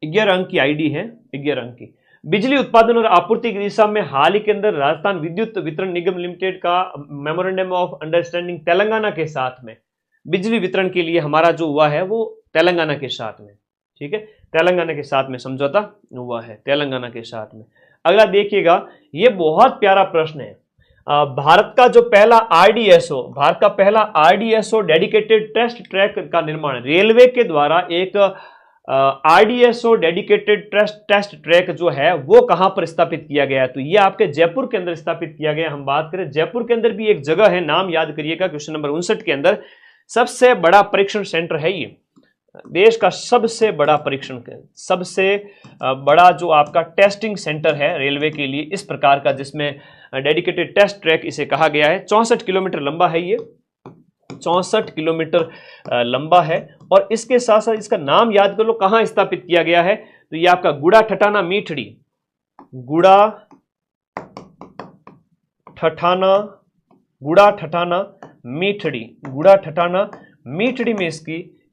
11 अंक की आईडी है, 11 अंक की। बिजली उत्पादन और आपूर्ति की दिशा में हाल ही के अंदर राजस्थान विद्युत वितरण निगम लिमिटेड का मेमोरेंडम ऑफ अंडरस्टैंडिंग तेलंगाना के साथ में बिजली वितरण के लिए हमारा जो हुआ है वो तेलंगाना के साथ में, ठीक है, तेलंगाना के साथ में समझौता हुआ है, तेलंगाना के साथ में। अगला देखिएगा, ये बहुत प्यारा प्रश्न है। भारत का जो पहला आरडीएसओ, भारत का पहला आरडीएसओ डेडिकेटेड टेस्ट ट्रैक का निर्माण रेलवे के द्वारा एक आरडीएसओ डेडिकेटेड टेस्ट ट्रैक जो है वो कहां पर स्थापित किया गया है? तो ये आपके जयपुर के अंदर स्थापित किया गया। हम बात करें जयपुर के अंदर भी एक जगह है, नाम याद करिएगा, क्वेश्चन नंबर 59 के अंदर। सबसे बड़ा परीक्षण सेंटर है ये, देश का सबसे बड़ा परीक्षण, सबसे बड़ा जो आपका टेस्टिंग सेंटर है रेलवे के लिए इस प्रकार का, जिसमें डेडिकेटेड टेस्ट ट्रैक इसे कहा गया है। 64 किलोमीटर लंबा है ये, 64 किलोमीटर लंबा है। और इसके साथ साथ इसका नाम याद कर लो कहां स्थापित किया गया है। तो ये आपका गुड़ा ठठाना मीठड़ी, गुड़ा ठठाना मीठड़ी, गुड़ा ठठाना मीठड़ी में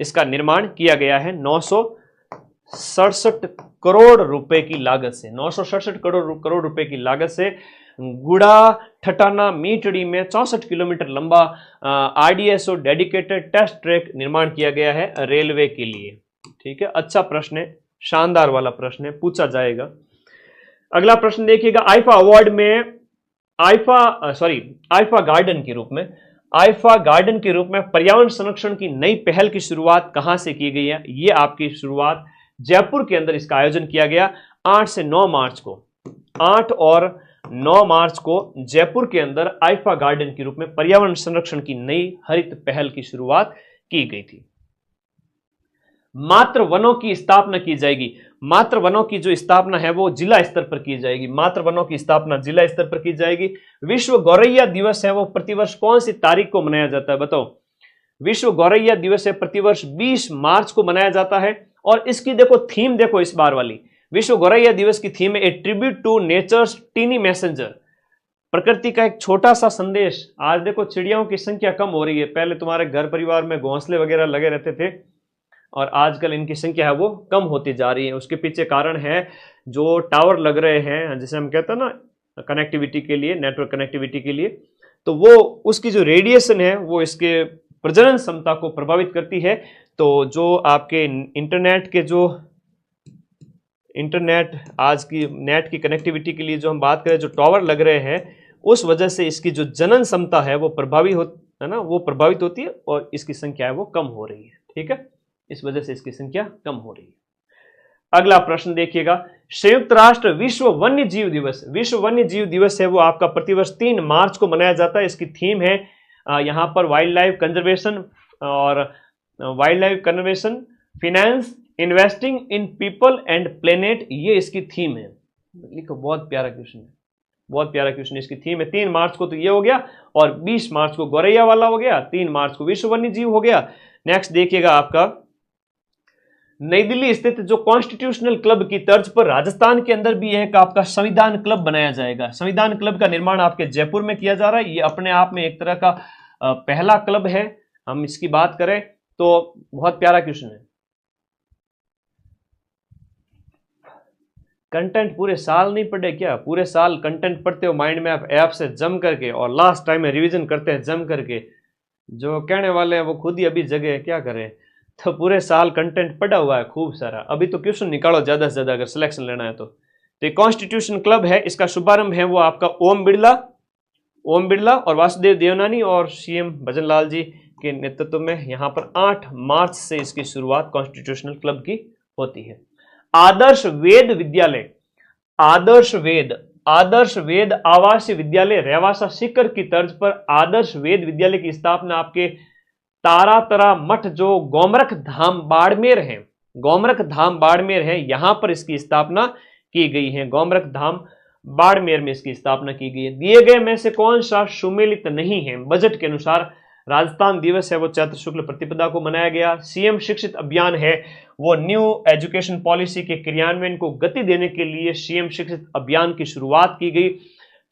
इसका निर्माण किया गया है 967 करोड़ रुपए की लागत से, 967 करोड़ रुपए की लागत से गुड़ा ठठाना मीठड़ी में 64 किलोमीटर लंबा आरडीएसओ डेडिकेटेड टेस्ट ट्रैक निर्माण किया गया है रेलवे के लिए। ठीक है, अच्छा प्रश्न है, शानदार वाला प्रश्न है, पूछा जाएगा। अगला प्रश्न देखिएगा, आईफा अवार्ड में आईफा गार्डन के रूप में पर्यावरण संरक्षण की नई पहल की शुरुआत कहां से की गई है? ये आपकी शुरुआत जयपुर के अंदर इसका आयोजन किया गया 8 से 9 मार्च को। 8 और 9 मार्च को जयपुर के अंदर आईफा गार्डन के रूप में पर्यावरण संरक्षण की नई हरित पहल की शुरुआत की गई थी। मातृ वनों की स्थापना की जाएगी। मातृ वनों की जो स्थापना है वो जिला स्तर पर की जाएगी। मातृ वनों की स्थापना जिला स्तर पर की जाएगी। विश्व गौरैया दिवस है वो प्रतिवर्ष कौन सी तारीख को मनाया जाता है? बताओ। विश्व गौरैया दिवस है प्रतिवर्ष 20 मार्च को मनाया जाता है। और इसकी देखो थीम, देखो इस बार वाली विश्व गौरैया दिवस की थीम है a tribute to nature's tiny messenger, प्रकृति का एक छोटा सा संदेश। आज देखो चिड़ियाओं की संख्या कम हो रही है। पहले तुम्हारे घर परिवार में घोंसले वगैरह लगे रहते थे और आजकल इनकी संख्या है वो कम होती जा रही है। उसके पीछे कारण है जो टावर लग रहे हैं, जैसे हम कहते हैं ना कनेक्टिविटी के लिए, नेटवर्क कनेक्टिविटी के लिए, तो वो उसकी जो रेडिएशन है वो इसके प्रजनन क्षमता को प्रभावित करती है। तो जो आपके इंटरनेट आज की नेट की कनेक्टिविटी के लिए जो हम बात करें, जो टावर लग रहे हैं, उस वजह से इसकी जो जनन क्षमता है वो प्रभावित होती है और इसकी संख्या है वो कम हो रही है। ठीक है, इस वजह से इसकी संख्या कम हो रही है। अगला प्रश्न देखिएगा, संयुक्त राष्ट्र विश्व वन्य जीव दिवस है वो आपका प्रतिवर्ष 3 मार्च को मनाया जाता है। इसकी थीम है यहां पर wild life conservation, finance, investing in people and planet, ये इसकी थीम है। लिखो, बहुत प्यारा क्वेश्चन है, बहुत प्यारा क्वेश्चन। इसकी थीम है 3 मार्च को तो ये हो गया और 20 मार्च को गौरैया वाला हो गया, 3 मार्च को विश्व वन्य जीव हो गया। नेक्स्ट देखिएगा आपका, नई दिल्ली स्थित जो कॉन्स्टिट्यूशनल क्लब की तर्ज पर राजस्थान के अंदर भी एक आपका संविधान क्लब बनाया जाएगा। संविधान क्लब का निर्माण आपके जयपुर में किया जा रहा है। ये अपने आप में एक तरह का पहला क्लब है। हम इसकी बात करें तो बहुत प्यारा क्वेश्चन है। कंटेंट पूरे साल नहीं पढ़े क्या? पूरे साल कंटेंट पढ़ते हो माइंड में आप ऐप से जम करके और लास्ट टाइम में रिवीजन करते हैं जम करके। जो कहने वाले हैं वो खुद ही अभी जगह, क्या करें। तो पूरे साल कंटेंट पढ़ा हुआ है खूब सारा। अभी तो क्वेश्चन निकालो ज्यादा से ज्यादा अगर सिलेक्शन लेना है तो। ये कॉन्स्टिट्यूशन क्लब है, इसका शुभारंभ है वो आपका ओम बिरला और वासुदेव देवनानी और सीएम भजन लाल जी के नेतृत्व में यहाँ पर 8 मार्च से इसकी शुरुआत कॉन्स्टिट्यूशनल क्लब की होती है। आदर्श वेद आवासीय विद्यालय रेवासा सीकर की तर्ज पर आदर्श वेद विद्यालय की स्थापना आपके तारातरा मठ जो गोमरख धाम बाड़मेर है, यहां पर इसकी स्थापना की गई है। गोमरख धाम बाड़मेर में इसकी स्थापना की गई है। दिए गए में से कौन सा सुमेलित नहीं है? बजट के अनुसार राजस्थान दिवस है वो चैत्र शुक्ल प्रतिपदा को मनाया गया। सीएम शिक्षित अभियान है वो न्यू एजुकेशन पॉलिसी के क्रियान्वयन को गति देने के लिए सीएम शिक्षित अभियान की शुरुआत की गई।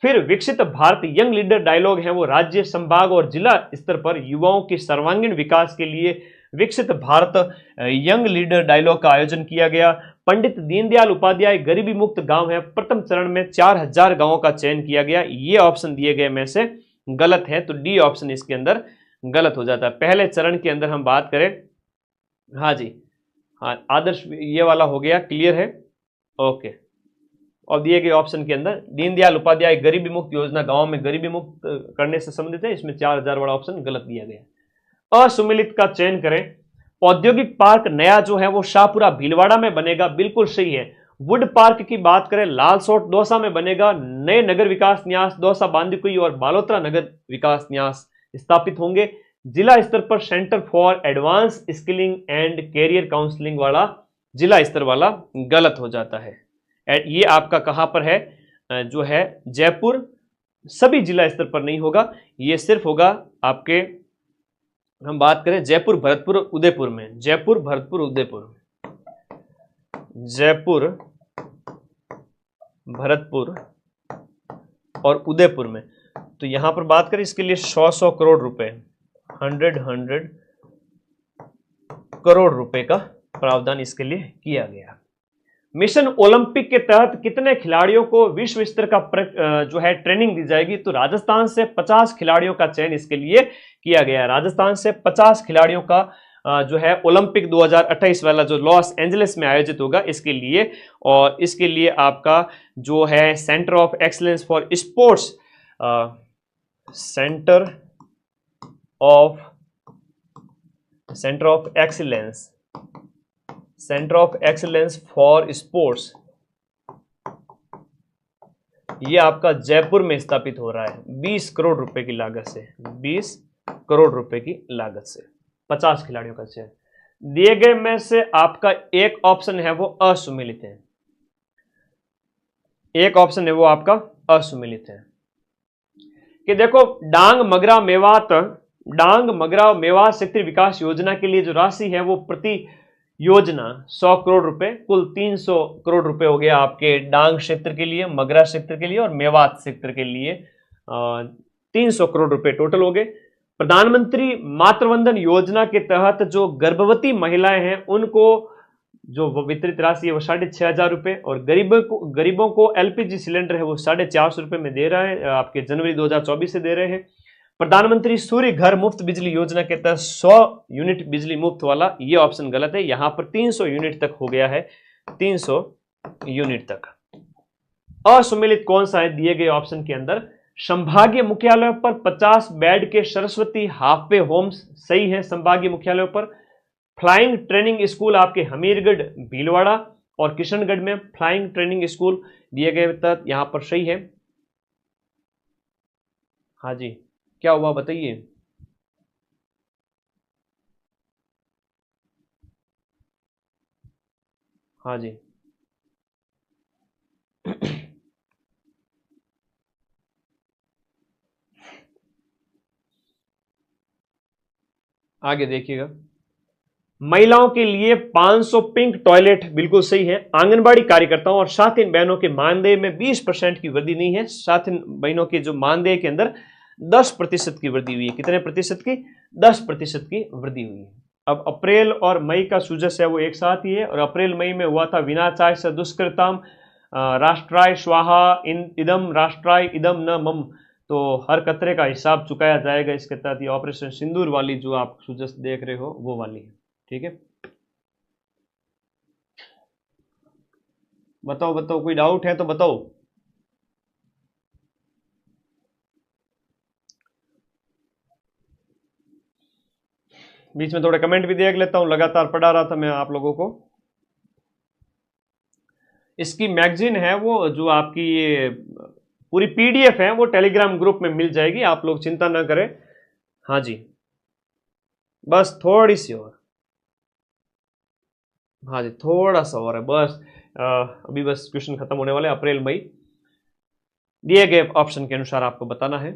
फिर विकसित भारत यंग लीडर डायलॉग है वो राज्य, संभाग और जिला स्तर पर युवाओं के सर्वांगीण विकास के लिए विकसित भारत यंग लीडर डायलॉग का आयोजन किया गया। पंडित दीनदयाल उपाध्याय गरीबी मुक्त गांव है, प्रथम चरण में 4000 गांवों का चयन किया गया। ये ऑप्शन दिए गए में से गलत है, तो डी ऑप्शन इसके अंदर गलत हो जाता है। पहले चरण के अंदर हम बात करें, हाँ जी, हाँ आदर्श ये वाला हो गया, क्लियर है, ओके। और दिए गए ऑप्शन के अंदर दीनदयाल उपाध्याय गरीबी मुक्त योजना गांव में गरीबी मुक्त करने से संबंधित है, इसमें 4000 वाला ऑप्शन गलत दिया गया। असुमिलित का चयन करें। औद्योगिक पार्क नया जो है वो शाहपुरा भीलवाड़ा में बनेगा, बिल्कुल सही है। वुड पार्क की बात करें, लालसोट दौसा में बनेगा। नए नगर विकास न्यास दौसा बांदीकुई और बालोतरा नगर विकास न्यास स्थापित होंगे। जिला स्तर पर centre for advance skilling and career counselling वाला जिला स्तर वाला गलत हो जाता है। ये आपका कहां पर है? जो है जयपुर, सभी जिला स्तर पर नहीं होगा, ये सिर्फ होगा आपके, हम बात करें जयपुर भरतपुर उदयपुर में, जयपुर भरतपुर उदयपुर, जयपुर भरतपुर और उदयपुर में। तो यहां पर बात करें इसके लिए 100 करोड़ रुपए, 100 करोड़ रुपए का प्रावधान इसके लिए किया गया। मिशन ओलंपिक के तहत कितने खिलाड़ियों को विश्व स्तर का जो है ट्रेनिंग दी जाएगी? तो राजस्थान से 50 खिलाड़ियों का चयन इसके लिए किया गया है। राजस्थान से 50 खिलाड़ियों का जो है ओलंपिक 2028 वाला जो लॉस एंजलिस में आयोजित होगा इसके लिए, और इसके लिए आपका जो है centre of excellence for sports, centre of excellence for sports, ये आपका जयपुर में स्थापित हो रहा है 20 करोड़ रुपए की लागत से, 20 करोड़ रुपए की लागत से, 50 खिलाड़ियों का चयन। दिए गए में से आपका एक ऑप्शन है वो असुमिलित है, एक ऑप्शन है वो आपका असुमिलित है कि देखो डांग मगरा मेवात क्षेत्रीय विकास योजना के लिए जो राशि है वो प्रति योजना 100 करोड़ रुपए, कुल 300 करोड़ रुपए हो गया आपके डांग क्षेत्र के लिए, मगरा क्षेत्र के लिए और मेवात क्षेत्र के लिए 300 करोड़ रुपए टोटल हो गए। प्रधानमंत्री मातृवंदन योजना के तहत जो गर्भवती महिलाएं हैं उनको जो वितरित राशि है वो 6,500 रुपए, और गरीबों को एलपीजी सिलेंडर है वो 450 रुपए में दे रहा है, आपके जनवरी 2024 से दे रहे हैं। प्रधानमंत्री सूर्य घर मुफ्त बिजली योजना के तहत 100 यूनिट बिजली मुफ्त वाला, ये ऑप्शन गलत है, यहां पर 300 यूनिट तक हो गया है, 300 यूनिट तक। असुमिलित कौन सा है दिए गए ऑप्शन के अंदर? संभागीय मुख्यालयों पर 50 बेड के सरस्वती हाफ वे होम्स सही है संभागीय मुख्यालयों पर। फ्लाइंग ट्रेनिंग स्कूल आपके हमीरगढ़, भीलवाड़ा और किशनगढ़ में फ्लाइंग ट्रेनिंग स्कूल दिए गए तहत यहां पर सही है। हाँ जी, क्या हुआ बताइए? हाँ जी आगे देखिएगा, महिलाओं के लिए 500 पिंक टॉयलेट बिल्कुल सही है। आंगनबाड़ी कार्यकर्ताओं और साथिन बहनों के मानदेय में 20% की वृद्धि नहीं है, साथिन बहनों के जो मानदेय के अंदर 10% की वृद्धि हुई है। कितने प्रतिशत की? 10% की वृद्धि हुई है। अब अप्रैल और मई का सूजस है वो एक साथ ही है, और अप्रैल मई में हुआ था विनाचाय स दुष्कृताम राष्ट्राय स्वाहा इदम राष्ट्राय इदम न मम, तो हर कतरे का हिसाब चुकाया जाएगा इसके तहत। ये ऑपरेशन सिंदूर वाली जो आप सूजस देख रहे हो वो वाली है, ठीक है। बताओ कोई डाउट है तो बताओ। बीच में थोड़े कमेंट भी देख लेता हूं, लगातार पढ़ा रहा था मैं आप लोगों को। इसकी मैगजीन है वो जो आपकी ये पूरी पीडीएफ है वो टेलीग्राम ग्रुप में मिल जाएगी, आप लोग चिंता ना करें। हाँ जी, बस थोड़ी सी और, हाँ जी थोड़ा सा और है बस, अभी बस क्वेश्चन खत्म होने वाले, अप्रैल मई दिए गए ऑप्शन के अनुसार आपको बताना है।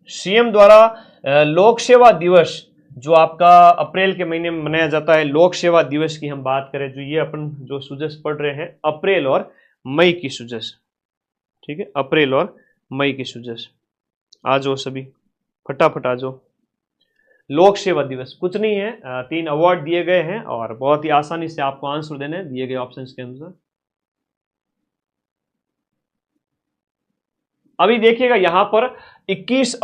सीएम द्वारा लोक सेवा दिवस जो आपका अप्रैल के महीने में मनाया जाता है, लोक सेवा दिवस की हम बात करें, जो ये अपन जो सूजस पढ़ रहे हैं अप्रैल और मई की सूजस, ठीक है, अप्रैल और मई की सूजस। आ जाओ सभी, फटाफट आ जाओ। लोक सेवा दिवस कुछ नहीं है, 3 अवार्ड दिए गए हैं और बहुत ही आसानी से आपको आंसर देने हैं दिए गए ऑप्शंस के अनुसार। अभी देखिएगा यहां पर 21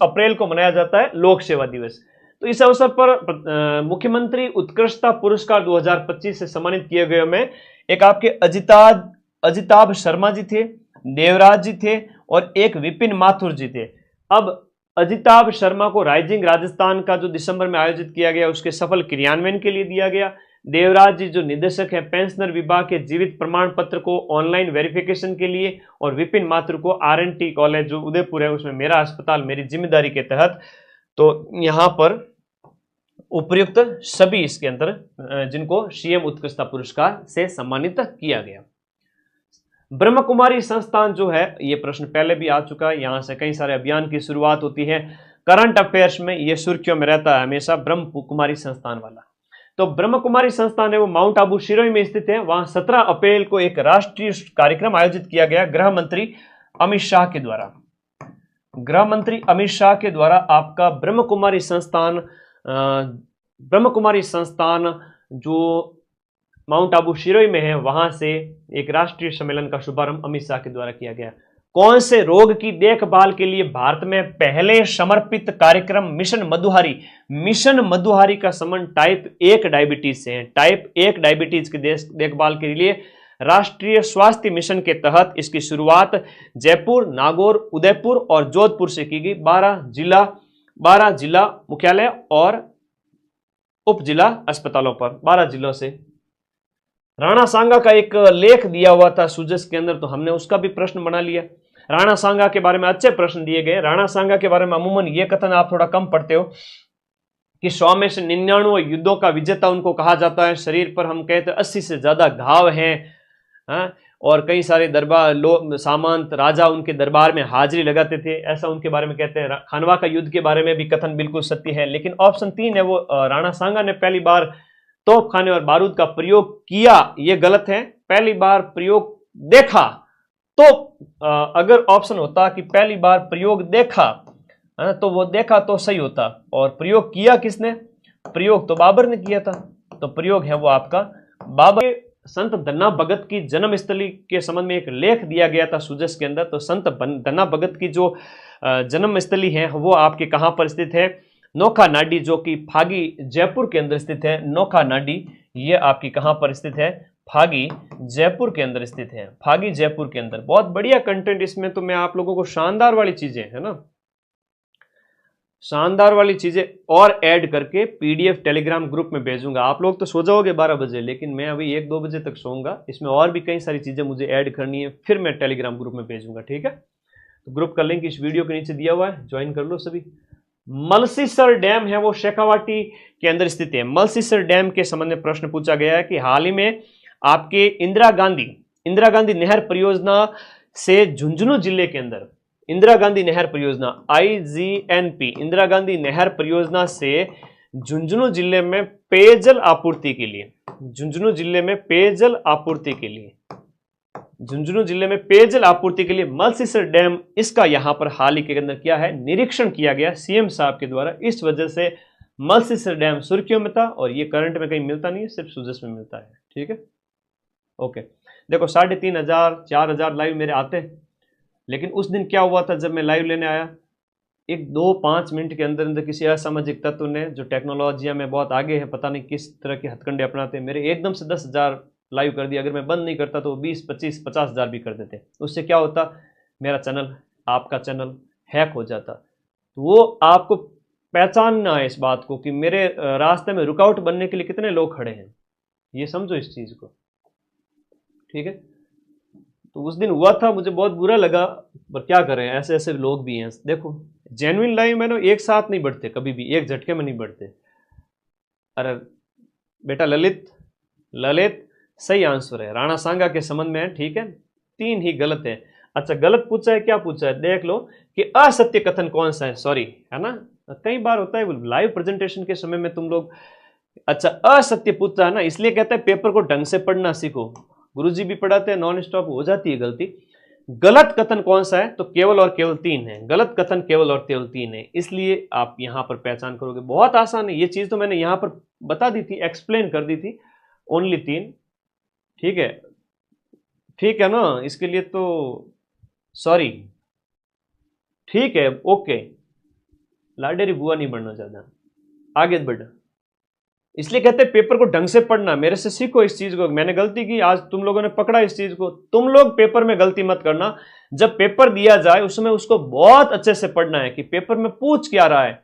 अप्रैल को मनाया जाता है लोक सेवा दिवस। तो इस अवसर पर मुख्यमंत्री उत्कृष्टता पुरस्कार 2025 से सम्मानित किए गए में एक आपके अजिताभ शर्मा जी थे, देवराज जी थे और एक विपिन माथुर जी थे। अब अजिताभ शर्मा को राइजिंग राजस्थान का जो दिसंबर में आयोजित किया गया उसके सफल क्रियान्वयन के लिए दिया गया। देवराज जी जो निदेशक है पेंशनर विभाग के जीवित प्रमाण पत्र को ऑनलाइन वेरिफिकेशन के लिए, और विपिन माथुर को आरएनटी कॉलेज जो उदयपुर है उसमें मेरा अस्पताल मेरी जिम्मेदारी के तहत। तो यहां पर उपयुक्त सभी इसके अंदर जिनको सीएम उत्कृष्टता पुरस्कार से सम्मानित किया गया। ब्रह्म कुमारी संस्थान जो है, ये प्रश्न पहले भी आ चुका है, यहां से कई सारे अभियान की शुरुआत होती है, करंट अफेयर्स में ये सुर्खियों में रहता है हमेशा ब्रह्म कुमारी संस्थान वाला। तो ब्रह्म कुमारी संस्थान है वो माउंट आबू सिरोही में स्थित है। वहां 17 अप्रैल को एक राष्ट्रीय कार्यक्रम आयोजित किया गया गृह मंत्री अमित शाह के द्वारा। गृह मंत्री अमित शाह के द्वारा आपका ब्रह्म कुमारी संस्थान जो माउंट आबू सिरोही में है वहां से एक राष्ट्रीय सम्मेलन का शुभारंभ अमित शाह के द्वारा किया गया। कौन से रोग की देखभाल के लिए भारत में पहले समर्पित कार्यक्रम मिशन मधुहारी का संबंध टाइप 1 डायबिटीज से है। टाइप 1 डायबिटीज की देखभाल के लिए राष्ट्रीय स्वास्थ्य मिशन के तहत इसकी शुरुआत जयपुर, नागौर, उदयपुर और जोधपुर से की गई। 12 जिला मुख्यालय और उप जिला अस्पतालों पर 12 जिलों से। राणा सांगा का एक लेख दिया हुआ था सुजस के अंदर, तो हमने उसका भी प्रश्न बना लिया। राणा सांगा के बारे में अच्छे प्रश्न दिए गए। राणा सांगा के बारे में अमूमन ये कथन आप थोड़ा कम पढ़ते हो कि 100 में से 99 युद्धों का विजेता उनको कहा जाता है। शरीर पर हम कहते हैं 80 से ज्यादा घाव हैं, और कई सारे दरबार सामंत राजा उनके दरबार में हाजिरी लगाते थे, ऐसा उनके बारे में कहते हैं। खानवा का युद्ध के बारे में भी कथन बिल्कुल सत्य है। लेकिन ऑप्शन 3 है, वो राणा सांगा ने पहली बार तोपखाने और बारूद का प्रयोग किया, ये गलत है। पहली बार प्रयोग देखा, तो अगर ऑप्शन होता कि पहली बार प्रयोग देखा, तो वो देखा तो सही होता। और प्रयोग किया किसने? प्रयोग तो बाबर ने किया था, तो प्रयोग है वो आपका बाबर। संत धन्ना भगत की जन्मस्थली के संबंध में एक लेख दिया गया था सुजस के अंदर। तो संत धन्ना भगत की जो जन्मस्थली है वो आपके कहां पर स्थित है? नोखा नाडी, जो कि फागी जयपुर के अंदर स्थित है। नोखा नाडी ये आपकी कहां पर स्थित है? फागी जयपुर के अंदर स्थित है। फागी जयपुर के अंदर। बहुत बढ़िया कंटेंट इसमें, तो मैं आप लोगों को शानदार वाली चीजें है ना, शानदार वाली चीजें और ऐड करके पीडीएफ टेलीग्राम ग्रुप में भेजूंगा। आप लोग तो सो जाओगे 12 बजे, लेकिन मैं अभी 1-2 बजे तक सोऊंगा। इसमें और भी कई सारी चीजें मुझे ऐड करनी है, फिर मैं टेलीग्राम ग्रुप में भेजूंगा, ठीक है? तो ग्रुप का लिंक इस वीडियो के नीचे दिया हुआ है, ज्वाइन कर लो सभी। मलसीसर डैम है वो शेखावाटी के अंदर स्थित है। मलसीसर डैम के संबंध में प्रश्न पूछा गया है कि हाल ही में आपके इंदिरा गांधी नहर परियोजना से झुंझुनू जिले के अंदर इंदिरा गांधी नहर परियोजना IGNP इंदिरा गांधी नहर परियोजना से झुंझुनू जिले में पेयजल आपूर्ति के लिए मलसीसर डैम, इसका यहां पर हाल ही के अंदर क्या है? निरीक्षण किया गया सीएम साहब के द्वारा। इस वजह से मलसीसर डैम सुर्खियों में था, और ये करंट में कहीं मिलता नहीं है, सिर्फ सुजस में मिलता है, ठीक है? ओके, देखो 3500 4000 लाइव मेरे आते हैं, लेकिन उस दिन क्या हुआ था जब मैं लाइव लेने आया, 1-2-5 मिनट के अंदर अंदर किसी असामाजिक तत्व ने, जो टेक्नोलॉजी में बहुत आगे है, पता नहीं किस तरह के हथकंडे अपनाते हैं, मेरे एकदम से 10,000 लाइव कर दिया। अगर मैं बंद नहीं करता तो 20, 25, 50,000 भी कर देते। उससे क्या होता? मेरा चैनल, आपका चैनल हैक हो जाता। तो वो आपको पहचानना है इस बात को कि मेरे रास्ते में रुकावट बनने के लिए कितने लोग खड़े हैं, ये समझो इस चीज को, ठीक है? तो उस दिन हुआ था, मुझे बहुत बुरा लगा, पर क्या करें, ऐसे ऐसे लोग भी हैं। देखो जेन्युइन लाइव में ना एक साथ नहीं बढ़ते, कभी भी एक झटके में नहीं बढ़ते। अरे बेटा ललित सही आंसर है, राणा सांगा के संबंध में है, ठीक है? 3 ही गलत है। अच्छा, गलत पूछा है, क्या पूछा है देख लो कि असत्य कथन कौन सा है। सॉरी, है ना, कई बार होता है लाइव प्रेजेंटेशन के समय में तुम लोग, अच्छा असत्य पूछा है ना, इसलिए कहते हैं पेपर को ढंग से पढ़ना सीखो। गुरुजी भी पढ़ाते हैं, नॉन स्टॉप हो जाती है गलती। गलत कथन कौन सा है? तो केवल और केवल 3 है। गलत कथन केवल और केवल 3 है, इसलिए आप यहां पर पहचान करोगे। बहुत आसान है ये चीज, तो मैंने यहां पर बता दी थी, एक्सप्लेन कर दी थी। ओनली 3, ठीक है? ठीक है ना, इसके लिए तो सॉरी, ठीक है, ओके। लाडेरी बुआ नहीं बढ़ना ज्यादा, आगे बढ़। इसलिए कहते हैं पेपर को ढंग से पढ़ना, मेरे से सीखो इस चीज को। मैंने गलती की, आज तुम लोगों ने पकड़ा इस चीज को। तुम लोग पेपर में गलती मत करना, जब पेपर दिया जाए उसमें उसको बहुत अच्छे से पढ़ना है कि पेपर में पूछ क्या रहा है।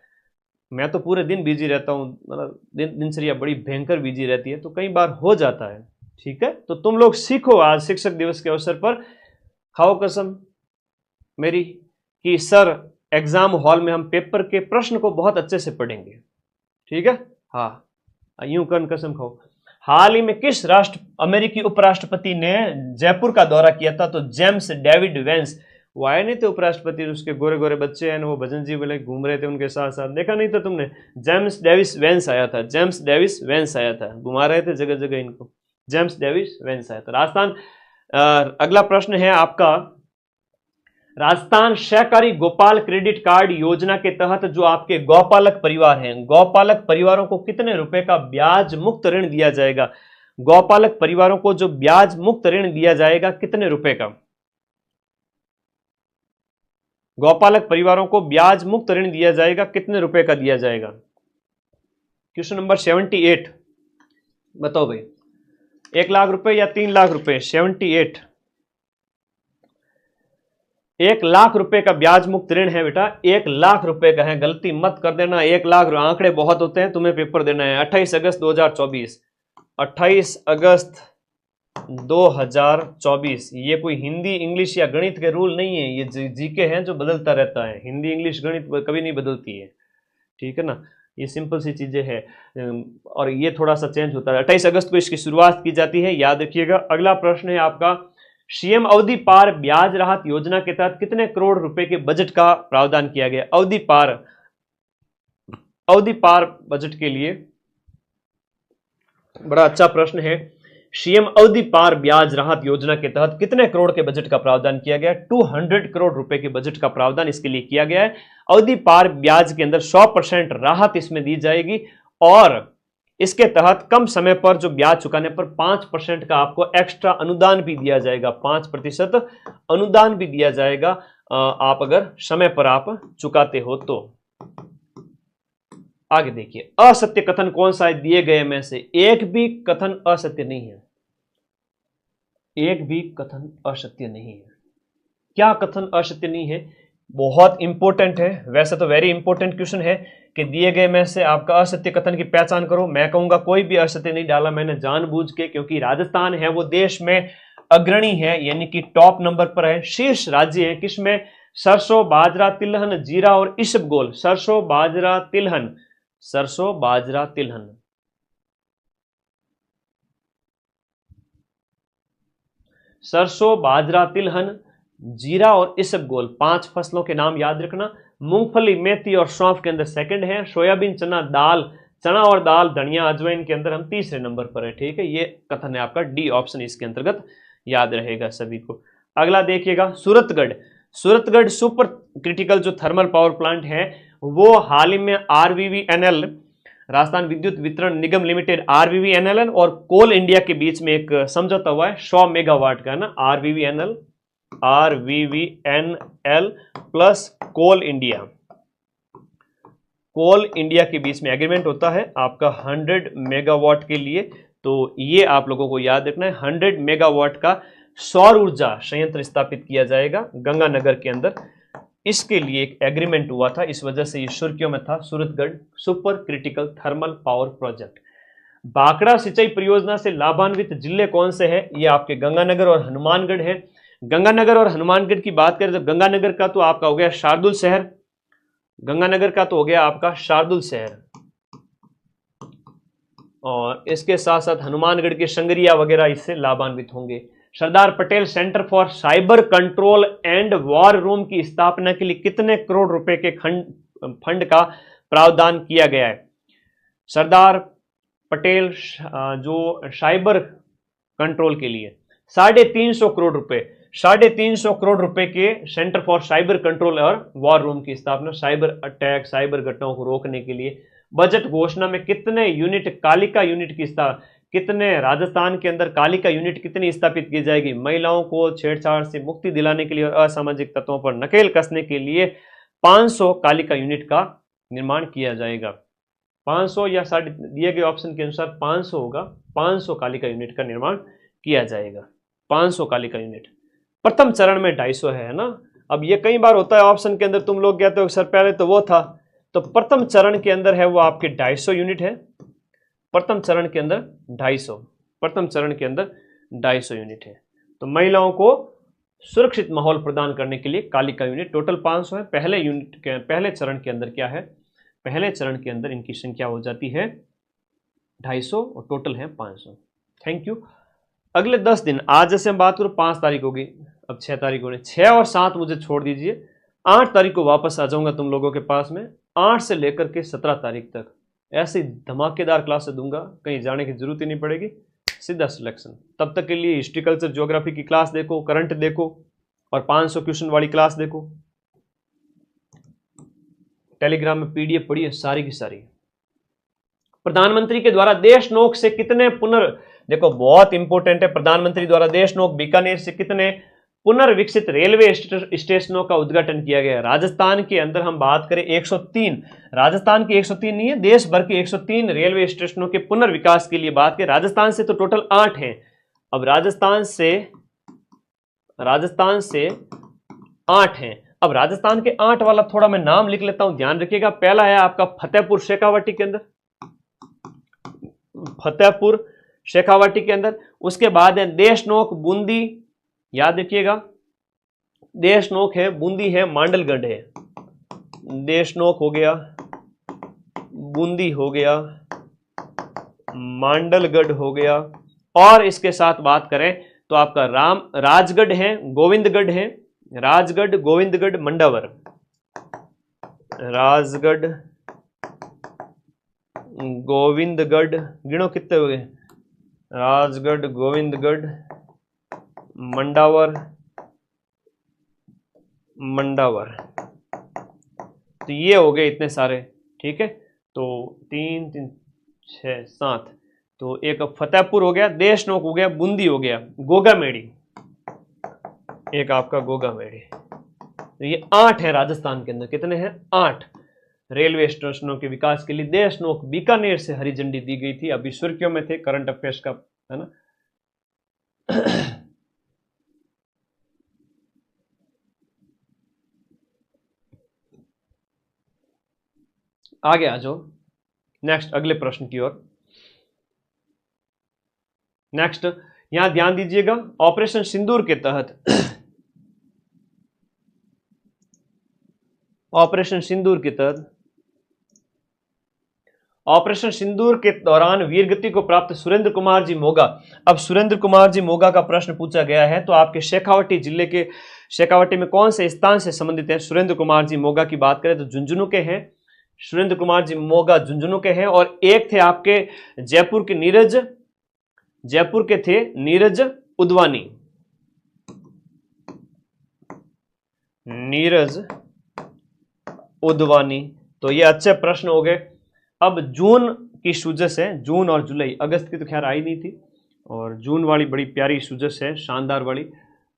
मैं तो पूरे दिन बिजी रहता हूं, मतलब दिनचर्या बड़ी भयंकर बिजी रहती है, तो कई बार हो जाता है, ठीक है? तो तुम लोग सीखो, आज शिक्षक दिवस के अवसर पर खाओ कसम मेरी कि सर एग्जाम हॉल में हम पेपर के प्रश्न को बहुत अच्छे से पढ़ेंगे, ठीक है? हाँ, यूं कन कसम खाओ। हाल ही में किस अमेरिकी उपराष्ट्रपति ने जयपुर का दौरा किया था? तो जेम्स डेविड वेंस। वो आए नहीं थे उपराष्ट्रपति, उसके गोरे गोरे बच्चे हैं, वो भजन जी बोले घूम रहे थे उनके साथ साथ, देखा नहीं था तुमने? जेम्स डेविस वेंस आया था, जेम्स डेविस वेंस आया था, घुमा रहे थे जगह जगह इनको। जेम्स डेविस वेंस आया था। राजस्थान, अगला प्रश्न है आपका, राजस्थान सहकारी गोपाल क्रेडिट कार्ड योजना के तहत जो आपके गौपालक परिवार हैं, गौपालक परिवारों को कितने रुपए का ब्याज मुक्त ऋण दिया जाएगा? गौपालक परिवारों को जो ब्याज मुक्त ऋण दिया जाएगा कितने रुपए का? गौपालक परिवारों को ब्याज मुक्त ऋण दिया जाएगा, कितने रुपए का दिया जाएगा? क्वेश्चन नंबर 78, बताओ भाई, 1 लाख रुपए या 3 लाख रुपए? 78, 1 लाख रुपए का ब्याज मुक्त ऋण है बेटा, 1 लाख रुपए का है, गलती मत कर देना। 1 लाख आंकड़े बहुत होते हैं, तुम्हें पेपर देना है। 28 अगस्त 2024, 28 अगस्त 2024। ये कोई हिंदी इंग्लिश या गणित के रूल नहीं है, ये जीके हैं जो बदलता रहता है। हिंदी इंग्लिश गणित कभी नहीं बदलती है, ठीक है ना, ये सिंपल सी चीजें हैं और ये थोड़ा सा चेंज होता है। 28 अगस्त को इसकी शुरुआत की जाती है, याद रखिएगा। अगला प्रश्न है आपका, सीएम अवधि पार ब्याज राहत योजना के तहत कितने करोड़ रुपए के बजट का प्रावधान किया गया? अवधि पार बजट के लिए बड़ा अच्छा प्रश्न है। सीएम अवधि पार ब्याज राहत योजना के तहत कितने करोड़ के बजट का प्रावधान किया गया? 200 करोड़ रुपए के बजट का प्रावधान इसके लिए किया गया है। अवधि पार ब्याज के अंदर 100% राहत इसमें दी जाएगी और इसके तहत कम समय पर जो ब्याज चुकाने पर 5% का आपको एक्स्ट्रा अनुदान भी दिया जाएगा, 5% अनुदान भी दिया जाएगा आप अगर समय पर आप चुकाते हो तो। आगे देखिए, असत्य कथन कौन सा है दिए गए में से? एक भी कथन असत्य नहीं है, एक भी कथन असत्य नहीं है। क्या कथन असत्य नहीं है? बहुत इंपॉर्टेंट है, वैसे तो वेरी इंपॉर्टेंट क्वेश्चन है कि दिए गए में से आपका असत्य कथन की पहचान करो। मैं कहूंगा कोई भी असत्य नहीं डाला मैंने जानबूझ के, क्योंकि राजस्थान है वो देश में अग्रणी है, यानी कि टॉप नंबर पर है, शीर्ष राज्य है। किसमें? सरसों, बाजरा, तिलहन, जीरा और इसबगोल। सरसों, बाजरा, तिलहन, सरसों, बाजरा, तिलहन। सरसों, बाजरा, तिलहन, जीरा और इसबगोल, 5 फसलों के नाम याद रखना। मूंगफली, मेथी और सौंफ के अंदर सेकंड है। सोयाबीन, चना, दाल, चना और दाल, धनिया, अजवाइन के अंदर हम तीसरे नंबर पर है, ठीक है। ये कथन है आपका, डी ऑप्शन इसके अंतर्गत याद रहेगा सभी को। अगला देखिएगा, सूरतगढ़ सुपर क्रिटिकल जो थर्मल पावर प्लांट है वो हाल ही में RVVNL, राजस्थान विद्युत वितरण निगम लिमिटेड, RVVNL और कोल इंडिया के बीच में एक समझौता हुआ है 100 मेगावाट का ना। RVVNL प्लस कोल इंडिया के बीच में एग्रीमेंट होता है आपका 100 मेगावाट के लिए। तो ये आप लोगों को याद रखना है, 100 मेगावाट का सौर ऊर्जा संयंत्र स्थापित किया जाएगा गंगानगर के अंदर। इसके लिए एक एग्रीमेंट हुआ था, इस वजह से ये सुर्खियों में था, Suratgarh super critical thermal power project. Bhakra सिंचाई परियोजना से लाभान्वित जिले कौन से हैं? ये आपके गंगानगर और हनुमानगढ़ है। गंगानगर और हनुमानगढ़ की बात करें तो गंगानगर का तो आपका हो गया शार्दुल शहर, गंगानगर का तो हो गया आपका शार्दुल शहर, और इसके साथ साथ हनुमानगढ़ के संगरिया वगैरह इससे लाभान्वित होंगे। Sardar Patel centre for cyber control and war room की स्थापना के लिए कितने करोड़ रुपए के फंड का प्रावधान किया गया है? सरदार पटेल जो साइबर कंट्रोल के लिए 350 करोड़ रुपए, 350 करोड़ रुपए के सेंटर फॉर साइबर कंट्रोल और वॉर रूम की स्थापना, साइबर अटैक, साइबर घटनाओं को रोकने के लिए। बजट घोषणा में कितने यूनिट कालिका यूनिट की कितने राजस्थान के अंदर कालिका यूनिट कितनी स्थापित की जाएगी? महिलाओं को छेड़छाड़ से मुक्ति दिलाने के लिए और असामाजिक तत्वों पर नकेल कसने के लिए 500 कालिका यूनिट का निर्माण किया जाएगा। 500 या दिए गए ऑप्शन के अनुसार 500 होगा, 500 कालिका यूनिट का निर्माण किया जाएगा। 500 कालिका यूनिट। प्रथम चरण में 250 है ना। अब ये कई बार होता है ऑप्शन के अंदर, तुम लोग कहते हो सर पहले तो वो था, तो प्रथम चरण के अंदर है वो आपके 250 यूनिट है। प्रथम चरण के अंदर 250, प्रथम चरण के अंदर 250 यूनिट है। तो महिलाओं को सुरक्षित माहौल प्रदान करने के लिए कालिका यूनिट टोटल 500 है। पहले चरण के अंदर क्या है? पहले चरण के अंदर इनकी संख्या हो जाती है 250 और टोटल है 500। Thank you. अगले 10 दिन, आज जैसे हम बात करो 5 तारीख होगी, अब 6 तारीख हो रही, 6 और 7 मुझे छोड़ दीजिए, 8 तारीख को वापस आ जाऊंगा तुम लोगों के पास में। 8 से लेकर के 17 तारीख तक ऐसी धमाकेदार क्लास दूंगा, कहीं जाने की जरूरत ही नहीं पड़ेगी, सीधा सिलेक्शन। तब तक के लिए हिस्ट्री कल्चर ज्योग्राफी की क्लास देखो, करंट देखो और 500 क्वेश्चन वाली क्लास देखो। टेलीग्राम में PDF पढ़िए सारी की सारी। प्रधानमंत्री के द्वारा देशनोक से कितने देखो बहुत इंपॉर्टेंट है, प्रधानमंत्री द्वारा देशनोक बीकानेर से कितने पुनर्विकसित रेलवे स्टेशनों का उद्घाटन किया गया। राजस्थान के अंदर हम बात करें 103, राजस्थान के 103 नहीं है, देश भर के 103 रेलवे स्टेशनों के पुनर्विकास के लिए बात करें। राजस्थान से तो टोटल 8 हैं। अब राजस्थान से 8 हैं। अब राजस्थान के 8 वाला थोड़ा मैं नाम लिख लेता हूं, ध्यान रखिएगा। पहला है आपका फतेहपुर शेखावाटी के अंदर, फतेहपुर शेखावाटी के अंदर। उसके बाद है देशनोक बूंदी, याद रखिएगा, देशनोक है, बूंदी है, मांडलगढ़ है। देशनोक हो गया, बूंदी हो गया, मांडलगढ़ हो गया। और इसके साथ बात करें तो आपका राजगढ़ है, गोविंदगढ़ है, राजगढ़, गोविंदगढ़, मंडावर, राजगढ़, गोविंदगढ़, गिनो कितने हो गए, राजगढ़, गोविंदगढ़, मंडावर, तो ये हो गए इतने सारे, ठीक है। तो 3 3 6 7, तो एक फतेहपुर हो गया, देशनोक हो गया, बूंदी हो गया, गोगामेड़ी, एक आपका गोगामेड़ी। तो ये 8 है राजस्थान के अंदर। कितने हैं? 8 रेलवे स्टेशनों के विकास के लिए देशनोक बीकानेर से हरी झंडी दी गई थी। अभी सुर्खियों में थे, करंट अफेयर्स का, है ना। आगे आ जाओ, नेक्स्ट अगले प्रश्न की ओर। नेक्स्ट यहां ध्यान दीजिएगा, ऑपरेशन सिंदूर के तहत ऑपरेशन सिंदूर के दौरान वीरगति को प्राप्त सुरेंद्र कुमार जी मोगा। अब सुरेंद्र कुमार जी मोगा का प्रश्न पूछा गया है, तो आपके शेखावाटी जिले के, शेखावाटी में कौन से स्थान से संबंधित है? सुरेंद्र कुमार जी मोगा की बात करें तो झुंझुनू के हैं, सुरेंद्र कुमार जी मोगा झुंझुनू के हैं। और एक थे आपके जयपुर के नीरज उदवानी, नीरज उदवानी। तो ये अच्छे प्रश्न हो गए। अब जून की सूजस है, जून और जुलाई, अगस्त की तो खैर आई नहीं थी, और जून वाली बड़ी प्यारी सूजस है, शानदार वाली।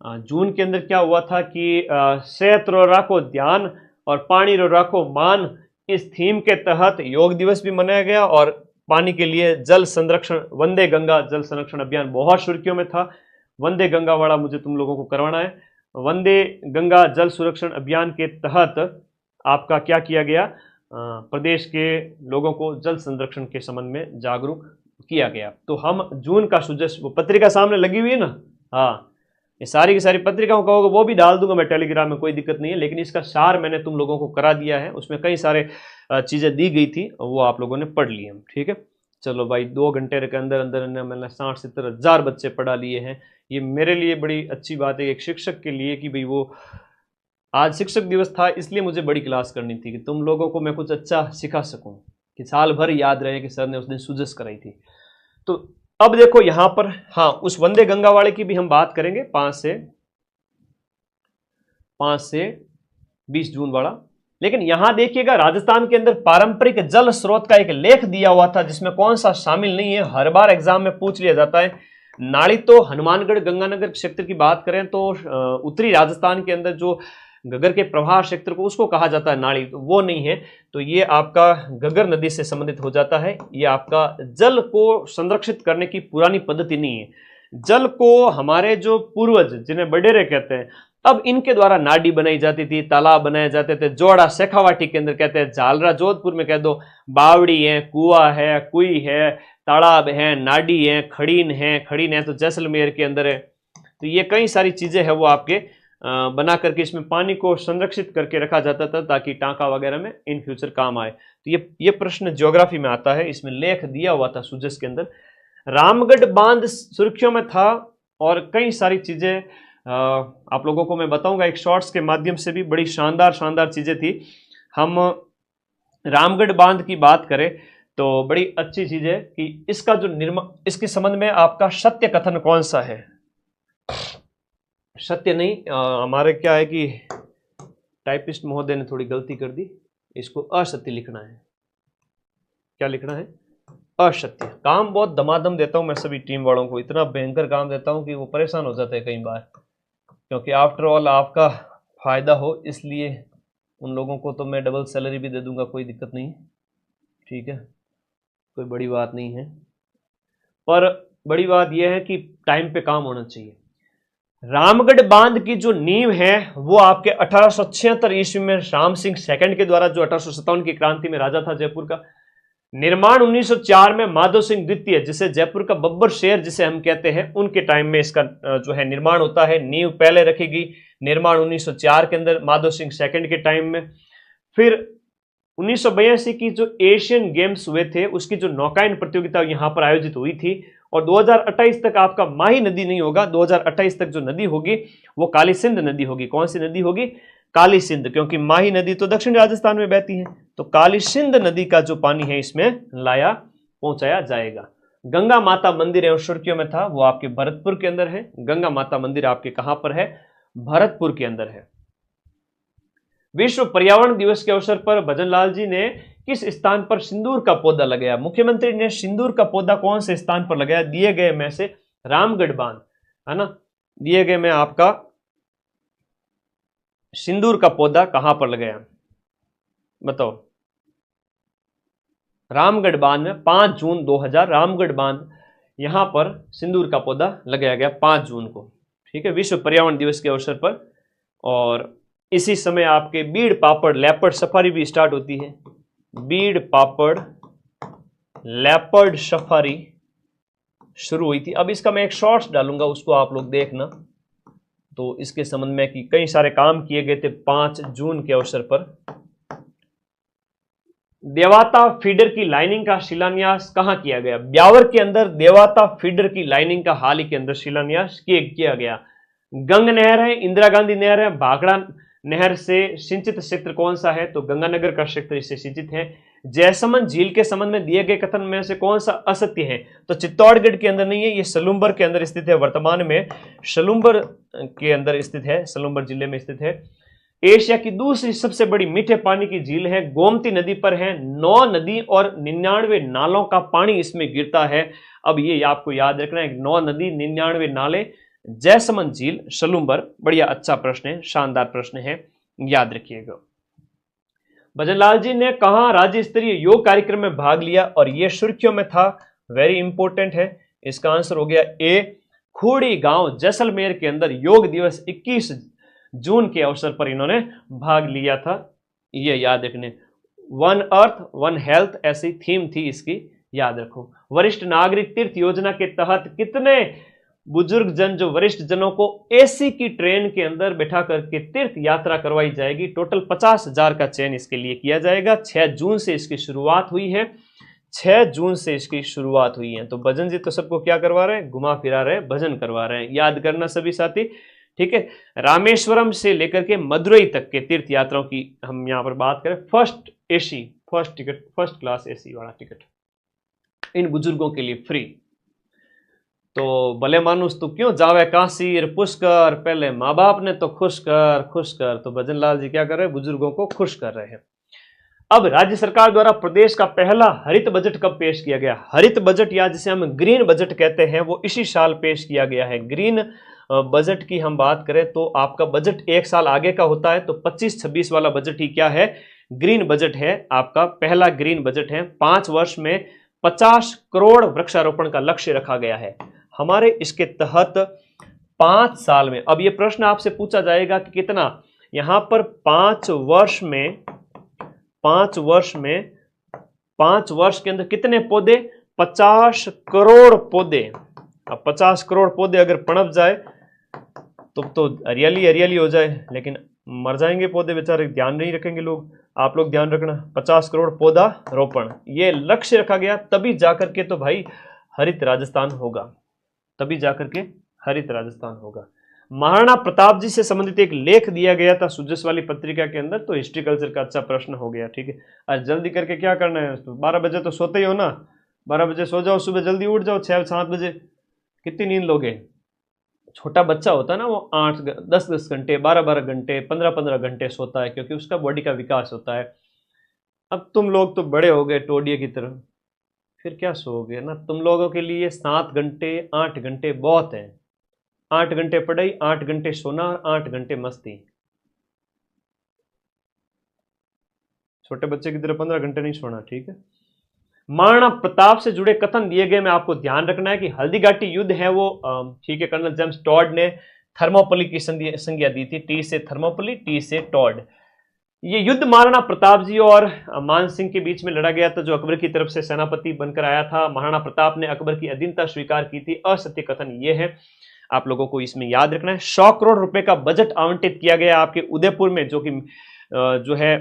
जून के अंदर क्या हुआ था कि सेहत रो राखो ध्यान और पानी रो राखो मान, इस थीम के तहत योग दिवस भी मनाया गया। और पानी के लिए जल संरक्षण, वंदे गंगा जल संरक्षण अभियान बहुत सुर्खियों में था। वंदे गंगा वाला मुझे तुम लोगों को करवाना है। वंदे गंगा जल संरक्षण अभियान के तहत आपका क्या किया गया, प्रदेश के लोगों को जल संरक्षण के संबंध में जागरूक किया गया। तो हम जून का सुजस, वो पत्रिका सामने लगी हुई है ना, हाँ, ये सारी की सारी पत्रिकाओं कहोगे वो भी डाल दूंगा मैं टेलीग्राम में, कोई दिक्कत नहीं है। लेकिन इसका सार मैंने तुम लोगों को करा दिया है, उसमें कई सारे चीज़ें दी गई थी, वो आप लोगों ने पढ़ ली हैं, ठीक है। चलो भाई, 2 घंटे के अंदर अंदर मैंने 60-70 हज़ार बच्चे पढ़ा लिए हैं। ये मेरे लिए बड़ी अच्छी बात है एक शिक्षक के लिए कि भाई वो, आज शिक्षक दिवस था इसलिए मुझे बड़ी क्लास करनी थी कि तुम लोगों को मैं कुछ अच्छा सिखा सकूं, कि साल भर याद रहे कि सर ने उस दिन सुजस कराई थी। तो अब देखो यहां पर, हाँ, उस वंदे गंगा वाले की भी हम बात करेंगे, 5 से 20 जून वाला। लेकिन यहां देखिएगा, राजस्थान के अंदर पारंपरिक जल स्रोत का एक लेख दिया हुआ था, जिसमें कौन सा शामिल नहीं है, हर बार एग्जाम में पूछ लिया जाता है। नाली तो हनुमानगढ़ गंगानगर क्षेत्र की बात करें तो उत्तरी राजस्थान के अंदर जो गगर के प्रवाह क्षेत्र को, उसको कहा जाता है नाली, तो वो नहीं है। तो ये आपका गगर नदी से संबंधित हो जाता है। ये आपका जल को संरक्षित करने की पुरानी पद्धति नहीं है। जल को हमारे जो पूर्वज, जिन्हें बडेरे कहते हैं, अब इनके द्वारा नाडी बनाई जाती थी, तालाब बनाए जाते थे। जोड़ा शेखावाटी के अंदर कहते हैं, झालरा जोधपुर में कह दो, बावड़ी है, कुआ है, कुई है, तालाब है, नाडी है, खड़ीन है तो जैसलमेर के अंदर है। तो ये कई सारी चीजें हैं वो आपके बना करके इसमें पानी को संरक्षित करके रखा जाता था, ताकि टांका वगैरह में इन फ्यूचर काम आए। तो ये प्रश्न ज्योग्राफी में आता है, इसमें लेख दिया हुआ था सुजस के अंदर। रामगढ़ बांध सुर्खियों में था, और कई सारी चीजें आप लोगों को मैं बताऊंगा एक शॉर्ट्स के माध्यम से भी, बड़ी शानदार शानदार चीजें थी। हम रामगढ़ बांध की बात करें तो बड़ी अच्छी चीज है कि इसका जो निर्माण, इसके संबंध में आपका सत्य कथन कौन सा है? सत्य नहीं, हमारे क्या है कि टाइपिस्ट महोदय ने थोड़ी गलती कर दी, इसको असत्य लिखना है। क्या लिखना है? असत्य। काम बहुत दमादम देता हूं मैं सभी टीम वालों को, इतना भयंकर काम देता हूं कि वो परेशान हो जाते हैं कई बार। क्योंकि आफ्टर ऑल आपका फायदा हो, इसलिए उन लोगों को तो मैं डबल सैलरी भी दे दूंगा, कोई दिक्कत नहीं, ठीक है, कोई बड़ी बात नहीं है। पर बड़ी बात यह है कि टाइम पे काम होना चाहिए। रामगढ़ बांध की जो नींव है वो आपके 1876 ईस्वी में राम सिंह सेकंड के द्वारा, जो 1857 की क्रांति में राजा था जयपुर का। निर्माण 1904 में माधव सिंह द्वितीय, जिसे जयपुर का बब्बर शेर जिसे हम कहते हैं, उनके टाइम में इसका जो है निर्माण होता है। नींव पहले रखी गई निर्माण 1904 के अंदर माधव सिंह सेकंड के टाइम में। फिर 1982 की जो एशियन गेम्स हुए थे उसकी जो नौकायन प्रतियोगिता यहां पर आयोजित हुई थी। और 2028 तक आपका माही नदी नहीं होगा, 2028 तक जो नदी होगी वो काली सिंध नदी होगी। कौन सी नदी होगी? काली सिंध, क्योंकि माही नदी तो दक्षिण राजस्थान में बहती है, तो काली सिंध नदी का जो पानी है इसमें लाया पहुंचाया जाएगा। गंगा माता मंदिर एवं सुर्खियों में था, वो आपके भरतपुर के अंदर है। गंगा माता मंदिर आपके कहां पर है? भरतपुर के अंदर है। विश्व पर्यावरण दिवस के अवसर पर भजनलाल जी ने किस स्थान पर सिंदूर का पौधा लगाया? मुख्यमंत्री ने सिंदूर का पौधा कौन से स्थान पर लगाया? दिए गए में से रामगढ़ बांध, है ना, दिए गए में आपका सिंदूर का पौधा कहां पर लगाया बताओ? रामगढ़ बांध में 5 जून 2000 रामगढ़ बांध यहां पर सिंदूर का पौधा लगाया गया 5 जून को, ठीक है, विश्व पर्यावरण दिवस के अवसर पर। और इसी समय आपके बीड़ पापड़ लेपर्ड सफारी भी स्टार्ट होती है। बीड़ पापड़ लेपर्ड सफारी शुरू हुई थी। अब इसका मैं एक शॉर्ट्स डालूंगा, उसको आप लोग देखना। तो इसके संबंध में कि कई सारे काम किए गए थे 5 जून के अवसर पर। देवाता फीडर की लाइनिंग का शिलान्यास कहां किया गया? ब्यावर के अंदर देवाता फीडर की लाइनिंग का हाल ही के अंदर शिलान्यास किया गया। गंग नहर है, इंदिरा गांधी नहर है, भाखड़ा नहर से सिंचित क्षेत्र कौन सा है? तो गंगानगर का क्षेत्र इससे सिंचित है। जयसमंद झील के संबंध में दिए गए कथन में से कौन सा असत्य है? तो चित्तौड़गढ़ के अंदर नहीं है, ये सलूम्बर के अंदर स्थित है। वर्तमान में सलूम्बर के अंदर स्थित है, सलूम्बर जिले में स्थित है। एशिया की दूसरी सबसे बड़ी मीठे पानी की झील है, गोमती नदी पर है। 9 नदी और 99 नालों का पानी इसमें गिरता है। अब ये आपको याद रखना है, 9 नदी 99 नाले, जयसमंद झील, सलूम्बर। बढ़िया, अच्छा प्रश्न है, शानदार प्रश्न है, याद रखिएगा। भजनलाल जी ने कहा राज्य स्तरीय योग कार्यक्रम में भाग लिया? और यह सुर्खियों में था, वेरी इंपॉर्टेंट है। इसका आंसर हो गया ए, खूड़ी गांव जैसलमेर के अंदर योग दिवस 21 जून के अवसर पर इन्होंने भाग लिया था। ये याद रखने, वन अर्थ वन हेल्थ ऐसी थीम थी इसकी, याद रखो। वरिष्ठ नागरिक तीर्थ योजना के तहत कितने बुजुर्ग जन, जो वरिष्ठ जनों को एसी की ट्रेन के अंदर बैठा करके तीर्थ यात्रा करवाई जाएगी? टोटल 50,000 का चयन इसके लिए किया जाएगा। 6 जून से इसकी शुरुआत हुई है, 6 जून से इसकी शुरुआत हुई है। तो भजन जी तो सबको क्या करवा रहे हैं? घुमा फिरा रहे हैं, भजन करवा रहे हैं। याद करना सभी साथी, ठीक है। रामेश्वरम से लेकर के मदुरई तक के तीर्थ यात्राओं की हम यहां पर बात करें। First AC, first ticket, first class AC वाला टिकट इन बुजुर्गों के लिए फ्री। तो भले मानुस तू क्यों जावे काशी पुष्कर, पहले माँ बाप ने तो खुश कर। तो भजनलाल जी क्या कर रहे हैं? बुजुर्गों को खुश कर रहे हैं। अब राज्य सरकार द्वारा प्रदेश का पहला हरित बजट कब पेश किया गया? हरित बजट या जिसे हम ग्रीन बजट कहते हैं, वो इसी साल पेश किया गया है। ग्रीन बजट की हम बात करें तो आपका बजट 1 साल आगे का होता है, तो 25-26 वाला बजट ही क्या है? ग्रीन बजट है। आपका पहला ग्रीन बजट है। 5 वर्ष में 50 करोड़ वृक्षारोपण का लक्ष्य रखा गया है हमारे। इसके तहत 5 साल में, अब ये प्रश्न आपसे पूछा जाएगा कि कितना, यहां पर 5 वर्ष में 5 वर्ष के अंदर कितने पौधे? 50 करोड़ पौधे। अब 50 करोड़ पौधे अगर पनप जाए तो हरियाली हो जाए, लेकिन मर जाएंगे पौधे बेचारे, ध्यान नहीं रखेंगे लोग। आप लोग ध्यान रखना, 50 करोड़ पौधा रोपण ये लक्ष्य रखा गया, तभी जाकर के तो भाई हरित राजस्थान होगा, तभी जाकर के हरित राजस्थान होगा। महाराणा प्रताप जी से संबंधित एक लेख दिया गया था सुजस वाली पत्रिका के अंदर, तो हिस्ट्री कल्चर का अच्छा प्रश्न हो गया, ठीक है। आज जल्दी करके क्या करना है? 12 बजे तो सोते ही हो ना, 12 बजे सो जाओ, सुबह जल्दी उठ जाओ, 6-7 बजे। कितनी नींद लोगे? छोटा बच्चा होता है ना, वो 8-10 घंटे, 12-12 घंटे, 15-15 घंटे सोता है, क्योंकि उसका बॉडी का विकास होता है। अब तुम लोग तो बड़े हो गए टोडिये की तरह, फिर क्या सोओगे ना? तुम लोगों के लिए 7 घंटे 8 घंटे बहुत है, 8 घंटे पढ़ाई, 8 घंटे सोना और 8 घंटे मस्ती। छोटे बच्चे की तरह 15 घंटे नहीं सोना, ठीक है। महाराणा प्रताप से जुड़े कथन दिए गए में आपको ध्यान रखना है कि हल्दी घाटी युद्ध है वो, ठीक है, कर्नल जेम्स टॉड ने थर्मोपली की संज्ञा दी थी। टी से थर्मोपली, टी से टॉड। ये युद्ध महाराणा प्रताप जी और मान सिंह के बीच में लड़ा गया था, जो अकबर की तरफ से सेनापति बनकर आया था। महाराणा प्रताप ने अकबर की अधीनता स्वीकार की थी। असत्य कथन ये है, आप लोगों को इसमें याद रखना है। 100 करोड़ रुपए का बजट आवंटित किया गया आपके उदयपुर में, जो कि जो है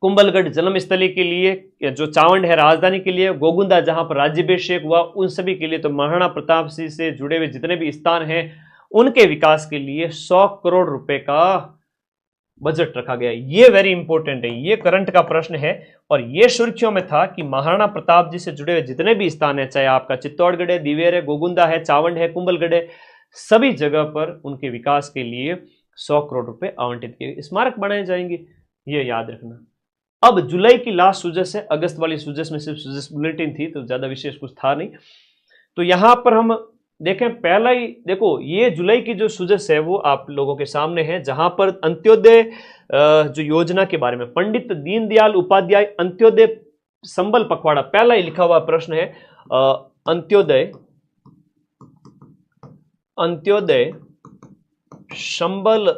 कुंभलगढ़ जन्मस्थली के लिए, जो चावंड है राजधानी के लिए, गोगुंदा जहां पर राज्याभिषेक हुआ, उन सभी के लिए। तो महाराणा प्रताप सिंह से जुड़े हुए जितने भी स्थान हैं उनके विकास के लिए 100 करोड़ रुपए का बजट रखा गया। ये वेरी इंपॉर्टेंट है, ये करंट का प्रश्न है और ये सुर्खियों में था कि महाराणा प्रताप जी से जुड़े हुए जितने भी स्थान है, चाहे आपका चित्तौड़गढ़ है, दिवेर है, गोगुंदा है, चावंड है, कुंभलगढ़ है, सभी जगह पर उनके विकास के लिए 100 करोड़ रुपए आवंटित किए, स्मारक बनाए जाएंगे, ये याद रखना। अब जुलाई की लास्ट सुजस है, अगस्त वाली सुजस में सिर्फ सुजस बुलेटिन थी, तो ज्यादा विशेष कुछ था नहीं। तो यहां पर हम देखें, पहला ही देखो, ये जुलाई की जो सुजस है वो आप लोगों के सामने है, जहां पर अंत्योदय जो योजना के बारे में, पंडित दीनदयाल उपाध्याय अंत्योदय संबल पखवाड़ा, पहला ही लिखा हुआ प्रश्न है। अंत्योदय संबल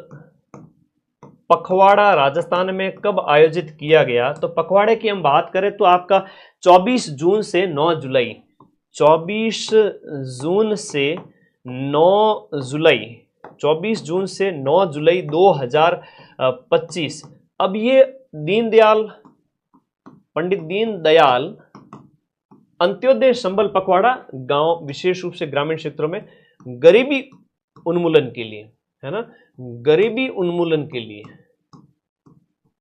पखवाड़ा राजस्थान में कब आयोजित किया गया? तो पखवाड़े की हम बात करें तो आपका 24 जून से 9 जुलाई, 24 जून से 9 जुलाई, 24 जून से 9 जुलाई 2025। अब ये दीनदयाल, पंडित दीनदयाल अंत्योदय संबल पखवाड़ा गांव, विशेष रूप से ग्रामीण क्षेत्रों में गरीबी उन्मूलन के लिए, है ना, गरीबी उन्मूलन के लिए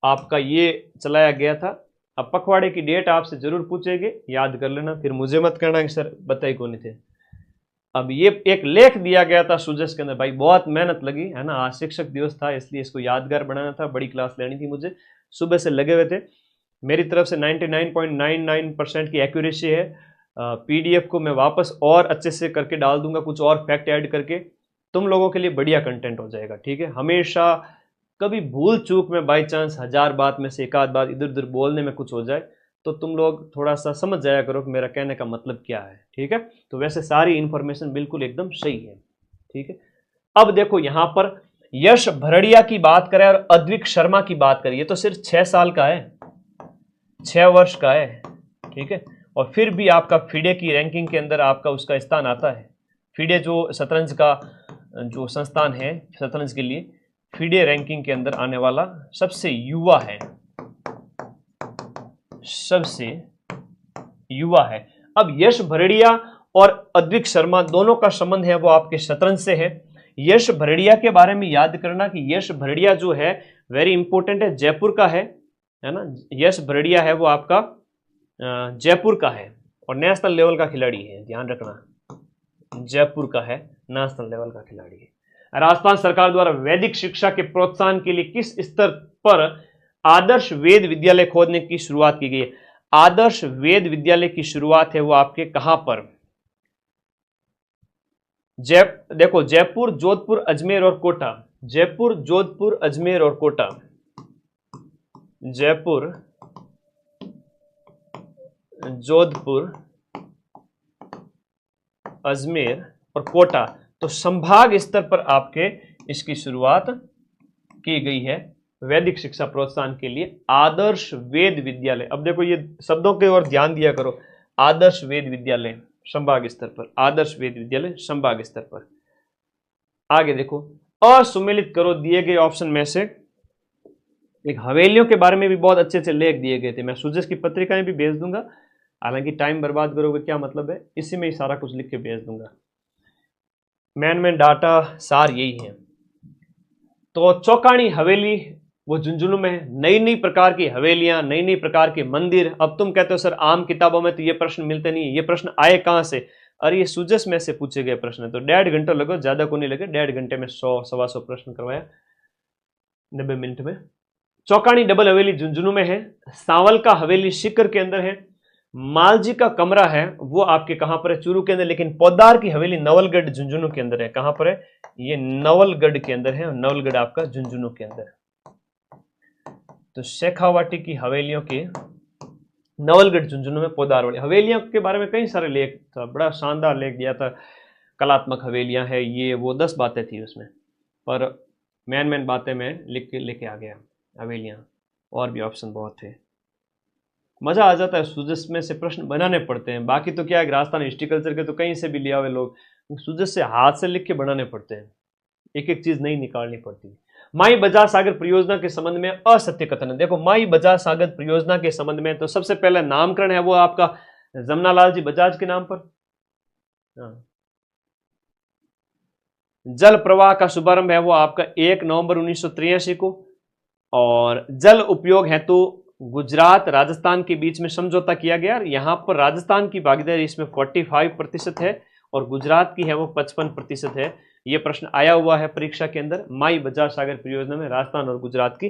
आपका ये चलाया गया था। अब पखवाड़े की डेट आपसे जरूर पूछेंगे, याद कर लेना, फिर मुझे मत कहना कि सर बताई कौन थे। अब ये एक लेख दिया गया था सुजस के अंदर, भाई बहुत मेहनत लगी, है ना, आज शिक्षक दिवस था इसलिए इसको यादगार बनाना था, बड़ी क्लास लेनी थी मुझे, सुबह से लगे हुए थे। मेरी तरफ से 99.99% की एक्यूरेसी है। पीडीएफ को मैं वापस और अच्छे से करके डाल दूंगा, कुछ और फैक्ट ऐड करके, तुम लोगों के लिए बढ़िया कंटेंट हो जाएगा, ठीक है। हमेशा कभी भूल चूक में बाई चांस 1000 बात में से एक आध बात इधर उधर बोलने में कुछ हो जाए तो तुम लोग थोड़ा सा समझ जाया करो कि मेरा कहने का मतलब क्या है, ठीक है। तो वैसे सारी इंफॉर्मेशन बिल्कुल एकदम सही है, ठीक है। अब देखो यहां पर यश भरड़िया की बात करें और अद्विक शर्मा की बात करें, ये तो सिर्फ 6 साल का है, 6 वर्ष का है, ठीक है। और फिर भी आपका फिडे की रैंकिंग के अंदर आपका उसका स्थान आता है। फिडे जो शतरंज का जो संस्थान है शतरंज के लिए, फिडे रैंकिंग के अंदर आने वाला सबसे युवा है, सबसे युवा है। अब यश भरड़िया और अद्विक शर्मा दोनों का संबंध है वो आपके शतरंज से है। यश भरड़िया के बारे में याद करना कि यश भरड़िया जो है वेरी इंपॉर्टेंट है, जयपुर का है ना। यश भरड़िया है वो आपका जयपुर का है और नेशनल लेवल का खिलाड़ी है, ध्यान रखना, जयपुर का है, नेशनल लेवल का खिलाड़ी है। राजस्थान सरकार द्वारा वैदिक शिक्षा के प्रोत्साहन के लिए किस स्तर पर आदर्श वेद विद्यालय खोलने की शुरुआत की गई है? आदर्श वेद विद्यालय की शुरुआत है वो आपके कहां पर? देखो, जयपुर, जोधपुर, अजमेर और कोटा, जयपुर, जोधपुर, अजमेर और कोटा, जयपुर, जोधपुर, अजमेर और कोटा। तो संभाग स्तर पर आपके इसकी शुरुआत की गई है वैदिक शिक्षा प्रोत्साहन के लिए, आदर्श वेद विद्यालय। अब देखो ये शब्दों के ओर ध्यान दिया करो, आदर्श वेद विद्यालय संभाग स्तर पर, आदर्श वेद विद्यालय संभाग स्तर पर। आगे देखो, असुमेलित करो दिए गए ऑप्शन में से एक। हवेलियों के बारे में भी बहुत अच्छे अच्छे लेख दिए गए थे, मैं सुजस की पत्रिकाएं भी भेज दूंगा, हालांकि टाइम बर्बाद करोगे क्या मतलब है, इसी में ही सारा कुछ लिख के भेज दूंगा। मैन डाटा सार यही है। तो चौकानी हवेली वो झुंझुनू में है, नई नई प्रकार की हवेलियां, नई नई प्रकार के मंदिर। अब तुम कहते हो सर आम किताबों में तो ये प्रश्न मिलते नहीं, ये प्रश्न आए कहां से? अरे ये सुजस में से पूछे गए प्रश्न है, तो 1.5 घंटा लगो, ज्यादा को नहीं लगे, 1.5 घंटे में 100-125 प्रश्न करवाया 90 मिनट में। चौकानी डबल हवेली झुंझुनू में है, सांवल का हवेली सीकर के अंदर है, मालजी का कमरा है वो आपके कहां पर है, चूरू के अंदर, लेकिन पोद्दार की हवेली नवलगढ़ झुंझुनू के अंदर है। कहां पर है, ये नवलगढ़ के अंदर है, और नवलगढ़ आपका झुंझुनू के अंदर है। तो शेखावाटी की हवेलियों के नवलगढ़ झुंझुनू में पोद्दार वाली हवेलियों के बारे में कई सारे लेख था, बड़ा शानदार लेख दिया था, कलात्मक हवेलियां है ये वो, 10 बातें थी उसमें, पर मेन बातें मैं लिख के लेके आ गया हवेलियां, और भी ऑप्शन बहुत थे। मजा आ जाता है, सुजस में से प्रश्न बनाने पड़ते हैं, बाकी तो क्या है, राजस्थान हिस्ट्रीकल्चर के तो कहीं से भी लिया हुए लोग, सुजस से हाथ से लिख के बनाने पड़ते हैं, एक एक चीज नहीं निकालनी पड़ती। माई बजाज सागर परियोजना के संबंध में असत्य कथन है। देखो माई बजाज सागर परियोजना के संबंध में तो सबसे पहले नामकरण है वो आपका जमनालाल जी बजाज के नाम पर। जल प्रवाह का शुभारंभ है वो आपका 1 नवंबर 1983 को, और जल उपयोग हेतु गुजरात राजस्थान के बीच में समझौता किया गया। यहां पर राजस्थान की भागीदारी इसमें 45% है और गुजरात की है वो 55% है। यह प्रश्न आया हुआ है परीक्षा के अंदर, माई बजाज सागर परियोजना में राजस्थान और गुजरात की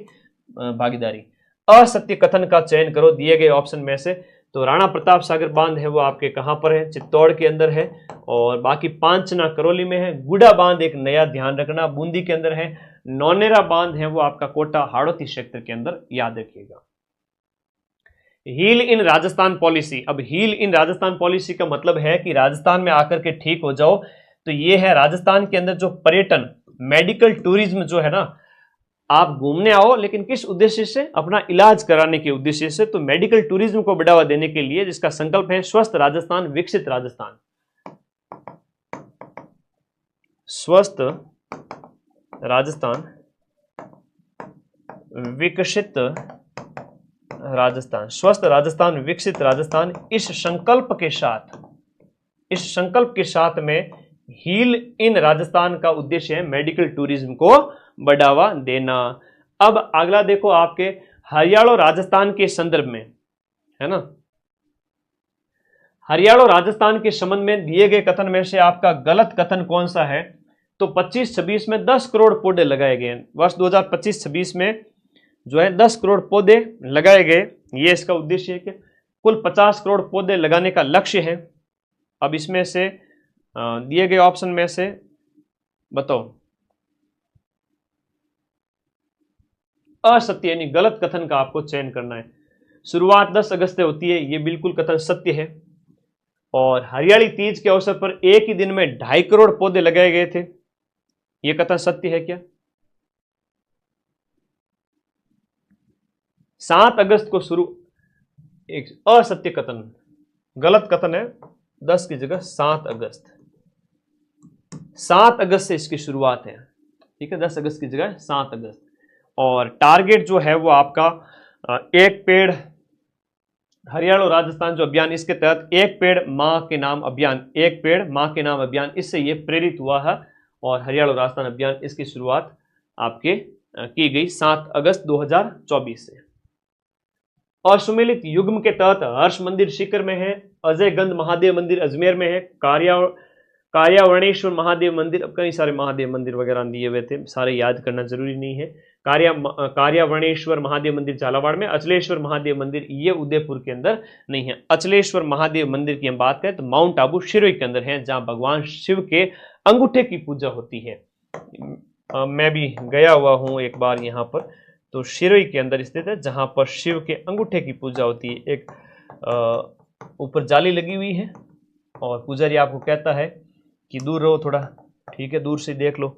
भागीदारी। असत्य कथन का चयन करो दिए गए ऑप्शन में से। तो राणा प्रताप सागर बांध है वो आपके कहां पर है, चित्तौड़ के अंदर है, और बाकी पांचना करौली में है। गुडा बांध एक नया ध्यान रखना बूंदी के अंदर है। नौनेरा बांध है वो आपका कोटा हाड़ौती क्षेत्र के अंदर, याद रखिएगा। हील इन राजस्थान पॉलिसी, अब हील इन राजस्थान पॉलिसी का मतलब है कि राजस्थान में आकर के ठीक हो जाओ। तो ये है राजस्थान के अंदर जो पर्यटन मेडिकल टूरिज्म जो है ना, आप घूमने आओ लेकिन किस उद्देश्य से, अपना इलाज कराने के उद्देश्य से। तो मेडिकल टूरिज्म को बढ़ावा देने के लिए जिसका संकल्प है स्वस्थ राजस्थान विकसित राजस्थान, स्वस्थ राजस्थान विकसित राजस्थान, स्वस्थ राजस्थान विकसित राजस्थान। इस संकल्प के साथ में हील इन राजस्थान का उद्देश्य है मेडिकल टूरिज्म को बढ़ावा देना। अब अगला देखो आपके हरियाणा राजस्थान के संदर्भ में है ना, हरियाणा राजस्थान के संबंध में दिए गए कथन में से आपका गलत कथन कौन सा है। तो 25-26 में 10 करोड़ पौधे लगाए गए, वर्ष 2025-26 में जो है 10 करोड़ पौधे लगाए गए। ये इसका उद्देश्य है कि कुल 50 करोड़ पौधे लगाने का लक्ष्य है। अब इसमें से दिए गए ऑप्शन में से बताओ, असत्य यानी गलत कथन का आपको चयन करना है। शुरुआत 10 अगस्त से होती है, ये बिल्कुल कथन सत्य है। और हरियाली तीज के अवसर पर एक ही दिन में 2.5 करोड़ पौधे लगाए गए थे, यह कथन सत्य है क्या। 7 अगस्त को शुरू, एक असत्य कथन, गलत कथन है, 10 की जगह 7 अगस्त, 7 अगस्त से इसकी शुरुआत है, ठीक है, 10 अगस्त की जगह 7 अगस्त। और टारगेट जो है वो आपका एक पेड़, हरियाणा राजस्थान जो अभियान, इसके तहत एक पेड़ मां के नाम अभियान, एक पेड़ मां के नाम अभियान, इससे ये प्रेरित हुआ है। और हरियाणा राजस्थान अभियान इसकी शुरुआत आपके की गई 7 अगस्त 2024 से। और सुमेलित युग्म के तहत हर्ष मंदिर सीकर में है, अजय गंध महादेव मंदिर अजमेर में है, कार्यावर्णेश्वर महादेव मंदिर, अब कई सारे महादेव मंदिर वगैरह दिए हुए थे, सारे याद करना जरूरी नहीं है। कार्यावर्णेश्वर महादेव मंदिर झालावाड़ में, अचलेश्वर महादेव मंदिर ये उदयपुर के अंदर नहीं है। अचलेश्वर महादेव मंदिर की हम बात करें तो माउंट आबू शिरोई के अंदर है, जहां भगवान शिव के अंगूठे की पूजा होती है। मैं भी गया हुआ हूं एक बार यहाँ पर, तो शिरोई के अंदर स्थित है, जहां पर शिव के अंगूठे की पूजा होती है। एक ऊपर जाली लगी हुई है और पुजारी आपको कहता है कि दूर रहो थोड़ा, ठीक है, दूर से देख लो।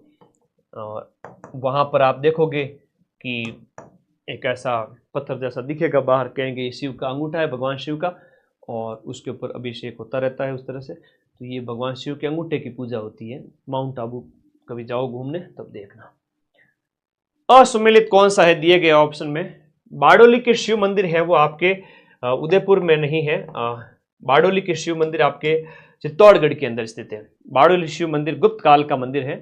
और वहां पर आप देखोगे कि एक ऐसा पत्थर जैसा दिखेगा, बाहर कहेंगे ये शिव का अंगूठा है, भगवान शिव का, और उसके ऊपर अभिषेक होता रहता है उस तरह से। तो ये भगवान शिव के अंगूठे की पूजा होती है। माउंट आबू कभी जाओ घूमने तब देखना। असुमेलित कौन सा है दिए गए ऑप्शन में। बारडोली के शिव मंदिर है वो आपके उदयपुर में नहीं है। बारडोली के शिव मंदिर आपके चित्तौड़गढ़ के अंदर स्थित है। बारडोली शिव मंदिर गुप्त काल का मंदिर है,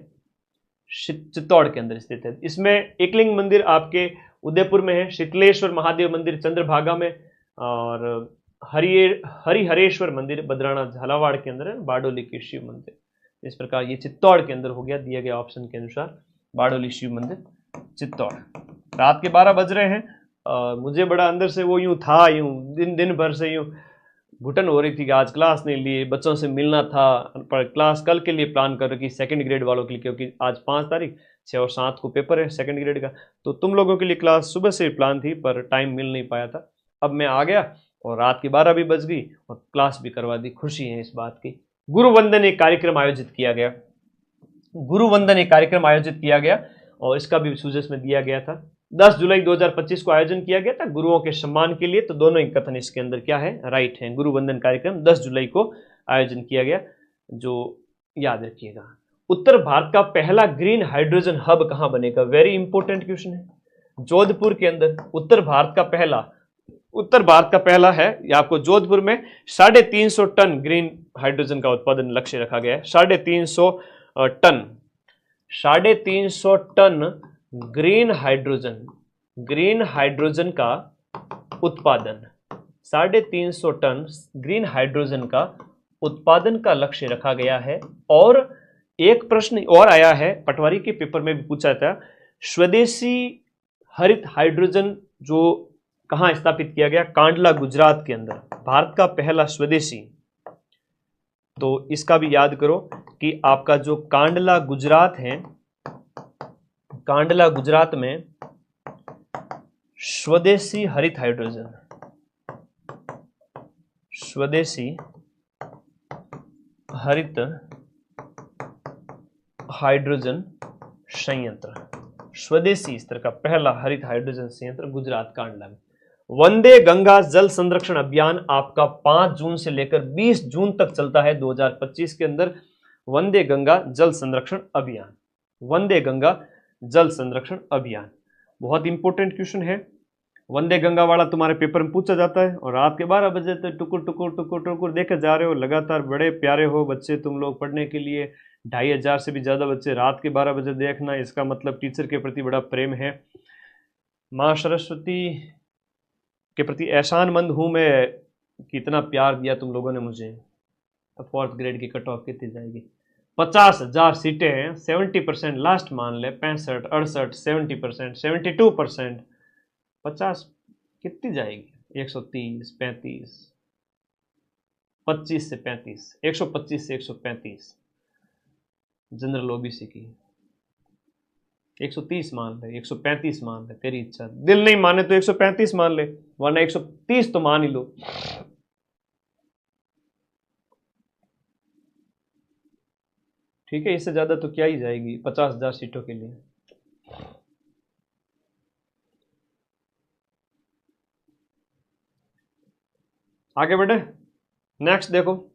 चित्तौड़ के अंदर स्थित है। इसमें एकलिंग मंदिर आपके उदयपुर में है, शीतलेश्वर महादेव मंदिर चंद्रभागा में, और हरिहरेश्वर मंदिर बद्राना झालावाड़ के अंदर है। बारडोली के शिव मंदिर इस प्रकार ये चित्तौड़ के अंदर हो गया दिए गए ऑप्शन के अनुसार, बारडोली शिव मंदिर चित्तौड़। रात के 12 बज रहे हैं। मुझे बड़ा अंदर से वो यूं था, यूं दिन भर से यूं घुटन हो रही थी कि आज क्लास नहीं ली, बच्चों से मिलना था, पर क्लास कल के लिए प्लान कर रखी सेकंड ग्रेड वालों के लिए, क्योंकि आज 5 तारीख 6 और 7 को पेपर है सेकंड ग्रेड का। तो तुम लोगों के लिए क्लास सुबह से प्लान थी पर टाइम मिल नहीं पाया था। अब मैं आ गया और रात की 12 भी बज गई और क्लास भी करवा दी। खुशी है इस बात की। गुरुवंदन एक कार्यक्रम आयोजित किया गया, गुरुवंदन एक कार्यक्रम आयोजित किया गया और इसका भी सूजस में दिया गया था। 10 जुलाई 2025 को आयोजन किया गया था गुरुओं के सम्मान के लिए। तो दोनों ही कथन इसके अंदर क्या है, राइट है। गुरुवंदन कार्यक्रम 10 जुलाई को आयोजन किया गया, जो याद रखिएगा। उत्तर भारत का पहला ग्रीन हाइड्रोजन हब कहां बनेगा? वेरी इंपॉर्टेंट क्वेश्चन है। जोधपुर के अंदर उत्तर भारत का पहला है, या आपको जोधपुर में 350 टन ग्रीन हाइड्रोजन का उत्पादन लक्ष्य रखा गया है। 350 टन ग्रीन हाइड्रोजन का उत्पादन, 350 टन ग्रीन हाइड्रोजन का उत्पादन का लक्ष्य रखा गया है। और एक प्रश्न और आया है, पटवारी के पेपर में भी पूछा था, स्वदेशी हरित हाइड्रोजन जो कहां स्थापित किया गया? कांडला गुजरात के अंदर, भारत का पहला स्वदेशी। तो इसका भी याद करो कि आपका जो कांडला गुजरात है, कांडला गुजरात में स्वदेशी हरित हाइड्रोजन, स्वदेशी हरित हाइड्रोजन संयंत्र, स्वदेशी स्तर का पहला हरित हाइड्रोजन संयंत्र गुजरात कांडला में। वंदे गंगा जल संरक्षण अभियान आपका 5 जून से लेकर 20 जून तक चलता है 2025 के अंदर। वंदे गंगा जल संरक्षण अभियान, वंदे गंगा जल संरक्षण अभियान बहुत इंपॉर्टेंट क्वेश्चन है। वंदे गंगा वाला तुम्हारे पेपर में पूछा जाता है और रात के 12 बजे तक टुकुर टुकुर टुकुर टुकुर देखे जा रहे हो लगातार। बड़े प्यारे हो बच्चे तुम लोग पढ़ने के लिए, 2500 से भी ज्यादा बच्चे रात के 12 बजे देखना, इसका मतलब टीचर के प्रति बड़ा प्रेम है। माँ सरस्वती के प्रति एहसानमंद हूं मैं कि इतना प्यार दिया तुम लोगों ने मुझे। अब 4th ग्रेड की कट ऑफ कितनी जाएगी? 50,000 सीटें हैं, 70% लास्ट मान ले, 65, 68, 70%, 72%, 50 कितनी जाएगी? 130, 35, 25 से 35, 125 से 135 जनरल ओबीसी की। 130 मान ले, 135 मान ले, तेरी इच्छा। दिल नहीं माने तो 135 मान ले, वरना 130 तो मान ही लो। ठीक है, इससे ज्यादा तो क्या ही जाएगी 50,000 सीटों के लिए। आगे बढ़े, नेक्स्ट देखो,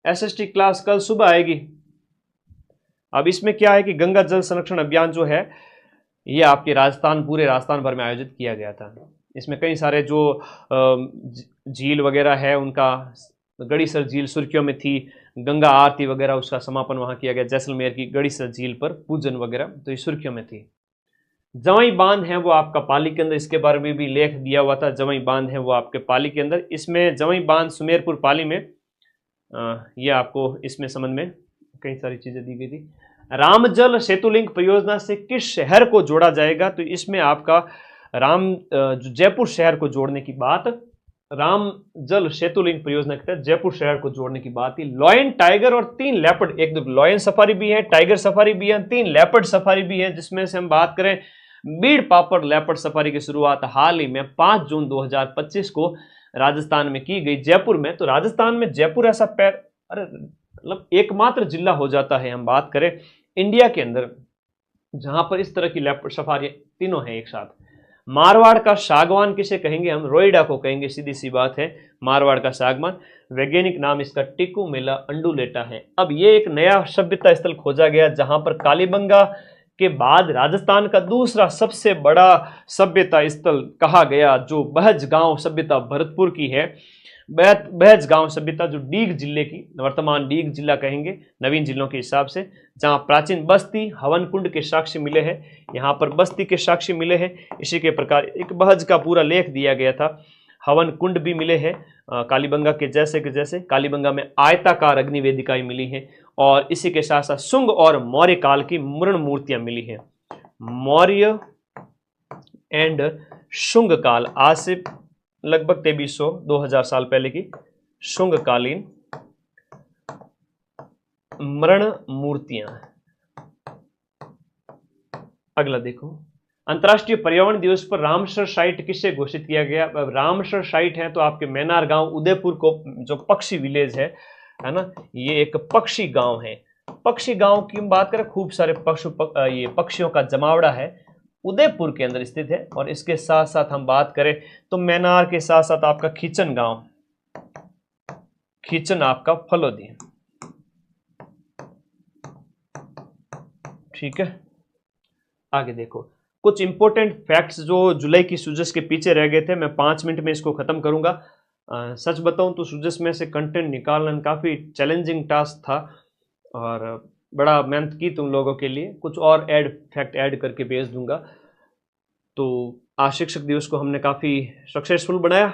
एसएसटी क्लास कल सुबह आएगी। अब इसमें क्या है कि गंगा जल संरक्षण अभियान जो है ये आपके राजस्थान, पूरे राजस्थान भर में आयोजित किया गया था। इसमें कई सारे जो झील वगैरह है उनका, गड़ीसर झील सुर्खियों में थी, गंगा आरती वगैरह उसका समापन वहां किया गया, जैसलमेर की गड़ीसर झील पर पूजन वगैरह, तो ये सुर्खियों में थी। जवाई बांध है वो आपका पाली के अंदर, इसके बारे में भी लेख दिया हुआ था। जवाई बांध है वो आपके पाली के अंदर। इसमें जवाई बांध सुमेरपुर पाली में, ये आपको इसमें संबंध में कई सारी चीजें दी गई थी। रामजल सेतु लिंक परियोजना से किस शहर को जोड़ा जाएगा? तो इसमें आपका जो जयपुर शहर को जोड़ने की बात, रामजल सेतु लिंक परियोजना के तहत जयपुर शहर को जोड़ने की बात थी। लॉयन, टाइगर और 3 लेपर्ड, एक दो लॉयन सफारी भी है, टाइगर सफारी भी है, 3 लेपर्ड सफारी भी है, जिसमें से हम बात करें बीड़ पापड़ लेपर्ड सफारी की शुरुआत हाल ही में 5 जून 2025 को राजस्थान में की गई, जयपुर में। तो राजस्थान में जयपुर ऐसा मतलब एकमात्र जिला हो जाता है, हम बात करें इंडिया के अंदर, जहां पर इस तरह की लेपर्ड सफारी तीनों है एक साथ। मारवाड़ का सागवान किसे कहेंगे? हम रोइडा को कहेंगे, सीधी सी बात है, मारवाड़ का सागवान। वैज्ञानिक नाम इसका टिकुमेला अंडुलेटा है। अब ये एक नया सभ्यता स्थल खोजा गया जहां पर कालीबंगा के बाद राजस्थान का दूसरा सबसे बड़ा सभ्यता स्थल कहा गया, जो बहज गांव सभ्यता भरतपुर की है। बहज गांव सभ्यता जो डीग जिले की, वर्तमान डीग जिला कहेंगे नवीन जिलों के हिसाब से, जहां प्राचीन बस्ती हवन कुंड के साक्ष्य मिले हैं, यहां पर बस्ती के साक्ष्य मिले हैं। इसी के प्रकार एक बहज का पूरा लेख दिया गया था, हवन कुंड भी मिले हैं कालीबंगा के जैसे के जैसे। कालीबंगा में आयताकार अग्नि वेदिकाएं मिली हैं और इसी के साथ साथ शुंग और मौर्य काल की मृण मूर्तियां मिली हैं। मौर्य एंड शुंग काल, आज से लगभग 2300 2000 साल पहले की शुंगकालीन मरण मूर्तियां। अगला देखो, अंतर्राष्ट्रीय पर्यावरण दिवस पर रामसर साइट किससे घोषित किया गया? रामसर साइट है तो आपके मैनार गांव उदयपुर को, जो पक्षी विलेज है ना, ये एक पक्षी गांव है। पक्षी गांव की बात करें, खूब सारे ये पक्षियों का जमावड़ा है, उदयपुर के अंदर स्थित है। और इसके साथ साथ हम बात करें तो मैनार के साथ साथ आपका खींचन गांव, खींचन आपका फलोदी, ठीक है। आगे देखो, कुछ इंपॉर्टेंट फैक्ट्स जो जुलाई की सूजस के पीछे रह गए थे, मैं 5 मिनट में इसको खत्म करूंगा। सच बताऊं तो सूजस में से कंटेंट निकालना काफी चैलेंजिंग टास्क था और बड़ा मेहनत की तुम लोगों के लिए। कुछ और फैक्ट ऐड करके भेज दूंगा। तो आज शिक्षक दिवस को हमने काफी सक्सेसफुल बनाया।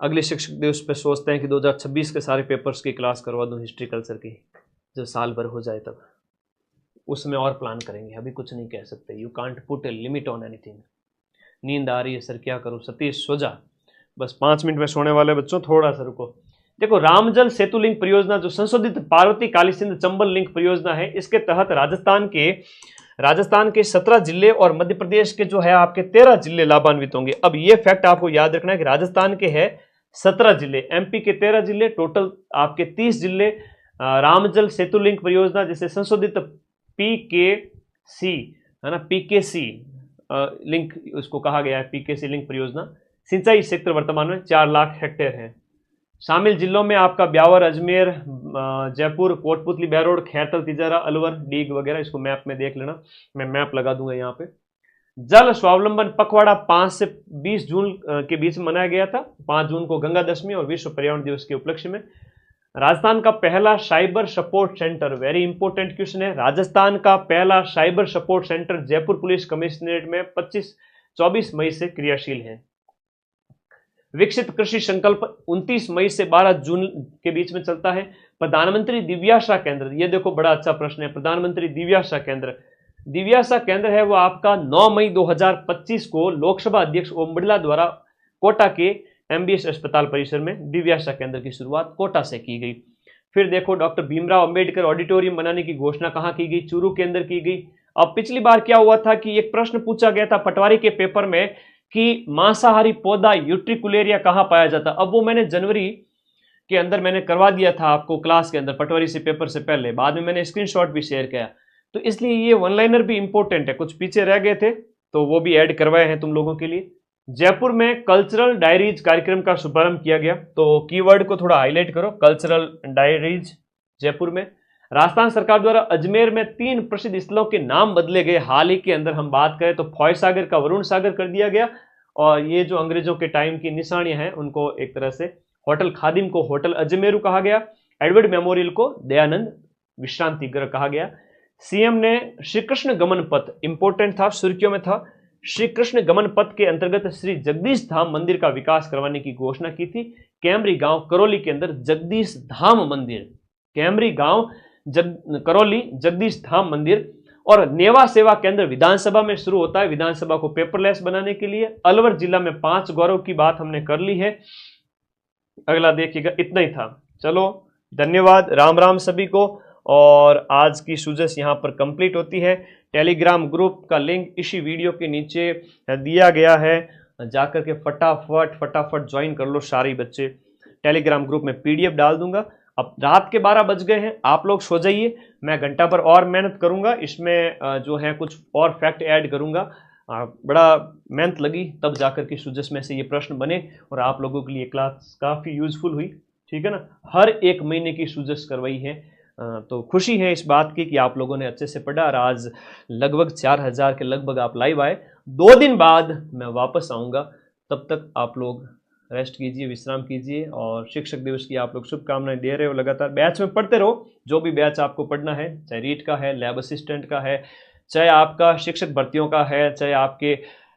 अगले शिक्षक दिवस पे सोचते हैं कि 2026 के सारे पेपर्स की क्लास करवा दूं, हिस्ट्री कल्चर की, जब साल भर हो जाए तब उसमें और प्लान करेंगे। अभी कुछ नहीं कह सकते। You can't put a limit on anything. नींद आ रही है सर, क्या करूं? सतीश सो जा, बस 5 मिनट में सोने वाले बच्चों, थोड़ा सा रुको। देखो, रामजल सेतु लिंक परियोजना जो संशोधित पार्वती काली सिंध चंबल लिंक परियोजना है, इसके तहत राजस्थान के 17 जिले और मध्य प्रदेश के जो है आपके 13 जिले लाभान्वित होंगे। अब ये फैक्ट आपको याद रखना है कि राजस्थान के है 17 जिले, एमपी के 13 जिले, टोटल आपके 30 जिले रामजल सेतु लिंक परियोजना जिसे संशोधित पीकेसी है ना, पीकेसी लिंक उसको कहा गया है, पीकेसी लिंक परियोजना। सिंचाई क्षेत्र वर्तमान में 4 लाख हेक्टेयर है। शामिल जिलों में आपका ब्यावर, अजमेर, जयपुर, कोटपुतली, बहरोड, खैरतल, तिजारा, अलवर, डीग वगैरह। इसको मैप में देख लेना, मैं मैप लगा दूंगा यहाँ पे। जल स्वावलंबन पखवाड़ा 5 से 20 जून के बीच में मनाया गया था। 5 जून को गंगा दशमी और विश्व पर्यावरण दिवस के उपलक्ष्य में। राजस्थान का पहला cyber support centre, very important question है, राजस्थान का पहला cyber support centre Jaipur police commissionerate में 24 मई से क्रियाशील है। विकसित कृषि संकल्प 29 मई से 12 जून के बीच में चलता है। प्रधानमंत्री दिव्याशा केंद्र, ये देखो बड़ा अच्छा प्रश्न है। प्रधानमंत्री दिव्याशा केंद्र है वो आपका 9 मई 2025 को लोकसभा अध्यक्ष ओम बिरला द्वारा कोटा के एमबीएस अस्पताल परिसर में दिव्याशा केंद्र की शुरुआत कोटा से की गई। फिर देखो, डॉक्टर भीमराव अंबेडकर ऑडिटोरियम बनाने की घोषणा कहां की गई? चूरू के अंदर की गई। अब पिछली बार क्या हुआ था कि एक प्रश्न पूछा गया था पटवारी के पेपर में कि मांसाहारी पौधा यूट्रिकुलेरिया कहां पाया जाता। अब वो मैंने जनवरी के अंदर मैंने करवा दिया था आपको क्लास के अंदर, पटवारी से पेपर से पहले। बाद में मैंने स्क्रीनशॉट भी शेयर किया, तो इसलिए ये वन लाइनर भी इंपॉर्टेंट है। कुछ पीछे रह गए थे तो वो भी ऐड करवाए हैं तुम लोगों के लिए। जयपुर में कल्चरल डायरीज कार्यक्रम का शुभारंभ किया गया, तो कीवर्ड को थोड़ा हाईलाइट करो, कल्चरल डायरीज जयपुर में। राजस्थान सरकार द्वारा अजमेर में 3 प्रसिद्ध स्थलों के नाम बदले गए। हाल ही के अंदर हम बात करें तो फॉय सागर का वरुण सागर कर दिया गया, और ये जो अंग्रेजों के टाइम की निशानियां हैं उनको एक तरह से होटल खादिम को होटल अजमेरू कहा गया। एडवर्ड मेमोरियल को दयानंद विश्रांति गृह कहा गया। सीएम ने श्री कृष्ण गमन पथ, इंपोर्टेंट था, सुर्खियों में था, श्री कृष्ण गमन पथ के अंतर्गत श्री जगदीश धाम मंदिर का विकास करवाने की घोषणा की थी। कैमरी गांव करौली के अंदर जगदीश धाम मंदिर, कैमरी गांव करौली जगदीश धाम मंदिर। और नेवा सेवा केंद्र विधानसभा में शुरू होता है, विधानसभा को पेपरलेस बनाने के लिए। अलवर जिला में 5 गौरव की बात हमने कर ली है। अगला देखिएगा, इतना ही था। चलो धन्यवाद, राम राम सभी को। और आज की सूजस यहाँ पर कंप्लीट होती है। टेलीग्राम ग्रुप का लिंक इसी वीडियो के नीचे दिया गया है, जाकर के फटाफट ज्वाइन कर लो सारे बच्चे। टेलीग्राम ग्रुप में पीडीएफ डाल दूंगा। अब रात के 12 बज गए हैं, आप लोग सो जाइए, मैं घंटा पर और मेहनत करूंगा। इसमें जो है कुछ और फैक्ट ऐड करूंगा। बड़ा मेहनत लगी तब जाकर के सूजस में से ये प्रश्न बने, और आप लोगों के लिए क्लास काफ़ी यूजफुल हुई, ठीक है ना। हर एक महीने की सूजस करवाई है, तो खुशी है इस बात की कि आप लोगों ने अच्छे से पढ़ा। और आज लगभग 4000 के लगभग आप लाइव आए। 2 दिन बाद मैं वापस आऊँगा, तब तक आप लोग रेस्ट कीजिए, विश्राम कीजिए। और शिक्षक दिवस की आप लोग शुभकामनाएं दे रहे हो। लगातार बैच में पढ़ते रहो, जो भी बैच आपको पढ़ना है, चाहे रीट का है, लैब असिस्टेंट का है, चाहे आपका शिक्षक भर्तियों का है, चाहे आपके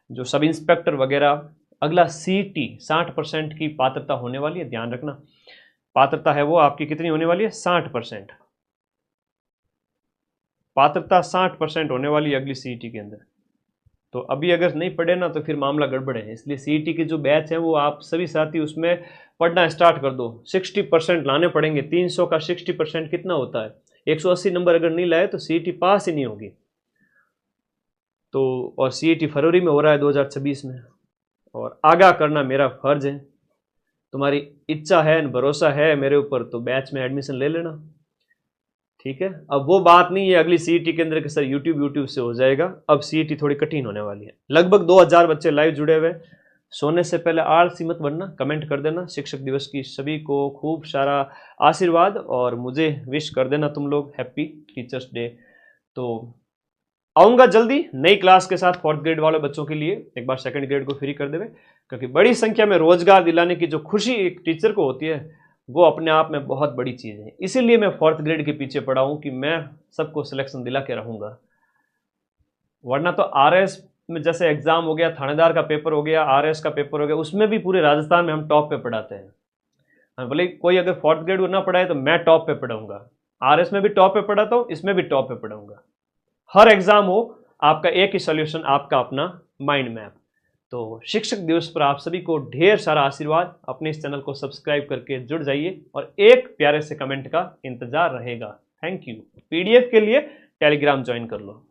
जो सब इंस्पेक्टर वगैरह। अगला सीटी 60% की पात्रता होने वाली है, ध्यान रखना। पात्रता है वो आपकी कितनी होने वाली है? 60%। पात्रता 60% होने वाली है अगली सीटी के अंदर। तो अभी अगर नहीं पढ़े ना तो फिर मामला गड़बड़ है। इसलिए सीईटी की जो बैच है वो आप सभी साथी उसमें पढ़ना स्टार्ट कर दो। 60% लाने पड़ेंगे। 300 का 60% कितना होता है? 180 नंबर अगर नहीं लाए तो सीईटी पास ही नहीं होगी। तो और सीईटी फरवरी में हो रहा है 2026 में, और आगाह करना मेरा फर्ज है। तुम्हारी इच्छा है, भरोसा है मेरे ऊपर, तो बैच में एडमिशन ले लेना, ठीक है। अब वो बात नहीं है अगली सीईटी के अंदर कि सर यूट्यूब से हो जाएगा। अब सीईटी थोड़ी कठिन होने वाली है। लगभग 2000 बच्चे लाइव जुड़े हुए। सोने से पहले आलसी मत बनना, कमेंट कर देना। शिक्षक दिवस की सभी को खूब सारा आशीर्वाद, और मुझे विश कर देना तुम लोग हैप्पी टीचर्स डे। तो आऊँगा जल्दी नई क्लास के साथ 4th ग्रेड वाले बच्चों के लिए। एक बार 2nd ग्रेड को फ्री कर देवे, क्योंकि बड़ी संख्या में रोजगार दिलाने की जो खुशी एक टीचर को होती है वो अपने आप में बहुत बड़ी चीज़ है। इसीलिए मैं 4th ग्रेड के पीछे पड़ा हूँ कि मैं सबको सिलेक्शन दिला के रहूँगा। वरना तो आरएस में जैसे एग्जाम हो गया, थानेदार का पेपर हो गया, आरएस का पेपर हो गया, उसमें भी पूरे राजस्थान में हम टॉप पे पढ़ाते हैं। भले कोई अगर 4th ग्रेड को ना पढ़ाए तो मैं टॉप पे पढ़ाऊंगा। आरएस में भी टॉप पे पढ़ाता हूँ, इसमें भी टॉप पे पढ़ाऊंगा। हर एग्जाम हो आपका एक ही सॉल्यूशन, आपका अपना माइंड मैप। तो शिक्षक दिवस पर आप सभी को ढेर सारा आशीर्वाद। अपने इस चैनल को सब्सक्राइब करके जुड़ जाइए, और एक प्यारे से कमेंट का इंतजार रहेगा। Thank you. पीडीएफ के लिए टेलीग्राम ज्वाइन कर लो।